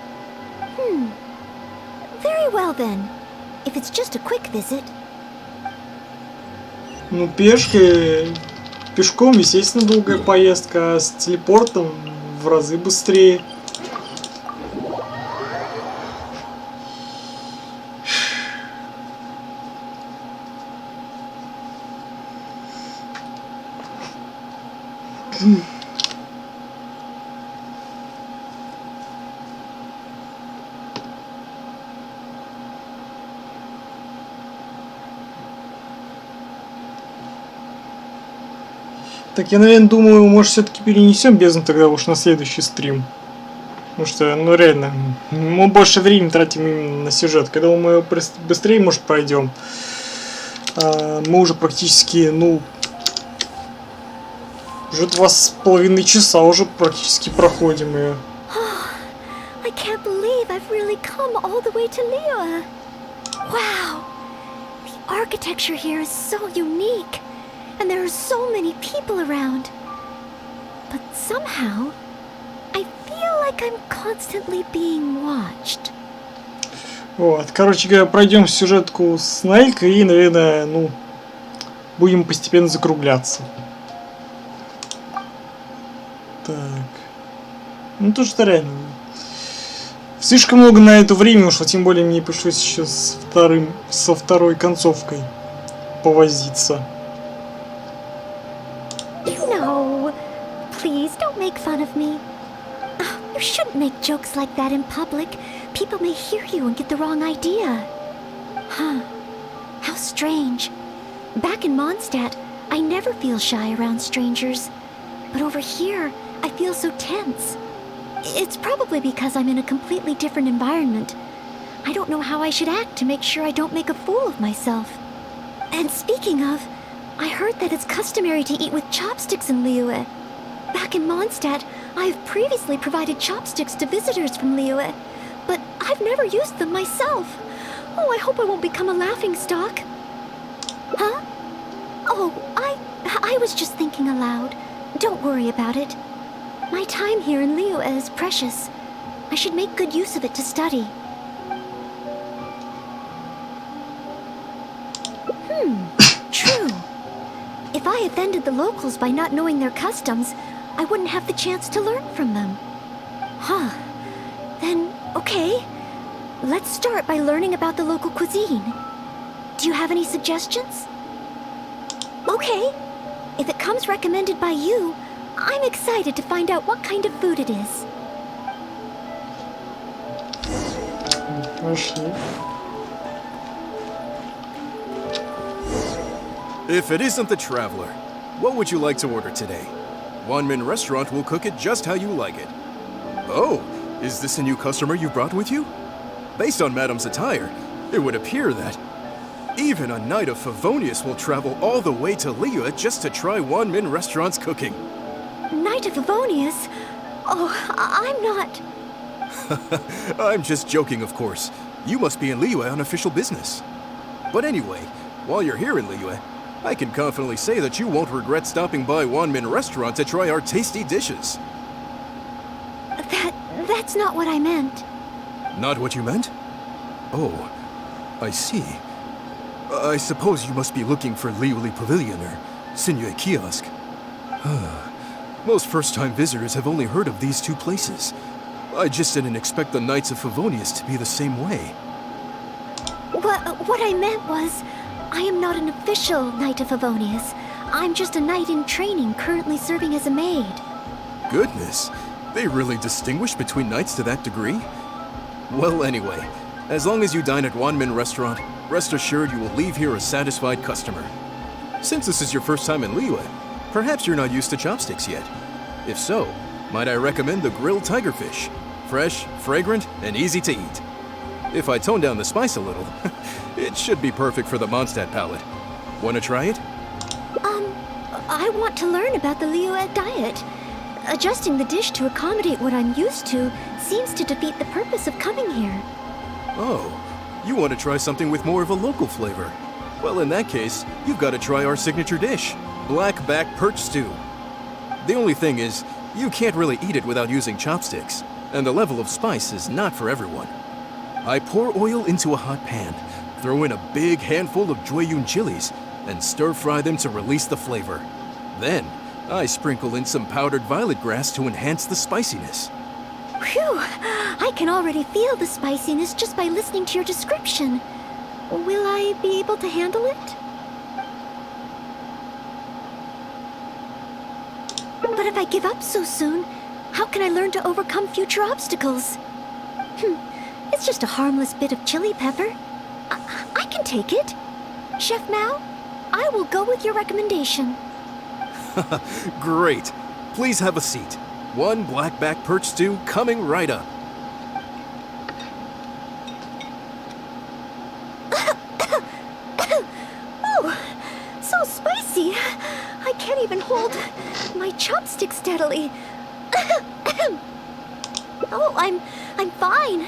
Very well then. If it's just a quick visit. Ну, пешком, естественно, долгая поездка, а с телепортом в разы быстрее. Так, я, наверное, думаю, может, все-таки перенесем бездну тогда уж на следующий стрим. Потому что, ну, реально, мы больше времени тратим именно на сюжет. Когда мы его быстрее, может, пройдем, мы уже практически, ну, уже 2,5 часа уже практически проходим ее. I can't believe I've really come all the way to Liyue. Wow, the architecture here is so unique. And there are so many people around. But somehow, I feel like I'm constantly being watched. Вот, короче говоря, пройдем сюжетку с Найкой и, наверное, ну, будем постепенно закругляться. Так. Ну, то что реально. Слишком много на это время ушло, тем более мне пришлось еще со второй концовкой повозиться. Please don't make fun of me. You shouldn't make jokes like that in public. People may hear you and get the wrong idea. How strange. Back in Mondstadt, I never feel shy around strangers. But over here, I feel so tense. It's probably because I'm in a completely different environment. I don't know how I should act to make sure I don't make a fool of myself. And speaking of, I heard that it's customary to eat with chopsticks in Liyue. Back in Mondstadt, I have previously provided chopsticks to visitors from Liyue, but I've never used them myself. Oh, I hope I won't become a laughingstock. Huh? Oh, I was just thinking aloud. Don't worry about it. My time here in Liyue is precious. I should make good use of it to study. True. If I offended the locals by not knowing their customs, I wouldn't have the chance to learn from them. Then, okay. Let's start by learning about the local cuisine. Do you have any suggestions? Okay. If it comes recommended by you, I'm excited to find out what kind of food it is. If it isn't the Traveler, what would you like to order today? One Min Restaurant will cook it just how you like it. Oh, is this a new customer you brought with you? Based on Madam's attire, it would appear that even a Knight of Favonius will travel all the way to Liyue just to try One Min Restaurant's cooking. Knight Knight of Favonius? Oh, I'm not... I'm just joking, of course. You must be in Liyue on official business. But anyway, while you're here in Liyue, I can confidently say that you won't regret stopping by Wanmin Restaurant to try our tasty dishes. That's not what I meant. Not what you meant? Oh, I see. I suppose you must be looking for Liyue Pavilion or Sinue Kiosk. Most first-time visitors have only heard of these two places. I just didn't expect the Knights of Favonius to be the same way. What I meant was, I am not an official Knight of Favonius. I'm just a knight in training currently serving as a maid. Goodness, they really distinguish between knights to that degree? Well, anyway, as long as you dine at Wanmin Restaurant, rest assured you will leave here a satisfied customer. Since this is your first time in Liyue, perhaps you're not used to chopsticks yet. If so, might I recommend the grilled tigerfish? Fresh, fragrant, and easy to eat. If I tone down the spice a little, it should be perfect for the Mondstadt palate. Wanna try it? I want to learn about the Liyue diet. Adjusting the dish to accommodate what I'm used to seems to defeat the purpose of coming here. Oh, you want to try something with more of a local flavor? Well, in that case, you've got to try our signature dish, black-back perch stew. The only thing is, you can't really eat it without using chopsticks, and the level of spice is not for everyone. I pour oil into a hot pan, throw in a big handful of Jueyun chilies, and stir-fry them to release the flavor. Then, I sprinkle in some powdered violet grass to enhance the spiciness. Phew! I can already feel the spiciness just by listening to your description. Will I be able to handle it? But if I give up so soon, how can I learn to overcome future obstacles? It's just a harmless bit of chili pepper. I can take it. Chef Mao, I will go with your recommendation. Great. Please have a seat. One black-back perch stew coming right up. Oh, so spicy. I can't even hold my chopstick steadily. Oh, I'm fine.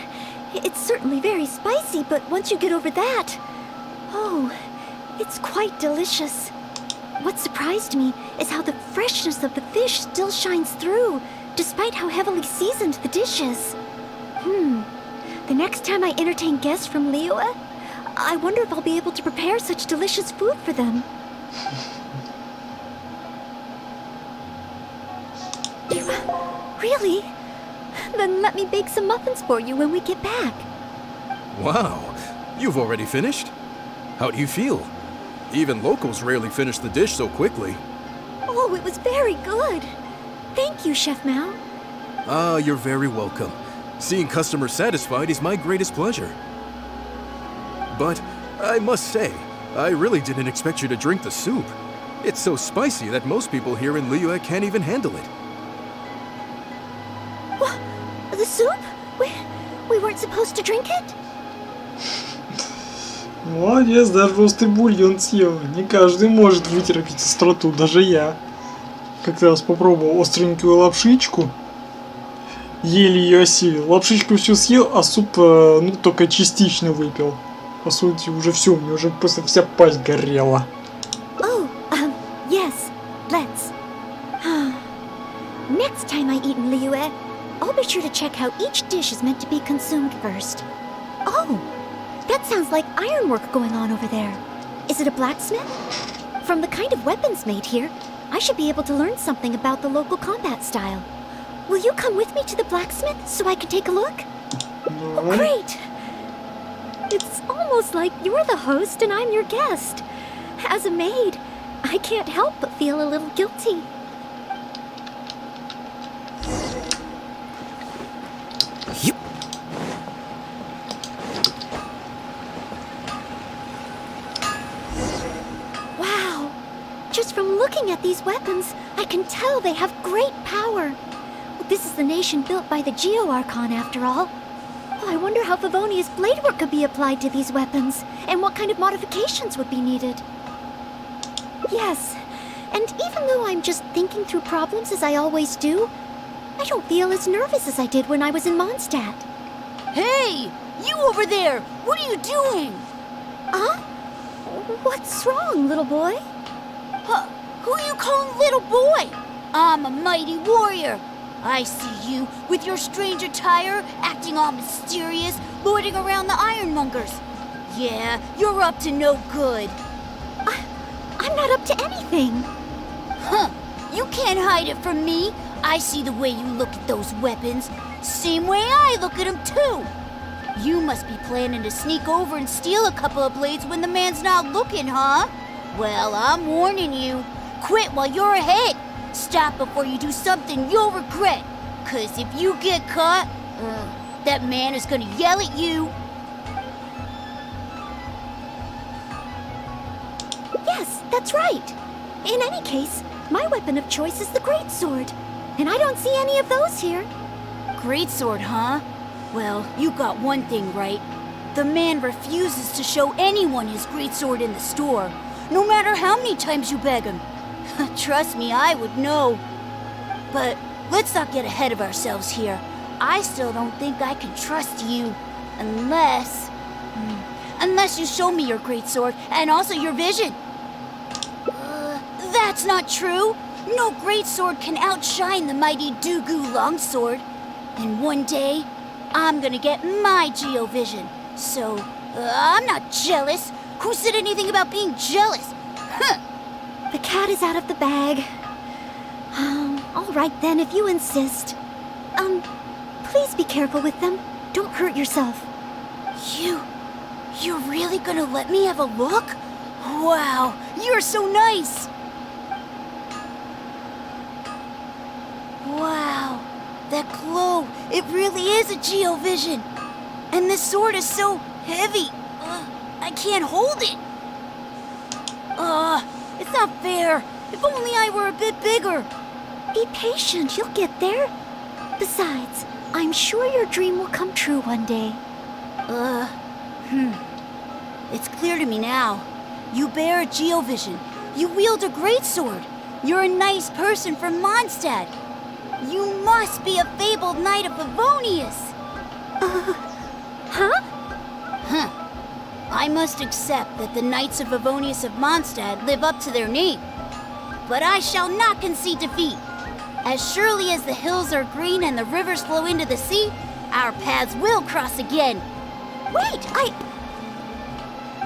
It's certainly very spicy, but once you get over that... Oh, it's quite delicious. What surprised me is how the freshness of the fish still shines through, despite how heavily seasoned the dish is. The next time I entertain guests from Liyue, I wonder if I'll be able to prepare such delicious food for them. Really? Then let me bake some muffins for you when we get back. Wow, you've already finished? How do you feel? Even locals rarely finish the dish so quickly. Oh, it was very good. Thank you, Chef Mao. Ah, you're very welcome. Seeing customers satisfied is my greatest pleasure. But I must say, I really didn't expect you to drink the soup. It's so spicy that most people here in Liyue can't even handle it. What? The soup? We weren't supposed to drink it? Молодец, даже острый бульон съел. Не каждый может вытерпеть остроту, даже я. Как-то раз попробовал остренькую лапшичку. Еле ее осилил. Лапшичку все съел, а суп, только частично выпил. По сути, уже все, мне уже просто вся пасть горела. Oh, yes, let's. Next time I eat in Liyue, I'll be sure to check how each dish is meant to be consumed first. Oh, that sounds like ironwork going on over there. Is it a blacksmith? From the kind of weapons made here, I should be able to learn something about the local combat style. Will you come with me to the blacksmith so I can take a look? No. Oh, great! It's almost like you're the host and I'm your guest. As a maid, I can't help but feel a little guilty. Wow! Just from looking at these weapons, I can tell they have great power. This is the nation built by the Geo-Archon, after all. I wonder how Favonius bladework could be applied to these weapons, and what kind of modifications would be needed. Yes, And even though I'm just thinking through problems as I always do, I don't feel as nervous as I did when I was in Mondstadt. Hey! You over there! What are you doing? Huh? What's wrong, little boy? Who you calling little boy? I'm a mighty warrior. I see you with your strange attire, acting all mysterious, lording around the ironmongers. Yeah, you're up to no good. I'm not up to anything. Huh. You can't hide it from me. I see the way you look at those weapons. Same way I look at them, too. You must be planning to sneak over and steal a couple of blades when the man's not looking, huh? Well, I'm warning you. Quit while you're ahead. Stop before you do something you'll regret. 'Cause if you get caught, that man is gonna yell at you. Yes, that's right. In any case, my weapon of choice is the greatsword. And I don't see any of those here. Greatsword, huh? Well, you got one thing right. The man refuses to show anyone his greatsword in the store, no matter how many times you beg him. Trust me, I would know. But let's not get ahead of ourselves here. I still don't think I can trust you, unless you show me your greatsword and also your vision. That's not true. No greatsword can outshine the mighty Dugu longsword. And one day, I'm gonna get my Geovision. So, I'm not jealous. Who said anything about being jealous? Huh. The cat is out of the bag. All right then, if you insist. Please be careful with them. Don't hurt yourself. You're really gonna let me have a look? Wow, you're so nice. Wow, that glow, it really is a Geovision. And this sword is so heavy. I can't hold it. It's not fair. If only I were a bit bigger. Be patient, you'll get there. Besides, I'm sure your dream will come true one day. It's clear to me now. You bear a Geovision. You wield a greatsword. You're a nice person from Mondstadt. You must be a fabled knight of Favonius. Huh? I must accept that the Knights of Favonius of Mondstadt live up to their name. But I shall not concede defeat. As surely as the hills are green and the rivers flow into the sea, our paths will cross again. Wait,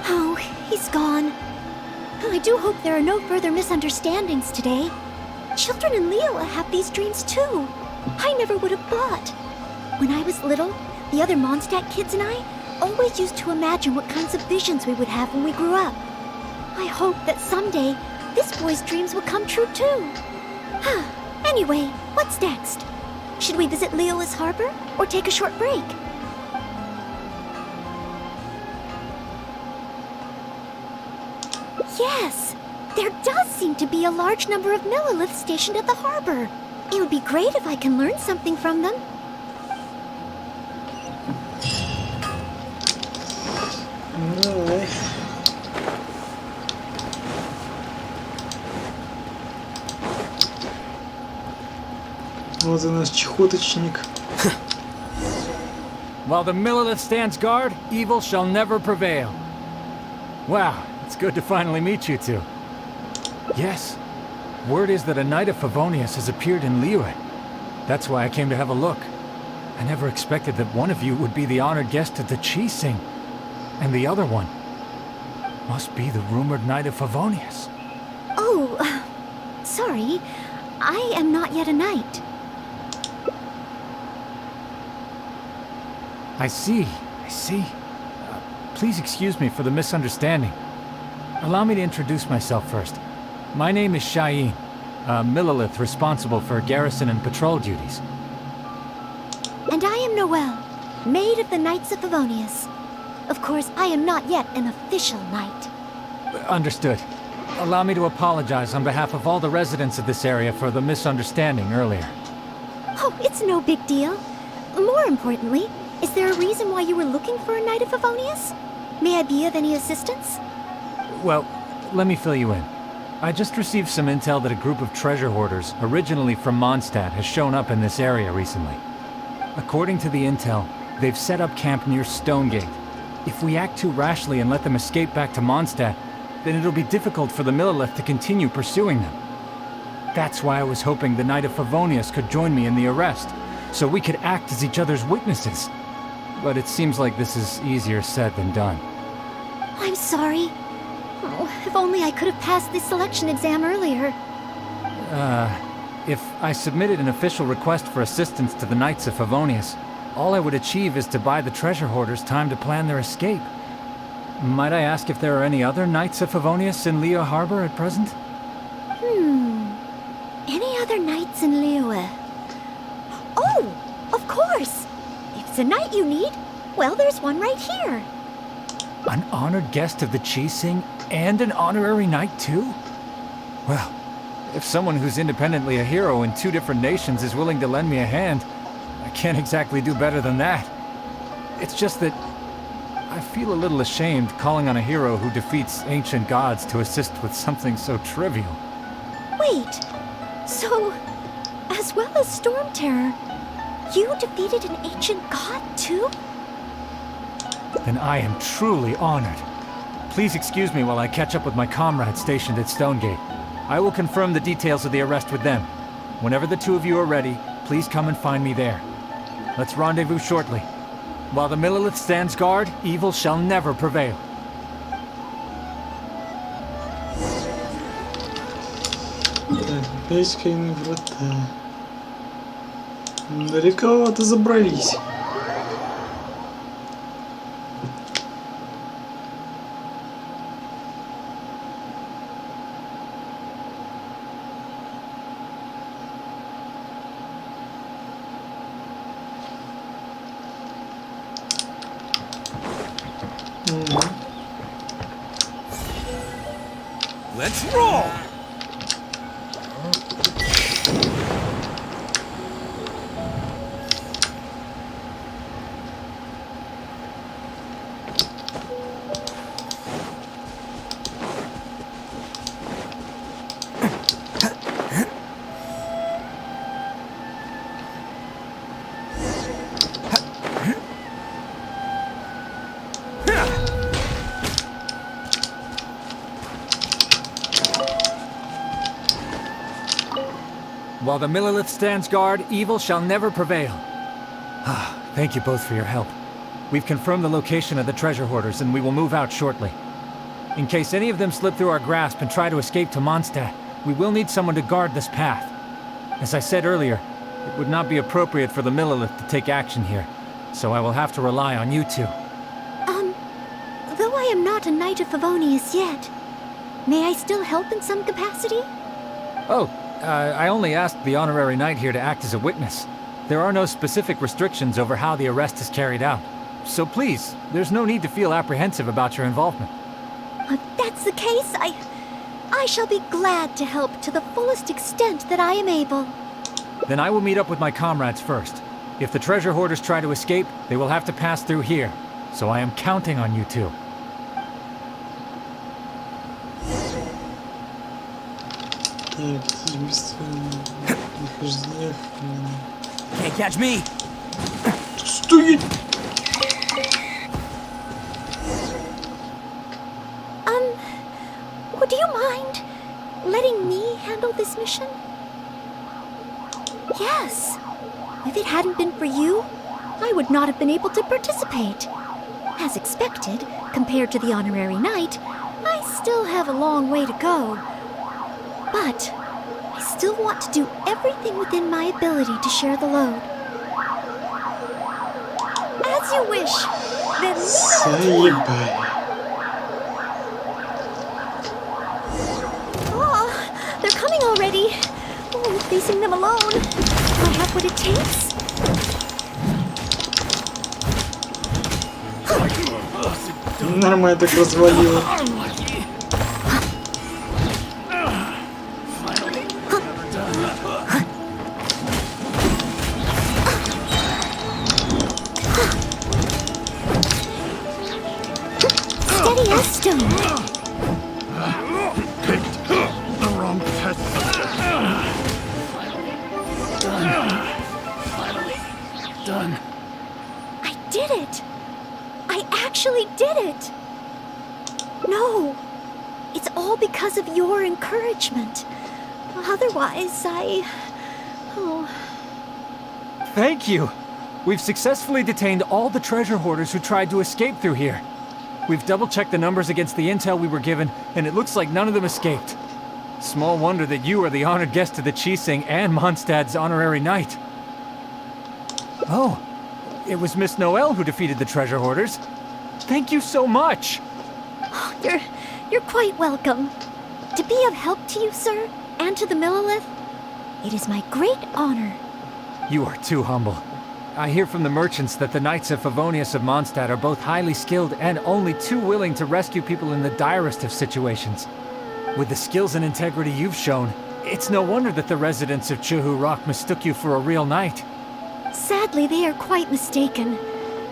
Oh, he's gone. I do hope there are no further misunderstandings today. Children in Leola have these dreams too. I never would have thought. When I was little, the other Mondstadt kids and I always used to imagine what kinds of visions we would have when we grew up. I hope that someday this boy's dreams will come true too. Anyway, what's next? Should we visit Leola's harbor or take a short break? Yes, there does seem to be a large number of Milliliths stationed at the harbor. It would be great if I can learn something from them. Давай. Вот и наш чехоточник. While the Millilith stands guard, evil shall never prevail. Wow, it's good to finally meet you two. Yes, word is that a Knight of Favonius has appeared in Liyue. That's why I came to have a look. I never expected that one of you would be the honored guest at the Chi-Sing. And the other one must be the rumored Knight of Favonius. Oh, sorry. I am not yet a knight. I see. Please excuse me for the misunderstanding. Allow me to introduce myself first. My name is Shayin, a Millilith responsible for garrison and patrol duties. And I am Noelle, maid of the Knights of Favonius. Of course, I am not yet an official knight. Understood. Allow me to apologize on behalf of all the residents of this area for the misunderstanding earlier. Oh, it's no big deal. More importantly, is there a reason why you were looking for a Knight of Favonius? May I be of any assistance? Well, let me fill you in. I just received some intel that a group of treasure hoarders, originally from Mondstadt, has shown up in this area recently. According to the intel, they've set up camp near Stonegate. If we act too rashly and let them escape back to Mondstadt, then it'll be difficult for the Millelith to continue pursuing them. That's why I was hoping the Knight of Favonius could join me in the arrest, so we could act as each other's witnesses. But it seems like this is easier said than done. I'm sorry. Oh, if only I could have passed this selection exam earlier. If I submitted an official request for assistance to the Knights of Favonius, all I would achieve is to buy the treasure hoarders time to plan their escape. Might I ask if there are any other Knights of Favonius in Leo Harbor at present? Any other knights in Liyue? Oh, of course! If it's a knight you need, well, there's one right here. An honored guest of the Qixing and an honorary knight too? Well, if someone who's independently a hero in two different nations is willing to lend me a hand, I can't exactly do better than that. It's just that I feel a little ashamed calling on a hero who defeats ancient gods to assist with something so trivial. Wait, so, as well as Storm Terror, you defeated an ancient god too? Then I am truly honored. Please excuse me while I catch up with my comrades stationed at Stonegate. I will confirm the details of the arrest with them. Whenever the two of you are ready, please come and find me there. Let's rendezvous shortly. While the Millelith stands guard, evil shall never prevail. Бесконечные врата. Далековато забрались. Let's roll! While the Millelith stands guard, evil shall never prevail. Thank you both for your help. We've confirmed the location of the treasure hoarders, and we will move out shortly. In case any of them slip through our grasp and try to escape to Mondstadt, we will need someone to guard this path. As I said earlier, it would not be appropriate for the Millelith to take action here, so I will have to rely on you two. Though I am not a Knight of Favonius yet, may I still help in some capacity? I only asked the honorary knight here to act as a witness. There are no specific restrictions over how the arrest is carried out. So please, there's no need to feel apprehensive about your involvement. If that's the case, I shall be glad to help to the fullest extent that I am able. Then I will meet up with my comrades first. If the treasure hoarders try to escape, they will have to pass through here. So I am counting on you two. Can't catch me. Стоит. Would you mind letting me handle this mission? Yes. If it hadn't been for you, I would not have been able to participate. As expected, compared to the honorary knight, I still have a long way to go. But I still want to do everything within my ability to share the load. As you wish. Then they're coming already. Oh, facing them alone. Do I have what it takes? Нормально так развалило. Steady as stone. done. I did it! I actually did it! No! It's all because of your encouragement. Otherwise, Oh. Thank you! We've successfully detained all the treasure hoarders who tried to escape through here. We've double-checked the numbers against the intel we were given, and it looks like none of them escaped. Small wonder that you are the honored guest of the Qixing and Mondstadt's honorary knight. Oh, it was Miss Noelle who defeated the treasure hoarders. Thank you so much! Oh, you're quite welcome. To be of help to you, sir, and to the Millelith, it is my great honor. You are too humble. I hear from the merchants that the Knights of Favonius of Mondstadt are both highly skilled and only too willing to rescue people in the direst of situations. With the skills and integrity you've shown, it's no wonder that the residents of Chuhu Rock mistook you for a real knight. Sadly, they are quite mistaken.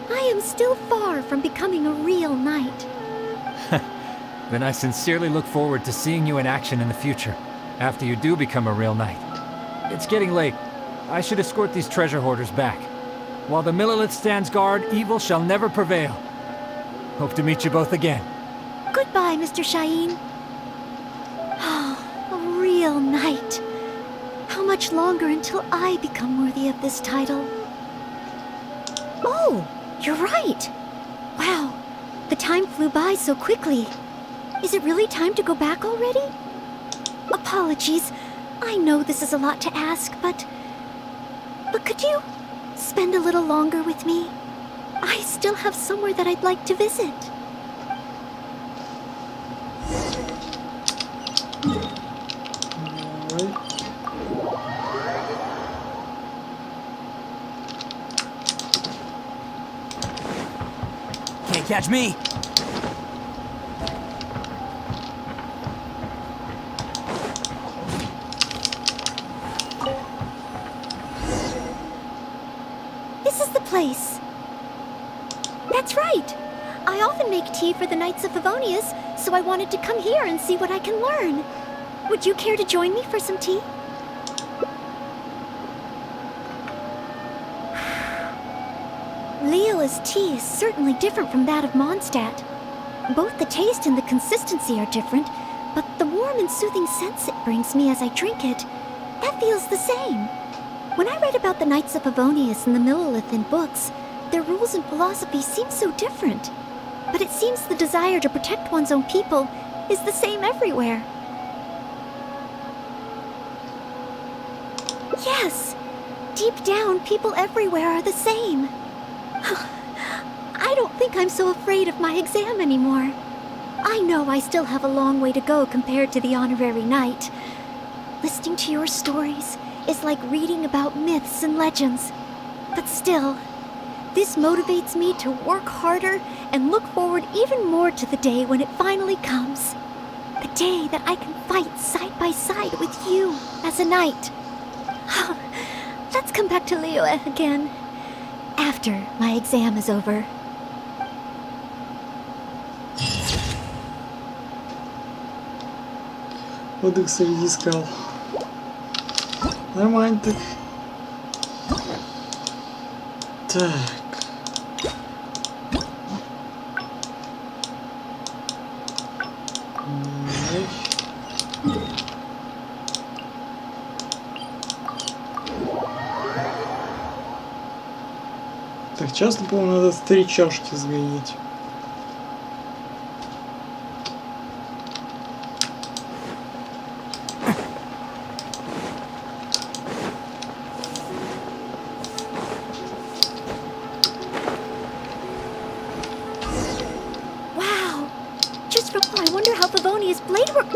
I am still far from becoming a real knight. Then I sincerely look forward to seeing you in action in the future, after you do become a real knight. It's getting late. I should escort these treasure hoarders back. While the Millelith stands guard, evil shall never prevail. Hope to meet you both again. Goodbye, Mr. Shaheen. A real knight. How much longer until I become worthy of this title? Oh, you're right. Wow, the time flew by so quickly. Is it really time to go back already? Apologies. I know this is a lot to ask, but could you spend a little longer with me? I still have somewhere that I'd like to visit. Can't catch me. Place. That's right. I often make tea for the Knights of Favonius, so I wanted to come here and see what I can learn. Would you care to join me for some tea? Leola's tea is certainly different from that of Mondstadt. Both the taste and the consistency are different, but the warm and soothing sense it brings me as I drink it, that feels the same. When I read about the Knights of Favonius and the Millelith in books, their rules and philosophy seem so different. But it seems the desire to protect one's own people is the same everywhere. Yes, deep down, people everywhere are the same. I don't think I'm so afraid of my exam anymore. I know I still have a long way to go compared to the honorary knight. Listening to your stories is like reading about myths and legends. But still, this motivates me to work harder and look forward even more to the day when it finally comes. The day that I can fight side by side with you as a knight. Let's come back to Liyue again, after my exam is over. Отдых среди скал. Нормально так. Так. Так, часто, по-моему, надо 3 чашки сгонять.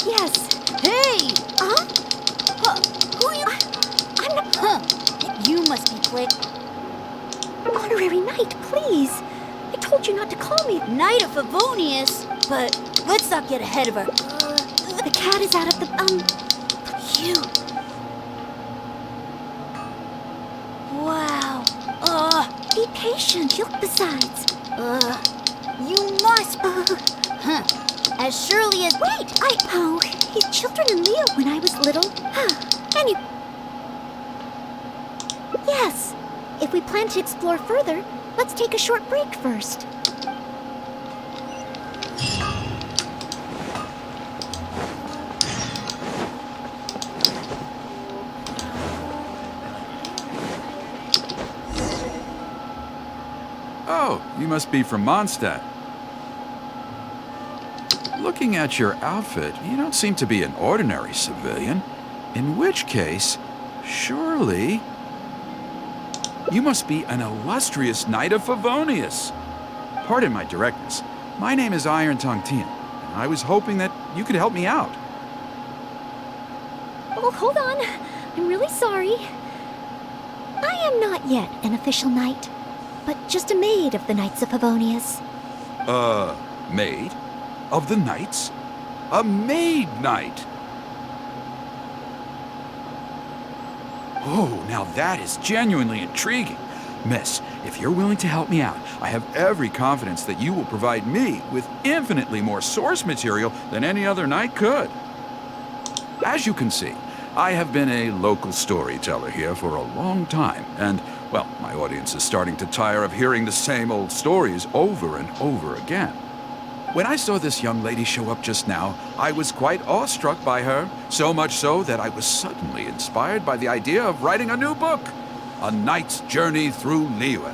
Yes. Hey! Huh? Who are you? I'm not... You must be playing... Honorary Knight, please. I told you not to call me... Knight of Favonius? But let's not get ahead of her. The cat is out of the... You... Wow. Be patient. You'll... Besides... You must... As surely as... Wait! Oh, his children and Leo when I was little. Yes. if we plan to explore further, let's take a short break first. Oh, you must be from Mondstadt. Looking at your outfit, you don't seem to be an ordinary civilian. In which case, surely... you must be an illustrious knight of Favonius. Pardon my directness. My name is Iron Tongue Tien, and I was hoping that you could help me out. Oh, hold on. I'm really sorry. I am not yet an official knight, but just a maid of the Knights of Favonius. Maid? Of the Knights? A maid knight? Oh, now that is genuinely intriguing. Miss, if you're willing to help me out, I have every confidence that you will provide me with infinitely more source material than any other knight could. As you can see, I have been a local storyteller here for a long time, and, well, my audience is starting to tire of hearing the same old stories over and over again. When I saw this young lady show up just now, I was quite awestruck by her, so much so that I was suddenly inspired by the idea of writing a new book, A Knight's Journey Through Liyue.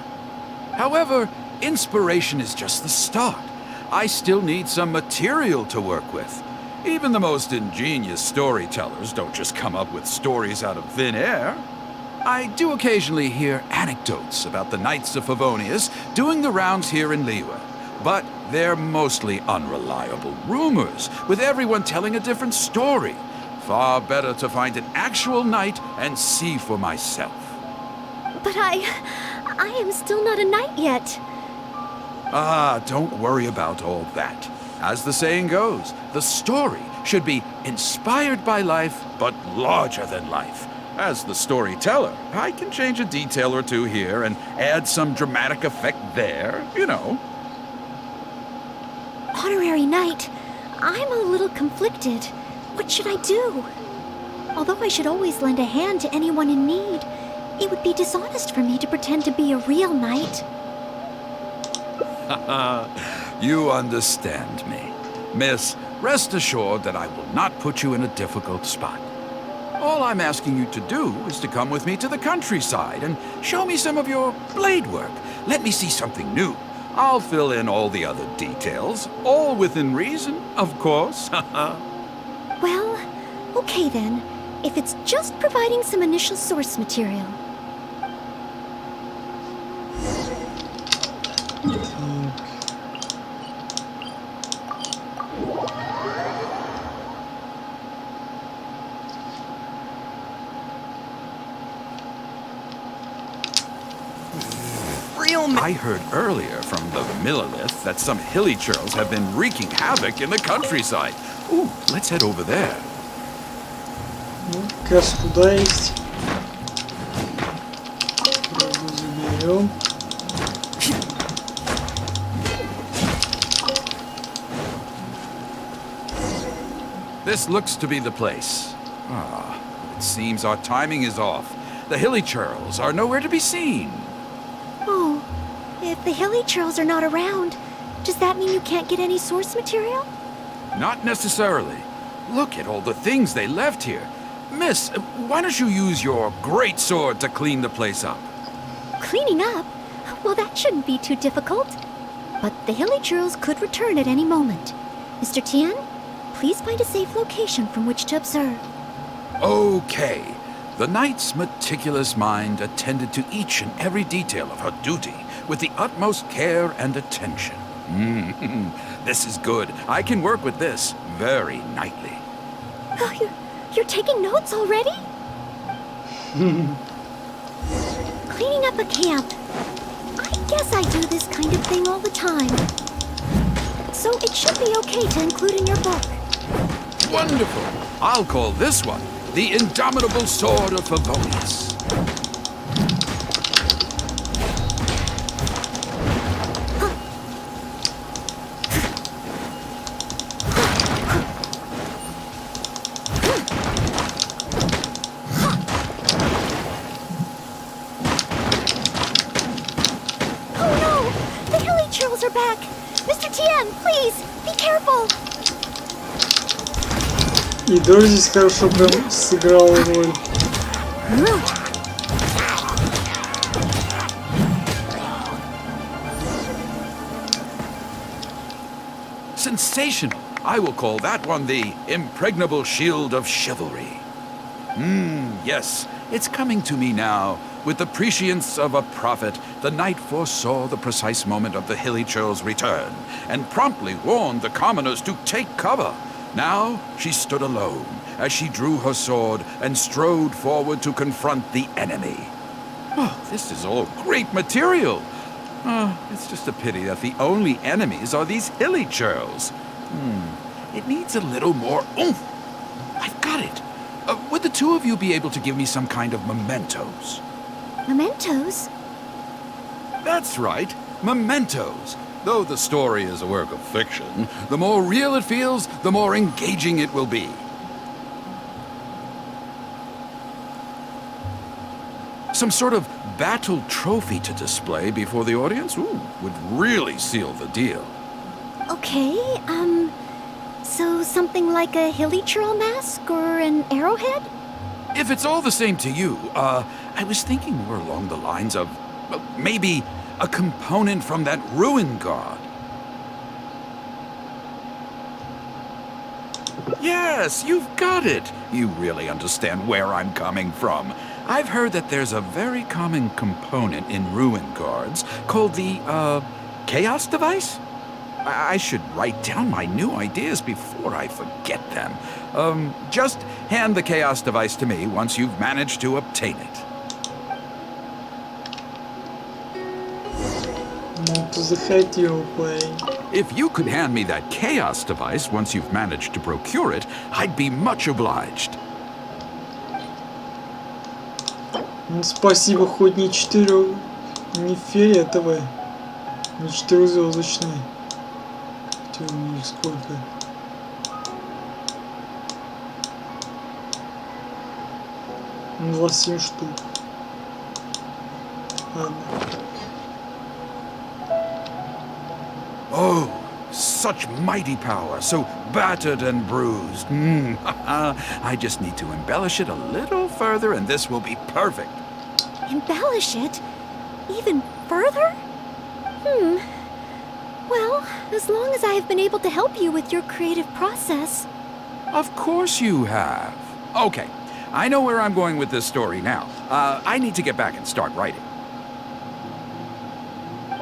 However, inspiration is just the start. I still need some material to work with. Even the most ingenious storytellers don't just come up with stories out of thin air. I do occasionally hear anecdotes about the Knights of Favonius doing the rounds here in Liyue, but they're mostly unreliable rumors, with everyone telling a different story. Far better to find an actual knight and see for myself. But I am still not a knight yet. Ah, don't worry about all that. As the saying goes, the story should be inspired by life, but larger than life. As the storyteller, I can change a detail or two here and add some dramatic effect there, you know. Honorary knight, I'm a little conflicted. What should I do? Although I should always lend a hand to anyone in need, it would be dishonest for me to pretend to be a real knight. You understand me. Miss, rest assured that I will not put you in a difficult spot. All I'm asking you to do is to come with me to the countryside and show me some of your blade work. Let me see something new. I'll fill in all the other details, all within reason, of course. Well, okay then, if it's just providing some initial source material. I heard earlier from the Millilith that some hilly churls have been wreaking havoc in the countryside. Ooh, let's head over there. Ну, как раз туда есть. Заберем. This looks to be the place. Ah, it seems our timing is off. The hilly churls are nowhere to be seen. Oh, if the hilly churls are not around, does that mean you can't get any source material? Not necessarily. Look at all the things they left here. Miss, why don't you use your great sword to clean the place up? Cleaning up? Well, that shouldn't be too difficult. But the hilly churls could return at any moment. Mr. Tien, please find a safe location from which to observe. Okay. The knight's meticulous mind attended to each and every detail of her duty with the utmost care and attention. This is good. I can work with this very knightly. Oh, you're taking notes already? Cleaning up a camp. I guess I do this kind of thing all the time. So it should be okay to include in your book. Wonderful. I'll call this one The Indomitable Sword of Favonius. Churls are back. Mr. Tien, please, be careful. И дождь здесь хорошо прям сыграл роль. Sensational! I will call that one the impregnable shield of chivalry. Yes, it's coming to me now. With the prescience of a prophet, the knight foresaw the precise moment of the hilly churl's return, and promptly warned the commoners to take cover. Now she stood alone, as she drew her sword and strode forward to confront the enemy. Oh, this is all great material. It's just a pity that the only enemies are these hilly churls. It needs a little more oomph. I've got it. Would the two of you be able to give me some kind of mementos? Mementos? That's right, mementos. Though the story is a work of fiction, the more real it feels, the more engaging it will be. Some sort of battle trophy to display before the audience would really seal the deal. Okay, so something like a hilly churl mask or an arrowhead? If it's all the same to you, I was thinking more along the lines of maybe a component from that ruin guard. Yes, you've got it. You really understand where I'm coming from. I've heard that there's a very common component in ruin guards called the, chaos device? I should write down my new ideas before I forget them. Just hand the chaos device to me once you've managed to obtain it. If you could hand me that chaos device once you've managed to procure it, I'd be much obliged. Спасибо, хоть не фиолетовые, не 4-звездочные. Хотя у них сколько? Ну, 27 штук. Ладно. Oh, such mighty power, so battered and bruised. I just need to embellish it a little further and this will be perfect. Embellish it? Even further? Well, as long as I have been able to help you with your creative process. Of course you have. Okay, I know where I'm going with this story now. I need to get back and start writing.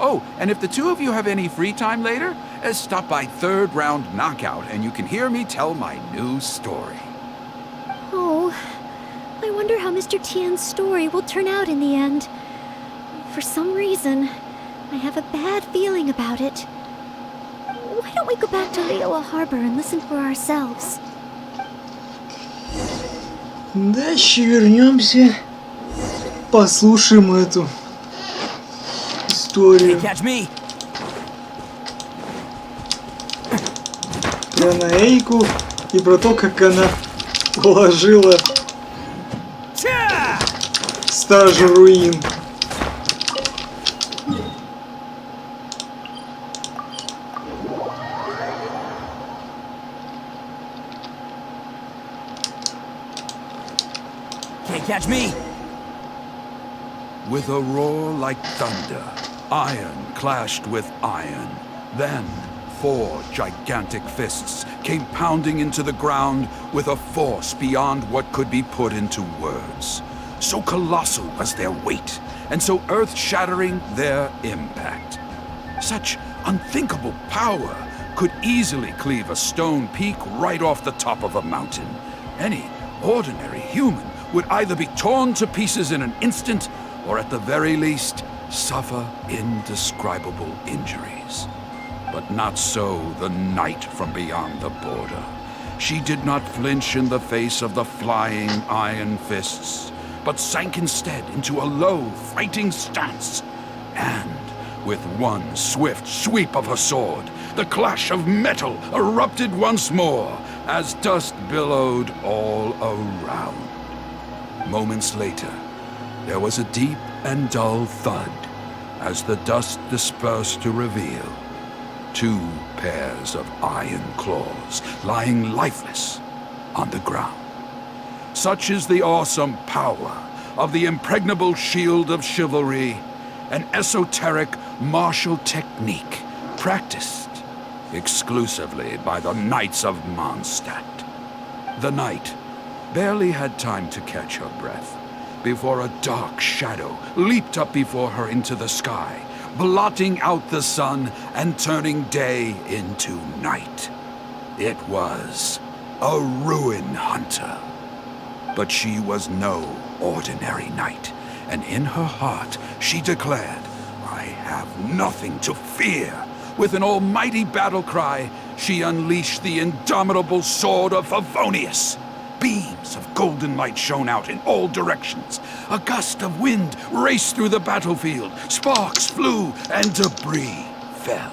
Oh, and if the two of you have any free time later, stop by Third Round Knockout and you can hear me tell my new story. Oh, I wonder how Mr. Tien's story will turn out in the end. For some reason, I have a bad feeling about it. Why don't we go back to Liyue Harbor and listen for ourselves? Дальше вернемся, послушаем эту историю. Про Наэйку и про то, как она положила стражу руин. Catch me! With a roar like thunder, iron clashed with iron. Then 4 gigantic fists came pounding into the ground with a force beyond what could be put into words. So colossal was their weight, and so earth-shattering their impact. Such unthinkable power could easily cleave a stone peak right off the top of a mountain. Any ordinary human would either be torn to pieces in an instant, or at the very least, suffer indescribable injuries. But not so the knight from beyond the border. She did not flinch in the face of the flying iron fists, but sank instead into a low, fighting stance. And with one swift sweep of her sword, the clash of metal erupted once more as dust billowed all around. Moments later, there was a deep and dull thud, as the dust dispersed to reveal 2 pairs of iron claws lying lifeless on the ground. Such is the awesome power of the impregnable shield of chivalry, an esoteric martial technique practiced exclusively by the Knights of Mondstadt. The knight barely had time to catch her breath before a dark shadow leaped up before her into the sky, blotting out the sun and turning day into night. It was a ruin hunter. But she was no ordinary knight, and in her heart she declared, "I have nothing to fear." With an almighty battle cry, she unleashed the indomitable sword of Favonius. Beams of golden light shone out in all directions. A gust of wind raced through the battlefield. Sparks flew and debris fell.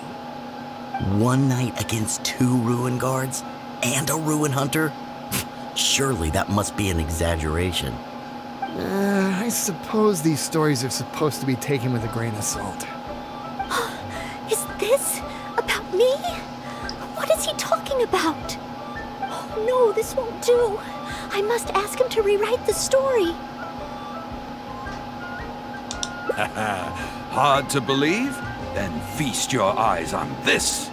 One knight against 2 ruin guards and a ruin hunter? Surely that must be an exaggeration. I suppose these stories are supposed to be taken with a grain of salt. Is this about me? What is he talking about? Oh no, this won't do. I must ask him to rewrite the story. Hard to believe? Then feast your eyes on this.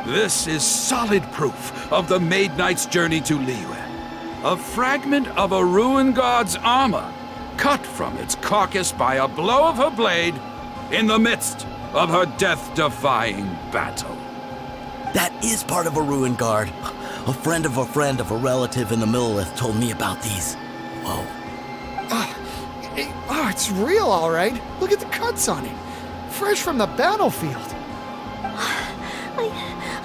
This is solid proof of the Maid Knight's journey to Liyue. A fragment of a ruin god's armor, cut from its carcass by a blow of her blade in the midst of her death-defying battle. That is part of a ruin guard. A friend of a relative in the Millelith told me about these. Whoa. It's real, all right. Look at the cuts on it. Fresh from the battlefield.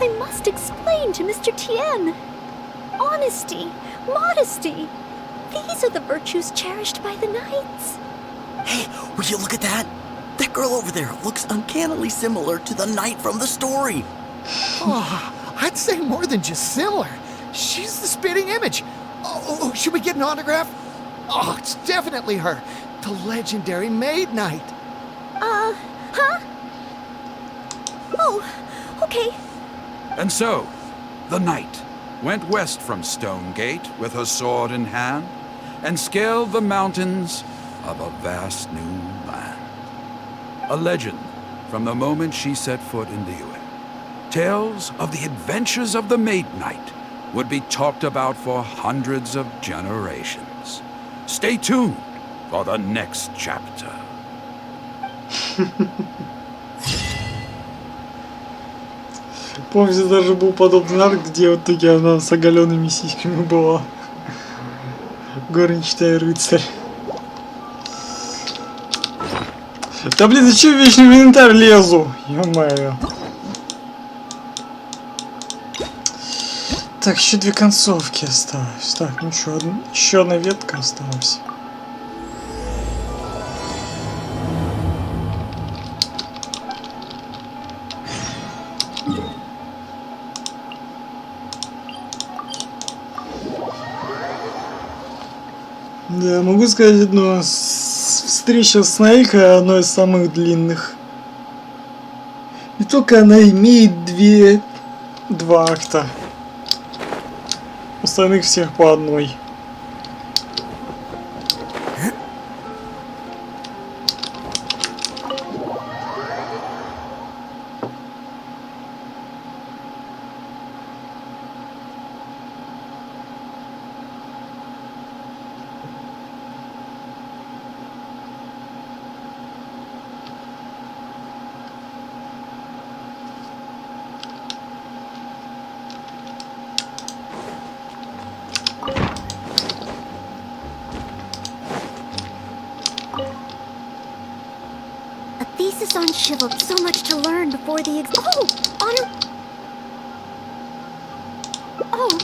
I must explain to Mr. Tien. Honesty, modesty. These are the virtues cherished by the knights. Hey, would you look at that? That girl over there looks uncannily similar to the knight from the story. Oh, I'd say more than just similar. She's the spitting image. Oh, should we get an autograph? Oh, it's definitely her. The legendary Maid Knight. Huh? Oh, okay. And so, the knight went west from Stonegate with her sword in hand and scaled the mountains of a vast new land. A legend from the moment she set foot in Liyue. Tales of the adventures of the Maid Knight would be talked about for hundreds of generations. Stay tuned for the next chapter. Помните, даже был подобный арк, где в итоге она с оголенными сиськами была. Горничная и рыцарь. Да блин, зачем я вечно в инвентарь лезу? Ё-моё. Так, еще 2 концовки осталось. Так, ну что, еще одна ветка осталась. Да, могу сказать одно. Встреча с Найкой одной из самых длинных. И только она имеет 2 акта. Остальных всех по одной. Thesis on chivalry. So much to learn before the honor. Oh,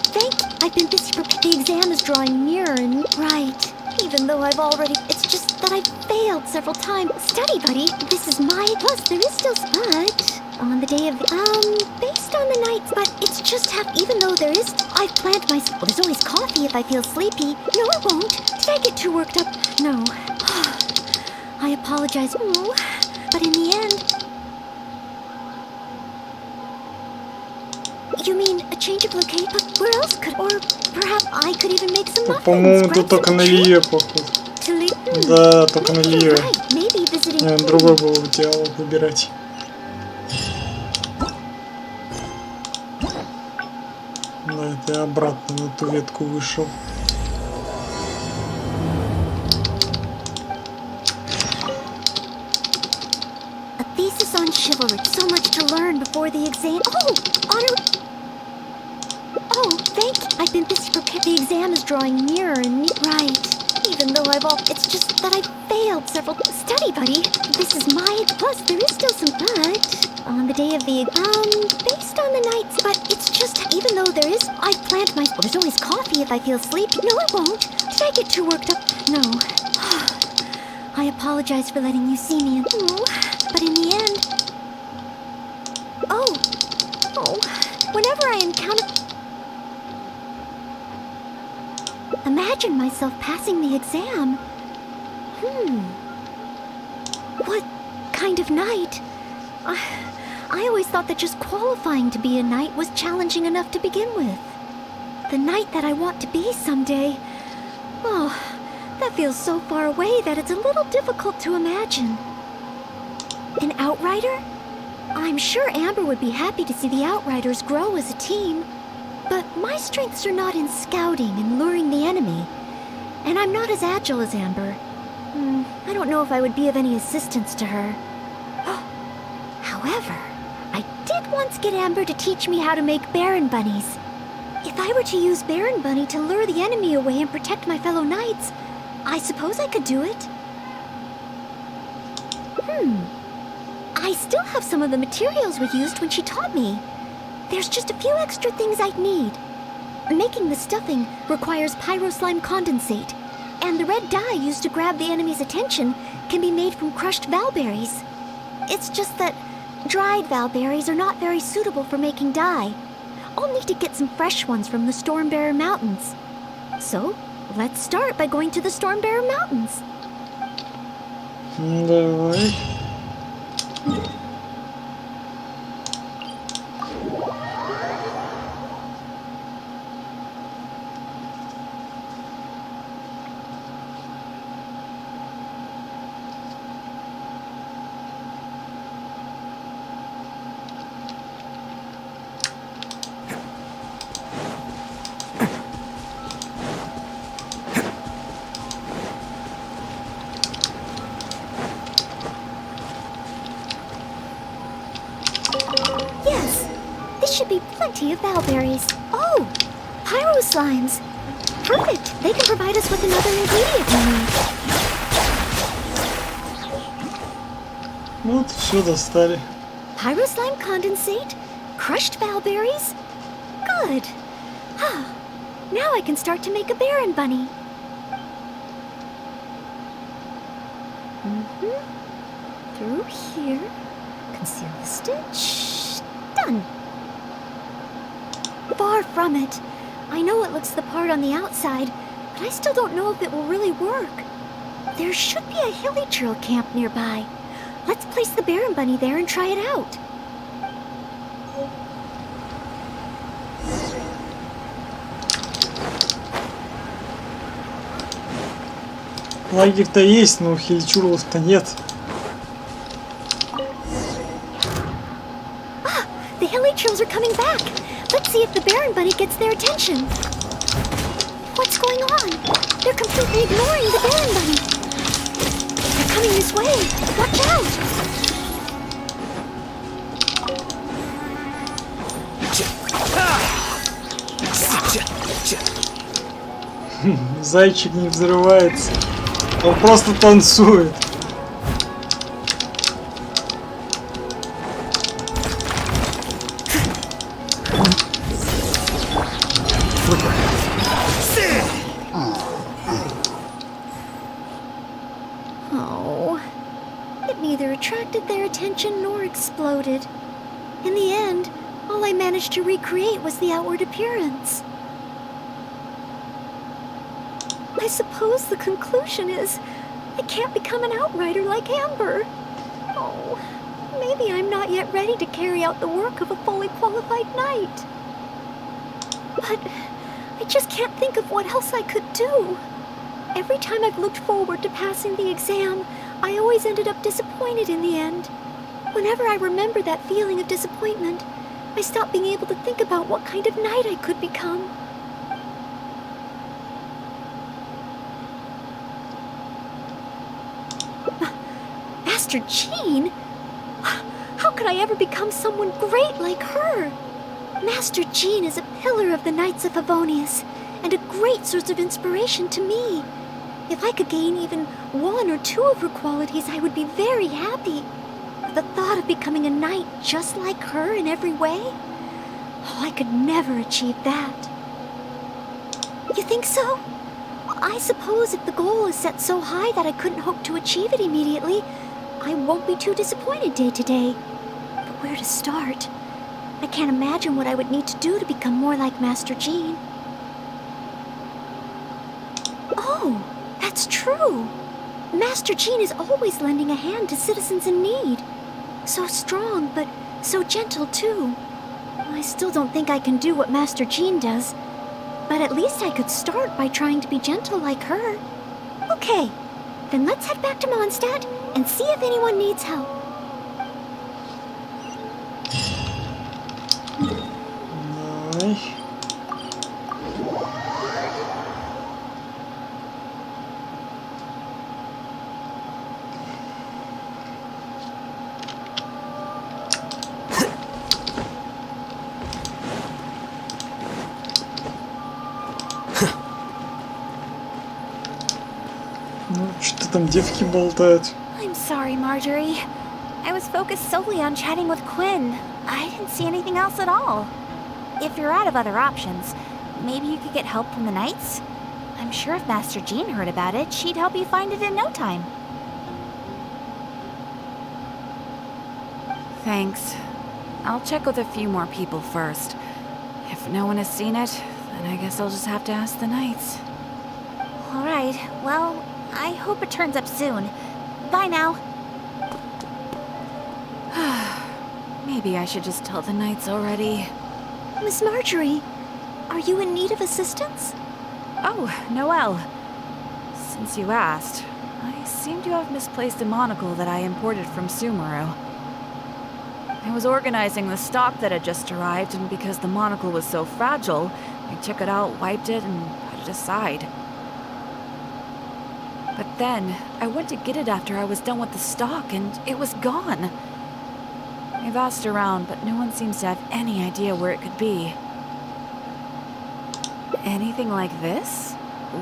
I've been busy preparing. The exam is drawing nearer and right. Even though I've already. It's just that I've failed several times. Study, buddy. This is my. Plus, there is still. But on the day of based on the nights. But it's just even though there is. I've planned my. Well, there's always coffee if I feel sleepy. No, it won't. Did I get too worked up? No. I apologize, but in the end... You mean a change of location? But where else could... Or perhaps I could even make some muffins, По-моему, тут только на Лие, походу. Да, только на Лие. Другой был диалог выбирать. Да, это я обратно на ту ветку вышел. A thesis on chivalry. So much to learn before the exam. Oh, honor. Oh, thank you. I've been busy preparing. The exam is drawing nearer and nearer. Right. Even though I've all... It's just that I've failed several... Study, buddy. This is my... Plus, there is still some... But... On the day of the... Based on the nights... But it's just... Even though there is... I've planned my... Well, there's always coffee if I feel sleepy. No, I won't. Did I get too worked up? No. I apologize for letting you see me and... But in the end... Oh. Whenever I encounter... Imagine myself passing the exam. What kind of knight? I always thought that just qualifying to be a knight was challenging enough to begin with. The knight that I want to be someday. Oh, that feels so far away that it's a little difficult to imagine. An outrider? I'm sure Amber would be happy to see the outriders grow as a team. But my strengths are not in scouting and luring the enemy. And I'm not as agile as Amber. I don't know if I would be of any assistance to her. However, I did once get Amber to teach me how to make Baron Bunnies. If I were to use Baron Bunny to lure the enemy away and protect my fellow knights, I suppose I could do it. I still have some of the materials we used when she taught me. There's just a few extra things I'd need. Making the stuffing requires pyroslime condensate, and the red dye used to grab the enemy's attention can be made from crushed valberries. It's just that dried valberries are not very suitable for making dye. I'll need to get some fresh ones from the Stormbearer Mountains. So, let's start by going to the Stormbearer Mountains. Давай. Should be plenty of valberries. Oh, pyro slimes. Perfect. They can provide us with another ingredient we need. Вот, все достали. Pyro slime condensate, crushed valberries. Good. Now I can start to make a Baron Bunny. Through here. Conceal the stitch. Done. Far from it. I know it looks the part on the outside, but I still don't know if it will really work. There should be a hilly trail camp nearby. Let's place the Baron Bunny there and try it out. Лагерь-то есть, но хильчурлов-то нет. The hilly trails are coming back. Let's see if the Baron Bunny gets their attention. What's going on? They're completely ignoring the Baron Bunny. They're coming this way. Watch out! Зайчик не взрывается. Он просто танцует. Their attention nor exploded. In the end, all I managed to recreate was the outward appearance. I suppose the conclusion is I can't become an outrider like Amber. Oh, maybe I'm not yet ready to carry out the work of a fully qualified knight. But I just can't think of what else I could do. Every time I've looked forward to passing the exam, I always ended up disappointed in the end. Whenever I remember that feeling of disappointment, I stop being able to think about what kind of knight I could become. Master Jean? How could I ever become someone great like her? Master Jean is a pillar of the Knights of Favonius, and a great source of inspiration to me. If I could gain even 1 or 2 of her qualities, I would be very happy. The thought of becoming a knight just like her in every way? Oh, I could never achieve that. You think so? I suppose if the goal is set so high that I couldn't hope to achieve it immediately, I won't be too disappointed day to day. But where to start? I can't imagine what I would need to do to become more like Master Jean. Oh, that's true. Master Jean is always lending a hand to citizens in need. So strong, but so gentle too. I still don't think I can do what Master Jean does, but at least I could start by trying to be gentle like her. Okay, then let's head back to Mondstadt and see if anyone needs help. Nej. Ну, что там девки болтают? I'm sorry, Marjorie. I was focused solely on chatting with Quinn. I didn't see anything else at all. If you're out of other options, maybe you could get help from the Knights? I'm sure if Master Jean heard about it, she'd help you find it in no time. Thanks. I'll check with a few more people first. If no one has seen it, then I guess I'll just have to ask the Knights. Alright, well, I hope it turns up soon. Bye now. Maybe I should just tell the Knights already. Miss Marjorie, are you in need of assistance? Oh, Noelle. Since you asked, I seem to have misplaced a monocle that I imported from Sumeru. I was organizing the stock that had just arrived, and because the monocle was so fragile, I took it out, wiped it, and put it aside. But then, I went to get it after I was done with the stock, and it was gone. I've asked around, but no one seems to have any idea where it could be. Anything like this?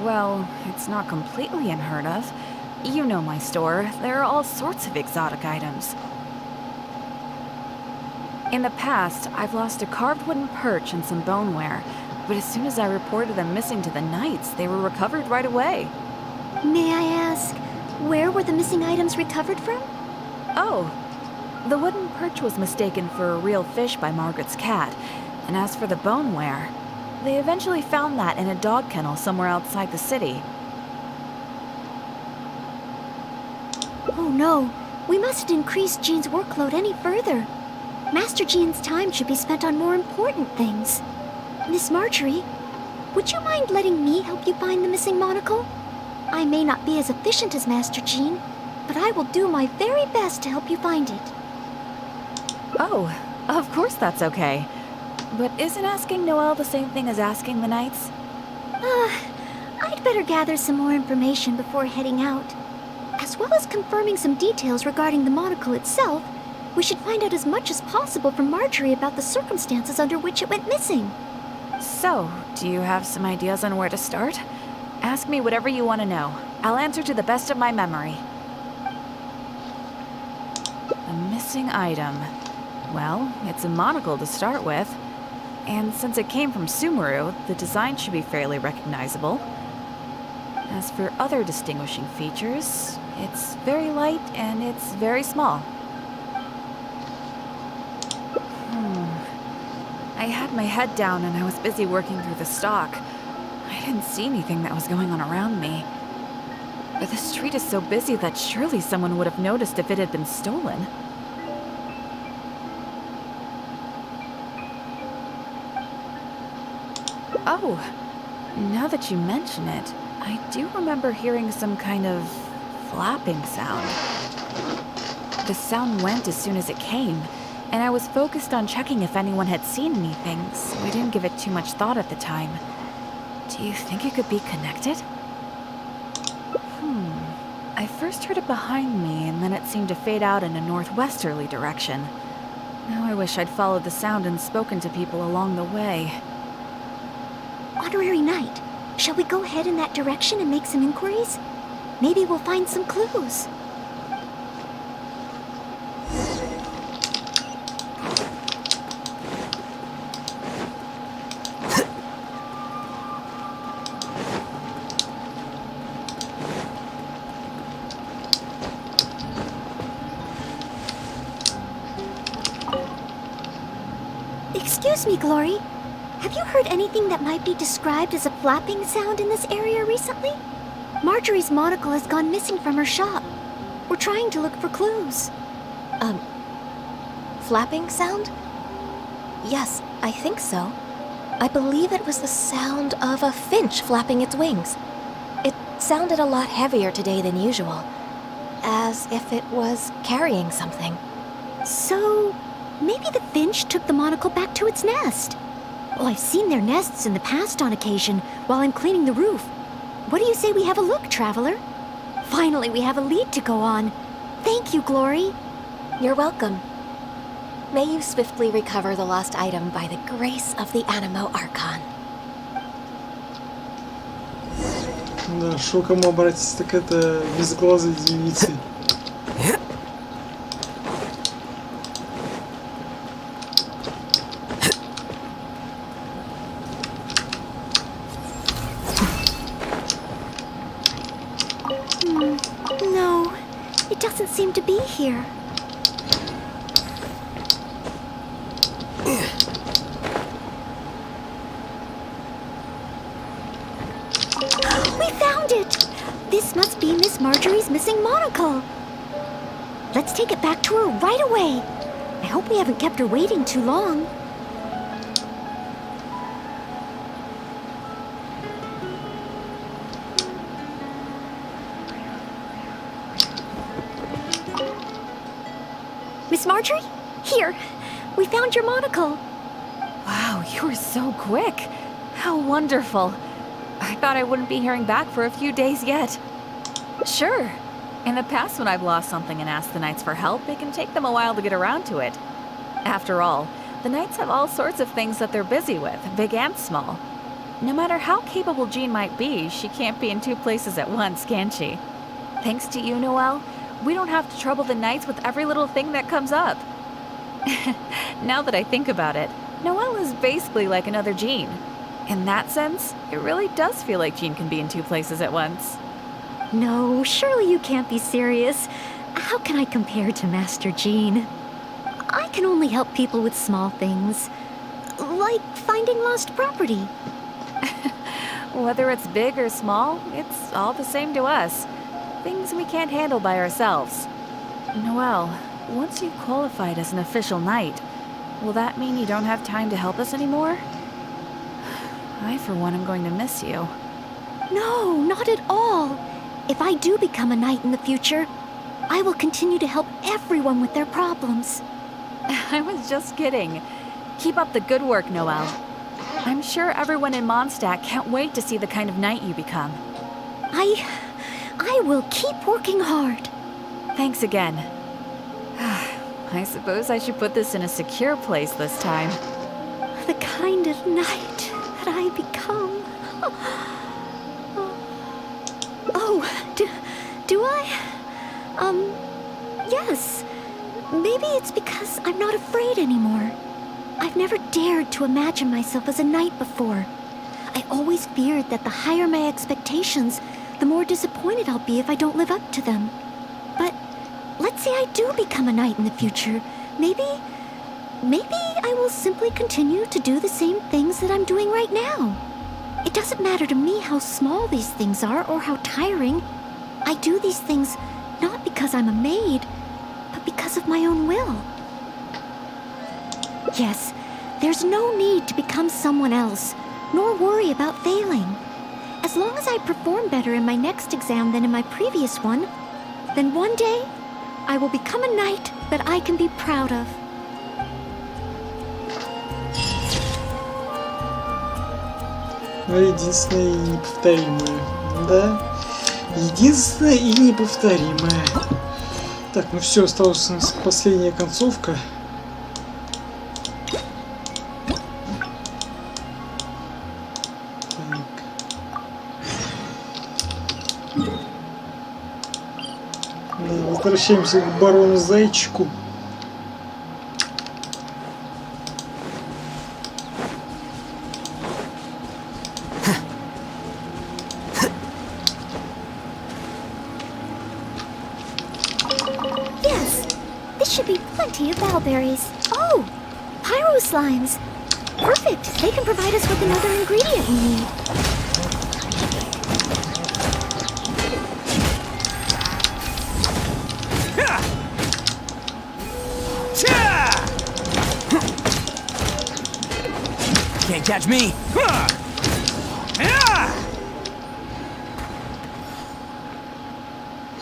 Well, it's not completely unheard of. You know my store. There are all sorts of exotic items. In the past, I've lost a carved wooden perch and some boneware, but as soon as I reported them missing to the Knights, they were recovered right away. May I ask, where were the missing items recovered from? Oh, the wooden perch was mistaken for a real fish by Margaret's cat, and as for the boneware, they eventually found that in a dog kennel somewhere outside the city. Oh no, we mustn't increase Jean's workload any further. Master Jean's time should be spent on more important things. Miss Marjorie, would you mind letting me help you find the missing monocle? I may not be as efficient as Master Jean, but I will do my very best to help you find it. Oh, of course that's okay. But isn't asking Noelle the same thing as asking the Knights? I'd better gather some more information before heading out. As well as confirming some details regarding the monocle itself, we should find out as much as possible from Marjorie about the circumstances under which it went missing. So, do you have some ideas on where to start? Ask me whatever you want to know. I'll answer to the best of my memory. A missing item. Well, it's a monocle to start with. And since it came from Sumeru, the design should be fairly recognizable. As for other distinguishing features, it's very light and it's very small. I had my head down and I was busy working through the stock. I didn't see anything that was going on around me. But the street is so busy that surely someone would have noticed if it had been stolen. Oh, now that you mention it, I do remember hearing some kind of flapping sound. The sound went as soon as it came, and I was focused on checking if anyone had seen anything, so I didn't give it too much thought at the time. Do you think it could be connected? I first heard it behind me, and then it seemed to fade out in a northwesterly direction. Now I wish I'd followed the sound and spoken to people along the way. Honorary Knight, shall we go ahead in that direction and make some inquiries? Maybe we'll find some clues. Excuse me, Glory. Have you heard anything that might be described as a flapping sound in this area recently? Marjorie's monocle has gone missing from her shop. We're trying to look for clues. Flapping sound? Yes, I think so. I believe it was the sound of a finch flapping its wings. It sounded a lot heavier today than usual, as if it was carrying something. So, maybe the finch took the monocle back to its nest. Well, I've seen their nests in the past on occasion while I'm cleaning the roof. What do you say we have a look, Traveler? Finally, we have a lead to go on. Thank you, Glory. You're welcome. May you swiftly recover the lost item by the grace of the Animo Archon. Да, шо кому обратиться, так это безглазой девицы. No, it doesn't seem to be here. We found it! This must be Miss Marjorie's missing monocle. Let's take it back to her right away. I hope we haven't kept her waiting too long. Miss Marjorie? Here, we found your monocle. Wow, you were so quick. How wonderful. I thought I wouldn't be hearing back for a few days yet. Sure. In the past, when I've lost something and asked the Knights for help, it can take them a while to get around to it. After all, the Knights have all sorts of things that they're busy with, big and small. No matter how capable Jean might be, she can't be in two places at once, can she? Thanks to you, Noelle, we don't have to trouble the Knights with every little thing that comes up. Now that I think about it, Noelle is basically like another Jean. In that sense, it really does feel like Jean can be in two places at once. No, surely you can't be serious. How can I compare to Master Jean? I can only help people with small things, like finding lost property. Whether it's big or small, it's all the same to us. Things we can't handle by ourselves. Noelle, once you've qualified as an official knight, will that mean you don't have time to help us anymore? I, for one, am going to miss you. No, not at all. If I do become a knight in the future, I will continue to help everyone with their problems. I was just kidding. Keep up the good work, Noelle. I'm sure everyone in Mondstadt can't wait to see the kind of knight you become. I will keep working hard. Thanks again. I suppose I should put this in a secure place this time. The kind of knight that I become. Oh, do I? Yes. Maybe it's because I'm not afraid anymore. I've never dared to imagine myself as a knight before. I always feared that the higher my expectations, the more disappointed I'll be if I don't live up to them. But let's say I do become a knight in the future. Maybe I will simply continue to do the same things that I'm doing right now. It doesn't matter to me how small these things are or how tiring. I do these things not because I'm a maid, but because of my own will. Yes, there's no need to become someone else, nor worry about failing. As long as I perform better in my next exam than in my previous one, then one day I will become a knight that I can be proud of. Единственное и неповторимое. Да? Единственное и неповторимое. Так, ну все, осталась у нас последняя концовка. Возвращаемся к барону Зайчику. Yes, this should be plenty of bellberries. Oh, pyro slimes. Perfect. They can provide us with another ingredient we need. Can't catch me!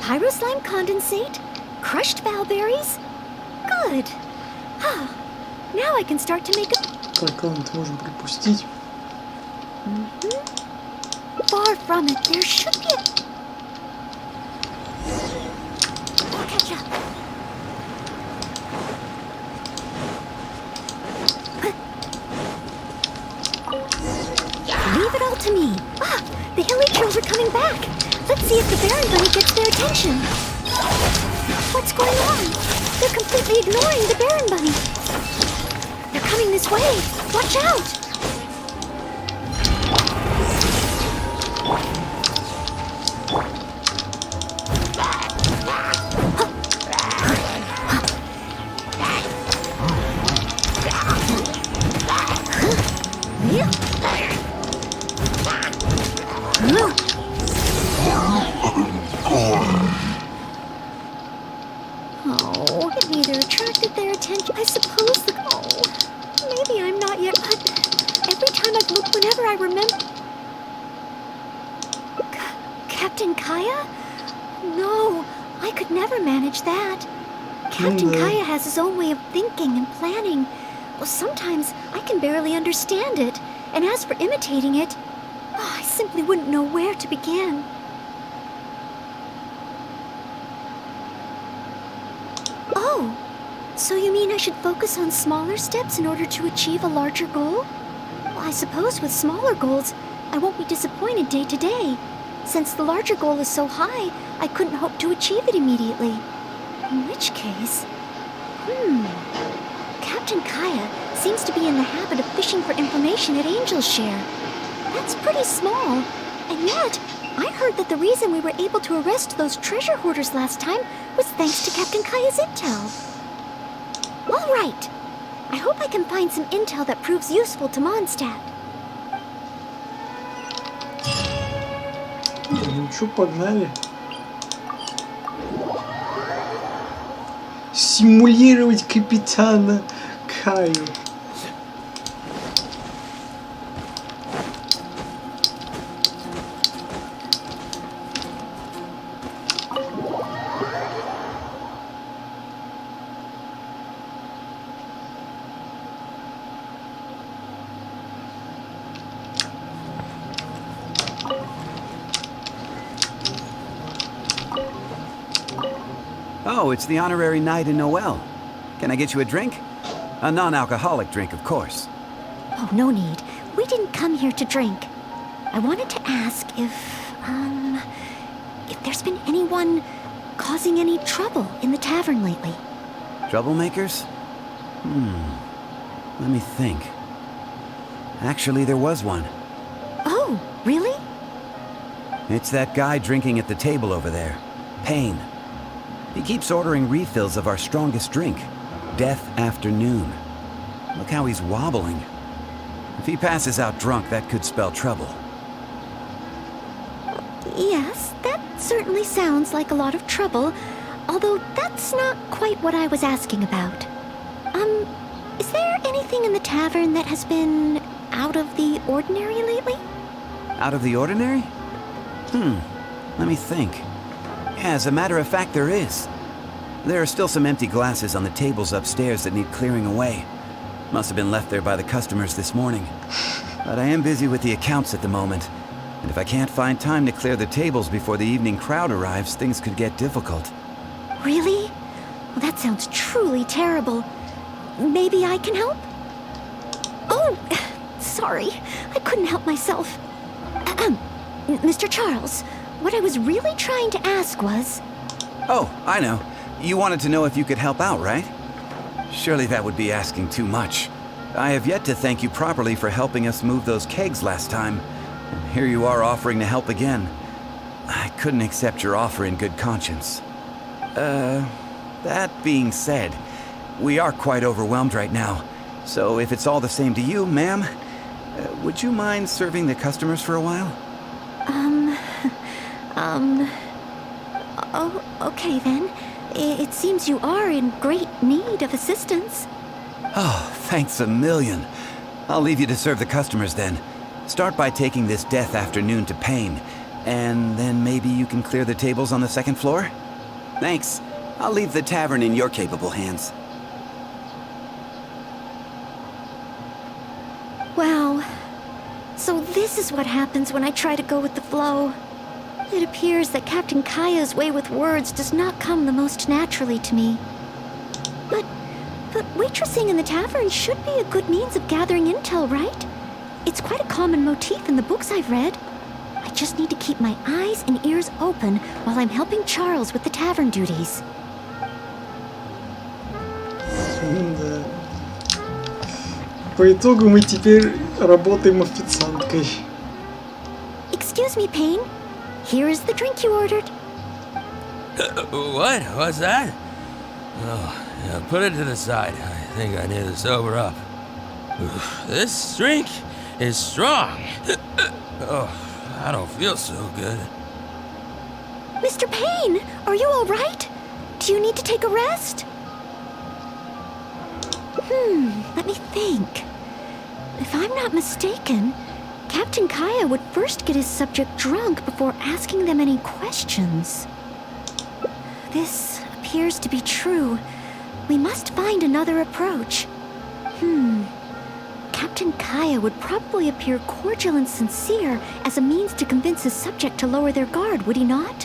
Pyro slime condensate? Crushed bellberries? Good. Now I can start to make a... Так, ладно, это можем пропустить. Far from it. There should be a... I'll catch up. Leave it all to me. The hilly trolls are coming back. Let's see if the Baron Bunny gets their attention. What's going on? They're completely ignoring the Baron Bunny. They're coming this way. Watch out! Oh, it neither attracted their attention. I suppose the... Oh, maybe I'm not yet, but every time I've looked, whenever I remember... Captain Kaya? No, I could never manage that. Captain Kaya has his own way of thinking and planning. Well, sometimes I can barely understand it. And as for imitating it, I simply wouldn't know where to begin. Oh, so you mean I should focus on smaller steps in order to achieve a larger goal? Well, I suppose with smaller goals, I won't be disappointed day to day. Since the larger goal is so high, I couldn't hope to achieve it immediately. In which case... Captain Kaya seems to be in the habit of fishing for information at Angel's Share. That's pretty small. And yet, I heard that the reason we were able to arrest those treasure hoarders last time was thanks to Captain Kaya's intel. All right. I hope I can find some intel that proves useful to Mondstadt. Ну чё, погнали. Симулировать капитана Каю. Oh, it's the honorary knight in Noel. Can I get you a drink? A non-alcoholic drink, of course. Oh, no need. We didn't come here to drink. I wanted to ask if there's been anyone causing any trouble in the tavern lately. Troublemakers? Let me think. Actually, there was one. Oh, really? It's that guy drinking at the table over there. Payne. He keeps ordering refills of our strongest drink, Death Afternoon. Look how he's wobbling. If he passes out drunk, that could spell trouble. Yes, that certainly sounds like a lot of trouble, although that's not quite what I was asking about. Is there anything in the tavern that has been out of the ordinary lately? Out of the ordinary? Let me think. Yeah, as a matter of fact, there is. There are still some empty glasses on the tables upstairs that need clearing away. Must have been left there by the customers this morning. But I am busy with the accounts at the moment. And if I can't find time to clear the tables before the evening crowd arrives, things could get difficult. Really? Well, that sounds truly terrible. Maybe I can help? Oh, sorry. I couldn't help myself. Mr. Charles, what I was really trying to ask was... Oh, I know. You wanted to know if you could help out, right? Surely that would be asking too much. I have yet to thank you properly for helping us move those kegs last time. And here you are offering to help again. I couldn't accept your offer in good conscience. That being said, we are quite overwhelmed right now. So if it's all the same to you, ma'am, would you mind serving the customers for a while? Oh, okay then. It seems you are in great need of assistance. Oh, thanks a million. I'll leave you to serve the customers then. Start by taking this death afternoon to Payne, and then maybe you can clear the tables on the second floor? Thanks. I'll leave the tavern in your capable hands. Wow. So this is what happens when I try to go with the flow. It appears that Captain Kaya's way with words does not come the most naturally to me. But waitressing in the tavern should be a good means of gathering intel, right? It's quite a common motif in the books I've read. I just need to keep my eyes and ears open while I'm helping Charles with the tavern duties. Да. По итогу мы теперь работаем официанткой. Excuse me, Payne. Here is the drink you ordered. What? What's that? Oh, yeah, put it to the side. I think I need to sober up. This drink is strong. Oh, I don't feel so good. Mr. Payne, are you all right? Do you need to take a rest? Let me think. If I'm not mistaken, Captain Kaya would first get his subject drunk before asking them any questions. This appears to be true. We must find another approach. Captain Kaya would probably appear cordial and sincere as a means to convince his subject to lower their guard, would he not?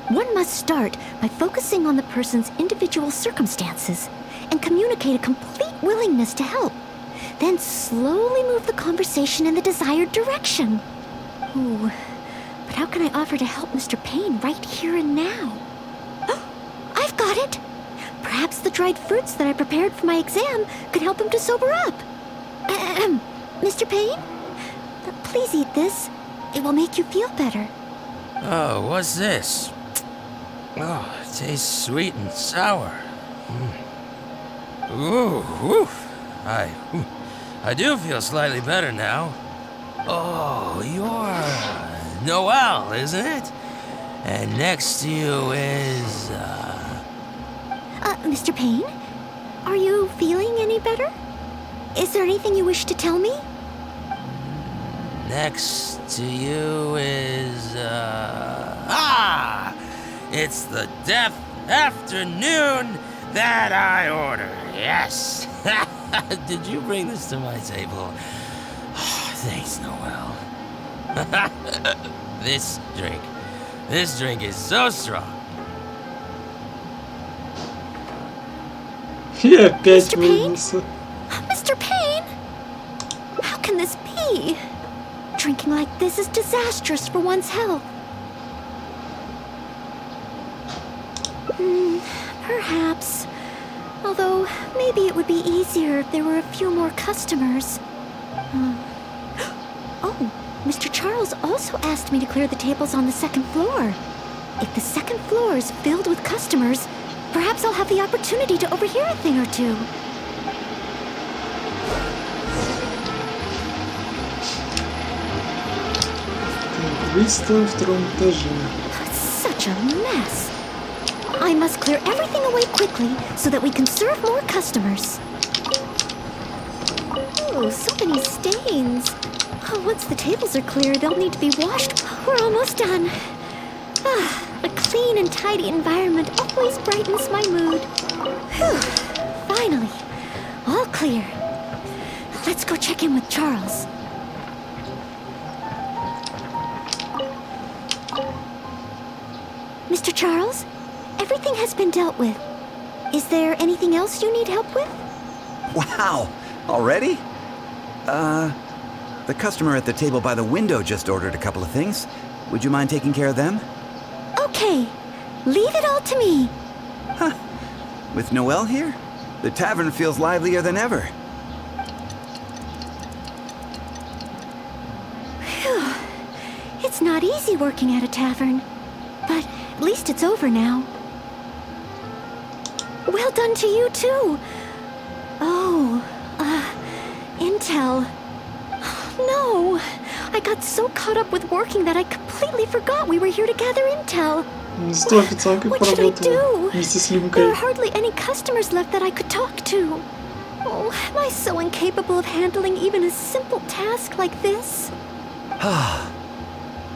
One must start by focusing on the person's individual circumstances and communicate a complete willingness to help. Then slowly move the conversation in the desired direction. Ooh, but how can I offer to help Mr. Payne right here and now? I've got it! Perhaps the dried fruits that I prepared for my exam could help him to sober up. Mr. Payne? Please eat this. It will make you feel better. Oh, what's this? Oh, it tastes sweet and sour. Ooh, woof. I do feel slightly better now. Oh, you're Noelle, isn't it? And next to you is, Mr. Payne? Are you feeling any better? Is there anything you wish to tell me? Next to you is, it's the death afternoon that I ordered, yes. Did you bring this to my table? Oh, thanks, Noelle. This drink is so strong. И опять вылился. Mr. Payne? How can this be? Drinking like this is disastrous for one's health. Perhaps. Although, maybe it would be easier if there were a few more customers. Oh, Mr. Charles also asked me to clear the tables on the second floor. If the second floor is filled with customers, perhaps I'll have the opportunity to overhear a thing or two. Убийство на втором этаже. Such a mess. I must clear everything away quickly so that we can serve more customers. Oh, so many stains. Oh, once the tables are clear, they'll need to be washed. We're almost done. A clean and tidy environment always brightens my mood. Whew. Finally, all clear. Let's go check in with Charles. Mr. Charles, everything has been dealt with. Is there anything else you need help with? Wow! Already? The customer at the table by the window just ordered a couple of things. Would you mind taking care of them? Okay. Leave it all to me. Huh. With Noelle here, the tavern feels livelier than ever. Phew. It's not easy working at a tavern, but at least it's over now. Well done to you, too. Oh, intel. No, I got so caught up with working that I completely forgot we were here to gather intel. What should I do? There are hardly any customers left that I could talk to. Oh, am I so incapable of handling even a simple task like this?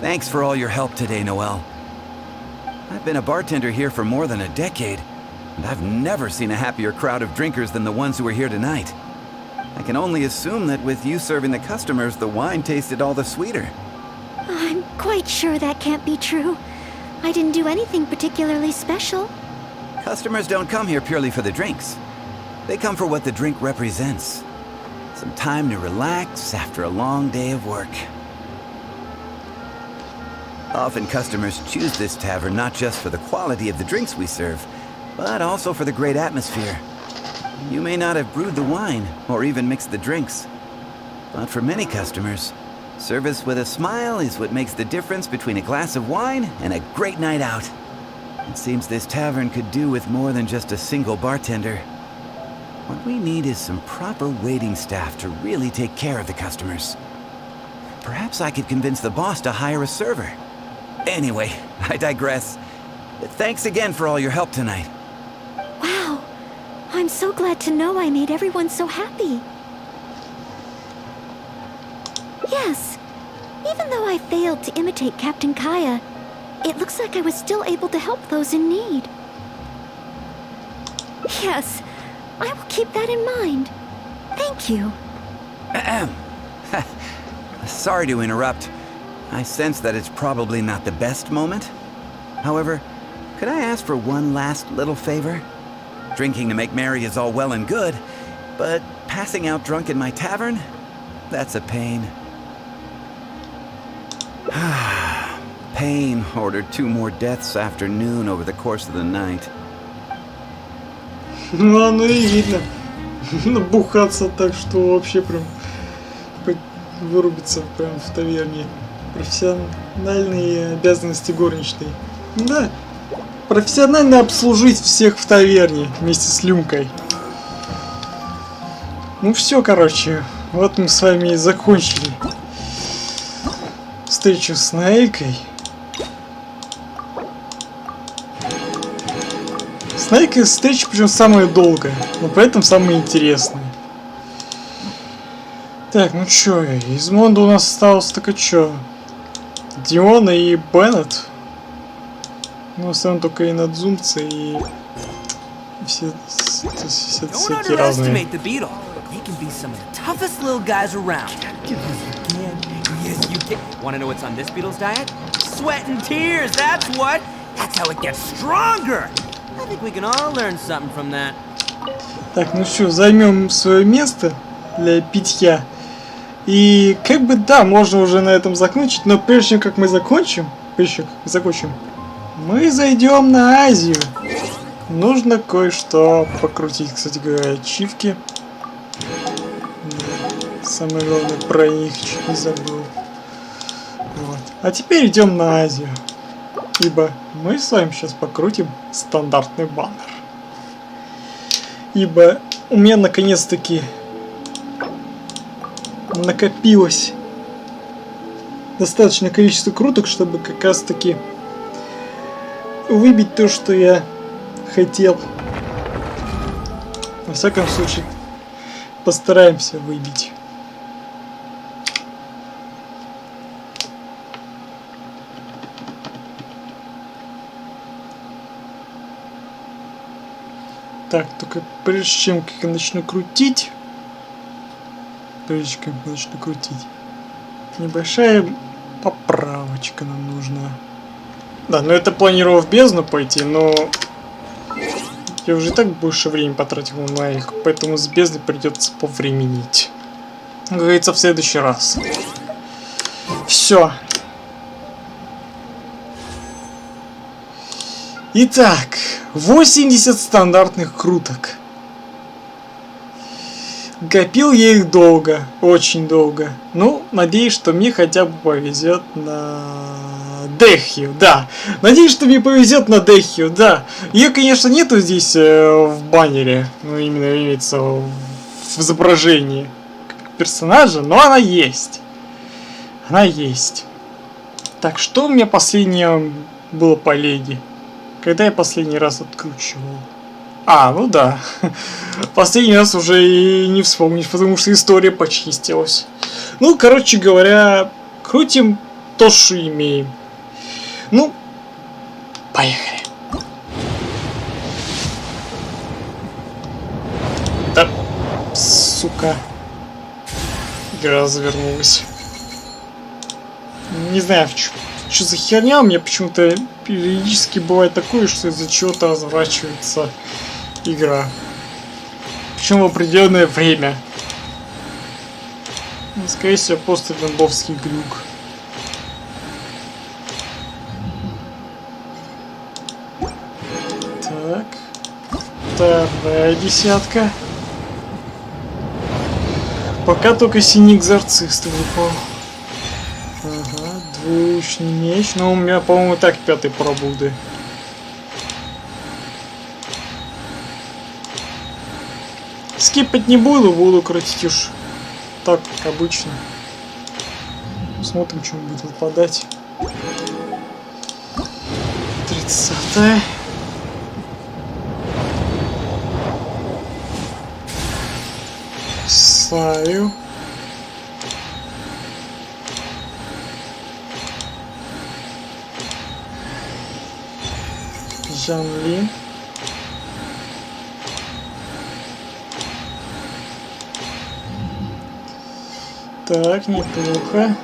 Thanks for all your help today, Noelle. I've been a bartender here for more than a decade, and I've never seen a happier crowd of drinkers than the ones who are here tonight. I can only assume that with you serving the customers, the wine tasted all the sweeter. I'm quite sure that can't be true. I didn't do anything particularly special. Customers don't come here purely for the drinks. They come for what the drink represents. Some time to relax after a long day of work. Often customers choose this tavern not just for the quality of the drinks we serve, but also for the great atmosphere. You may not have brewed the wine or even mixed the drinks, but for many customers, service with a smile is what makes the difference between a glass of wine and a great night out. It seems this tavern could do with more than just a single bartender. What we need is some proper waiting staff to really take care of the customers. Perhaps I could convince the boss to hire a server. Anyway, I digress. Thanks again for all your help tonight. Wow, I'm so glad to know I made everyone so happy. Yes, even though I failed to imitate Captain Kaya, it looks like I was still able to help those in need. Yes, I will keep that in mind. Thank you. Sorry to interrupt. I sense that it's probably not the best moment. However, could I ask for one last little favor? Drinking to make merry is all well and good, but passing out drunk in my tavern? That's a pain. Pain ordered 2 more deaths after noon over the course of the night. Ну, оно и видно. Набухаться так, что вообще прям вырубиться прям в таверне. Профессиональные обязанности горничной. Да, профессионально обслужить всех в таверне вместе с Люмкой. Ну все, короче, вот мы с вами и закончили встречу с Нейкой. С Нейкой встреча, причем самая долгая, но при этом самая интересная. Так, ну чё, из Монда у нас осталось только чё? Диона и Беннет. Ну, в основном только и надзумцы, и все всякие разные. Want to know what's on this beetle's diet? Sweat and tears, that's what! That's how it gets stronger! I think we can all learn something from that. Так, ну что, займем свое место для питья. И как бы да, можно уже на этом закончить, но прежде чем как мы закончим, мы зайдем на Азию. Нужно кое-что покрутить, кстати говоря, ачивки. Самое главное, про них чуть не забыл. Вот. А теперь идем на Азию. Ибо мы с вами сейчас покрутим стандартный баннер. Ибо у меня наконец-таки накопилось достаточное количество круток, чтобы как раз таки выбить то, что я хотел. Во всяком случае, постараемся выбить. Так, только прежде чем я начну крутить, небольшая поправочка нам нужна. Да, но это планировал в бездну пойти, но я уже и так больше времени потратил на их, поэтому с бездны придется повременить. Как говорится, в следующий раз. Все. Итак, 80 стандартных круток. Копил я их долго, очень долго. Ну, надеюсь, что мне хотя бы повезет на Дехью, да. Надеюсь, что мне повезет на Дехью, да. Ее, конечно, нету здесь в баннере, ну, именно имеется в изображении персонажа, но она есть. Она есть. Так, что у меня последнее было по леди? Когда я последний раз откручивал? А, ну да. Последний раз уже и не вспомнишь, потому что история почистилась. Ну, короче говоря, крутим то, что имеем. Ну, поехали. Да, сука. Игра развернулась. Не знаю, что за херня, у меня почему-то периодически бывает такое, что из-за чего-то разворачивается игра. Причем в определенное время. Скорее всего, просто виндовский глюк. Так. Вторая десятка. Пока только синий экзорцист выпал. Ага, двуручный меч. Но у меня, по-моему, так 5-й пробуды. Скипать не буду крутить уж так, как обычно. Смотрим, что будет выпадать. 30-я. Саю. Жанли. Так, неплохо.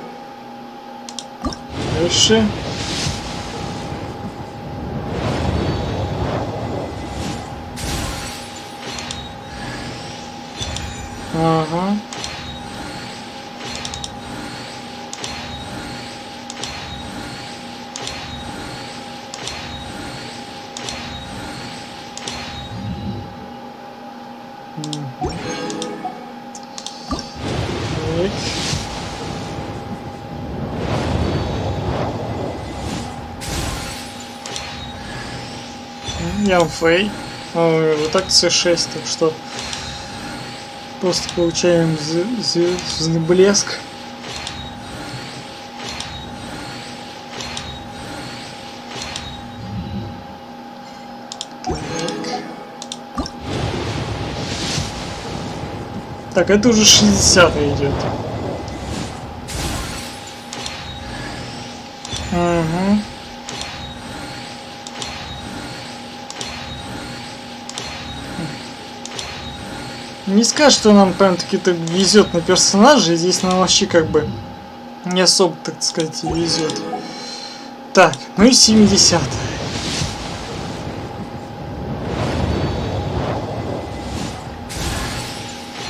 Дальше. Ага. Ямфей. Вот так C6, так что просто получаем звездный блеск. Так, это уже 60 идет. Угу. Не скажешь, что нам прям таки-то везет на персонажей. Здесь нам вообще как бы не особо, так сказать, везет. Так, ну и 70.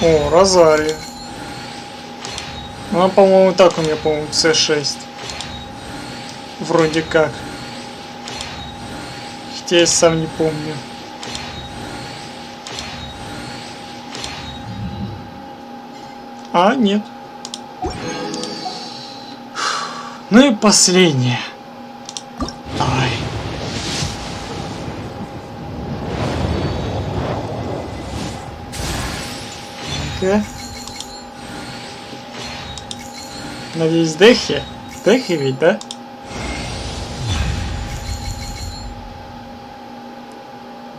О, Розалия. Она, по-моему, так у меня, по-моему, C6. Вроде как. Хотя я сам не помню. А, нет. Ну и последнее. Давай. Ну-ка. Надеюсь, Дехи. Техи ведь, да?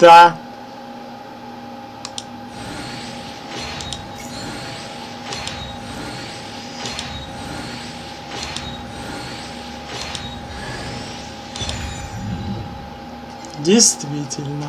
Да. Действительно.